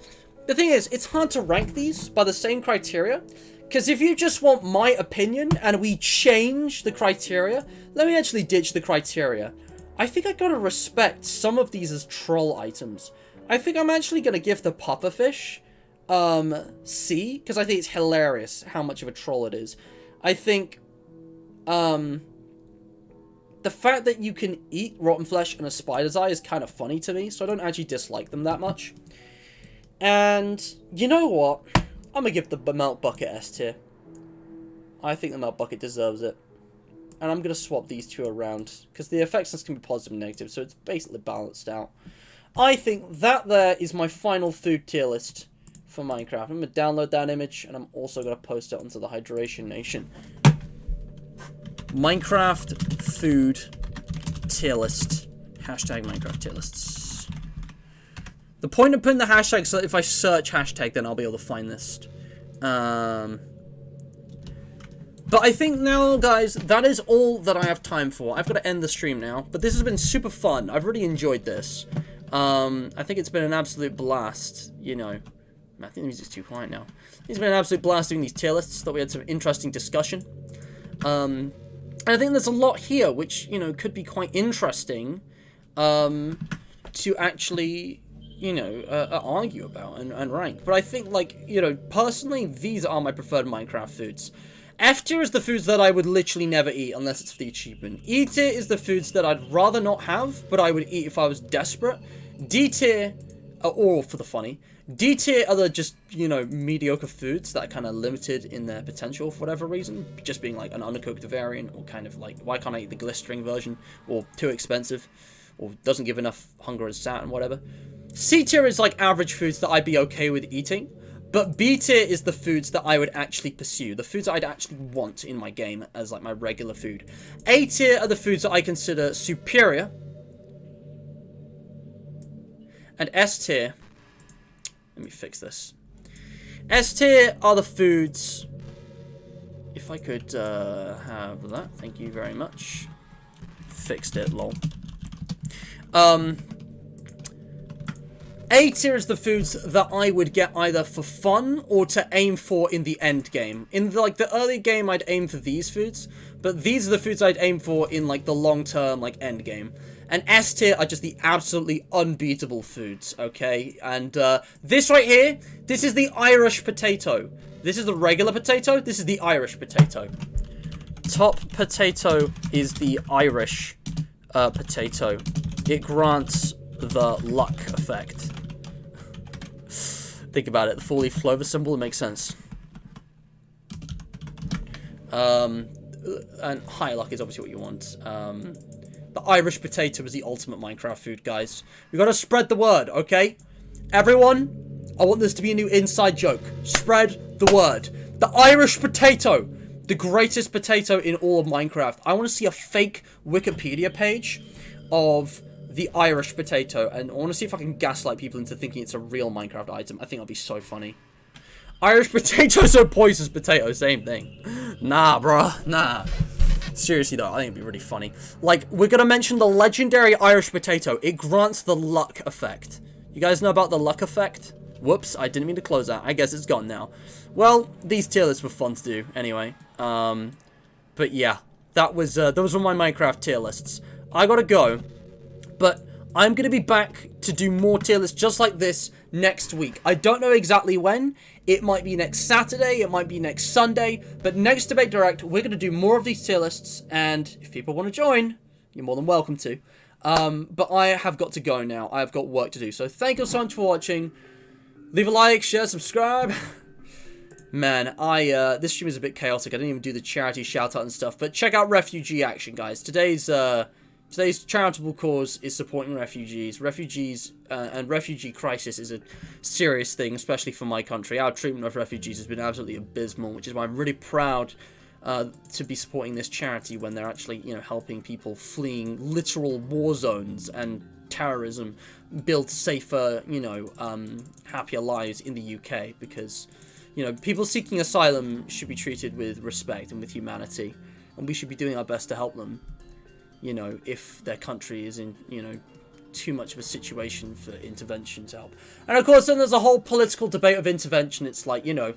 The thing is, it's hard to rank these by the same criteria, because if you just want my opinion and we change the criteria, let me actually ditch the criteria. I think I gotta respect some of these as troll items. I think I'm actually gonna give the pufferfish C, because I think it's hilarious how much of a troll it is. I think the fact that you can eat rotten flesh and a spider's eye is kind of funny to me, so I don't actually dislike them that much. And you know what? I'm gonna give the melt bucket S tier. I think the melt bucket deserves it. And I'm gonna swap these two around, because the effects can be positive and negative, so it's basically balanced out. I think that there is my final food tier list for Minecraft. I'm gonna download that image, and I'm also gonna post it onto the Hydration Nation. Minecraft food tier list. Hashtag Minecraft tier lists. The point of putting the hashtag so that if I search hashtag, then I'll be able to find this. But I think now, guys, that is all that I have time for. I've got to end the stream now. But this has been super fun. I've really enjoyed this. I think it's been an absolute blast, you know. I think the music's too quiet now. It's been an absolute blast doing these tier lists. Thought we had some interesting discussion. And I think there's a lot here which, you know, could be quite interesting to actually, you know, argue about and rank. But I think, like, you know, personally, these are my preferred Minecraft foods. F tier is the foods that I would literally never eat unless it's for the achievement. E tier is the foods that I'd rather not have, but I would eat if I was desperate. D tier, or for the funny. D tier are the just, you know, mediocre foods that are kind of limited in their potential for whatever reason. Just being like an undercooked variant, or kind of like, why can't I eat the glistering version? Or too expensive, or doesn't give enough hunger and sat and whatever. C tier is like average foods that I'd be okay with eating. But B tier is the foods that I would actually pursue. The foods that I'd actually want in my game as like my regular food. A tier are the foods that I consider superior. And S tier... Let me fix this. S tier are the foods... If I could have that. Thank you very much. Fixed it, lol. A tier is the foods that I would get either for fun or to aim for in the end game. In like the early game, I'd aim for these foods, but these are the foods I'd aim for in like the long term, like end game. And S tier are just the absolutely unbeatable foods, okay? And this right here, this is the Irish potato. This is the regular potato. This is the Irish potato. Top potato is the Irish potato. It grants the luck effect. Think about it. The four-leaf clover symbol, it makes sense. And high luck is obviously what you want. The Irish potato is the ultimate Minecraft food, guys. We gotta spread the word, okay? Everyone, I want this to be a new inside joke. Spread the word. The Irish potato, the greatest potato in all of Minecraft. I want to see a fake Wikipedia page of the Irish potato, and I want to see if I can gaslight people into thinking it's a real Minecraft item. I think that'll be so funny. Irish potatoes or poisonous potato, same thing. Nah, bruh, nah. Seriously though, I think it'd be really funny. Like, we're gonna mention the legendary Irish potato. It grants the luck effect. You guys know about the luck effect? Whoops, I didn't mean to close that. I guess it's gone now. Well, these tier lists were fun to do anyway. But yeah, those were my Minecraft tier lists. I gotta go. But I'm going to be back to do more tier lists just like this next week. I don't know exactly when. It might be next Saturday. It might be next Sunday. But next Debate Direct, we're going to do more of these tier lists. And if people want to join, you're more than welcome to. But I have got to go now. I've got work to do. So thank you so much for watching. Leave a like, share, subscribe. Man, this stream is a bit chaotic. I didn't even do the charity shout out and stuff. But check out Refugee Action, guys. Today's charitable cause is supporting refugees. Refugees and refugee crisis is a serious thing, especially for my country. Our treatment of refugees has been absolutely abysmal, which is why I'm really proud to be supporting this charity when they're actually, you know, helping people fleeing literal war zones and terrorism build safer, you know, happier lives in the UK. Because, you know, people seeking asylum should be treated with respect and with humanity, and we should be doing our best to help them. You know, if their country is in, you know, too much of a situation for intervention to help. And of course, then there's a whole political debate of intervention. It's like, you know,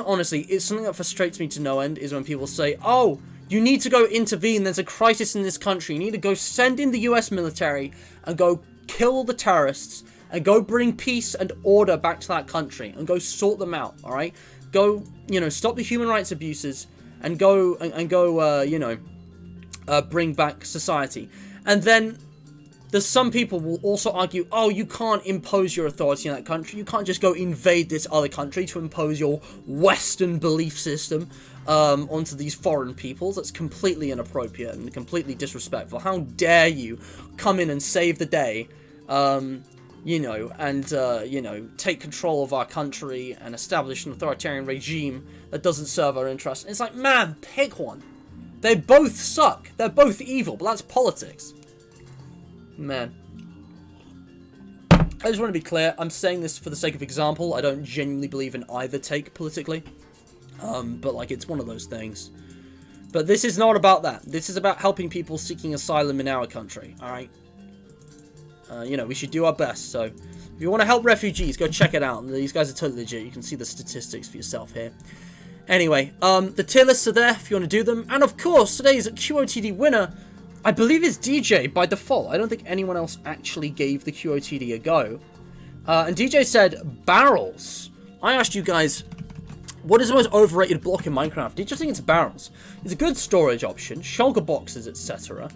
honestly, it's something that frustrates me to no end is when people say, oh, you need to go intervene. There's a crisis in this country. You need to go send in the US military and go kill all the terrorists and go bring peace and order back to that country and go sort them out. All right, go, you know, stop the human rights abuses and go you know, bring back society. And then there's some people will also argue, oh, you can't impose your authority in that country. You can't just go invade this other country to impose your Western belief system onto these foreign peoples. That's completely inappropriate and completely disrespectful. How dare you come in and save the day, you know, and, you know, take control of our country and establish an authoritarian regime that doesn't serve our interests. And it's like, man, pick one. They both suck. They're both evil, but that's politics. Man. I just want to be clear. I'm saying this for the sake of example. I don't genuinely believe in either take politically. But, like, it's one of those things. But this is not about that. This is about helping people seeking asylum in our country, alright? You know, we should do our best. So, if you want to help refugees, go check it out. These guys are totally legit. You can see the statistics for yourself here. Anyway, the tier lists are there if you want to do them. And of course, today's QOTD winner, I believe, is DJ by default. I don't think anyone else actually gave the QOTD a go. And DJ said, barrels. I asked you guys, what is the most overrated block in Minecraft? Did you think it's barrels? It's a good storage option. Shulker boxes, etc.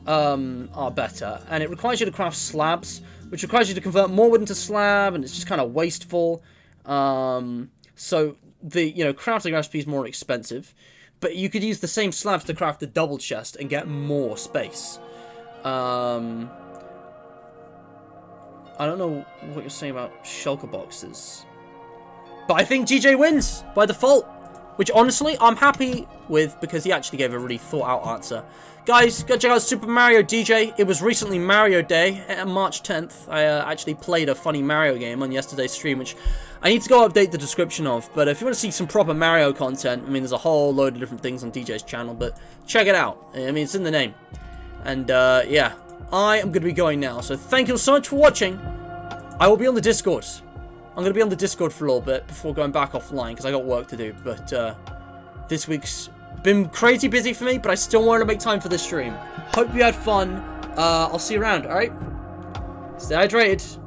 Are better. And it requires you to craft slabs which requires you to convert more wood into slab, and it's just kind of wasteful. So the crafting recipe is more expensive, but you could use the same slabs to craft the double chest and get more space. I don't know what you're saying about shulker boxes, but I think GJ wins by default, which honestly I'm happy with because he actually gave a really thought out answer. Guys, go check out Super Mario DJ. It was recently Mario Day, March 10th. I actually played a funny Mario game on yesterday's stream, which I need to go update the description of. But if you want to see some proper Mario content, I mean, there's a whole load of different things on DJ's channel, but check it out. I mean, it's in the name. And, yeah, I am going to be going now. So thank you so much for watching. I will be on the Discord. I'm going to be on the Discord for a little bit before going back offline, because I got work to do. But, this week's been crazy busy for me, but I still wanted to make time for this stream. Hope you had fun. I'll see you around, alright? Stay hydrated.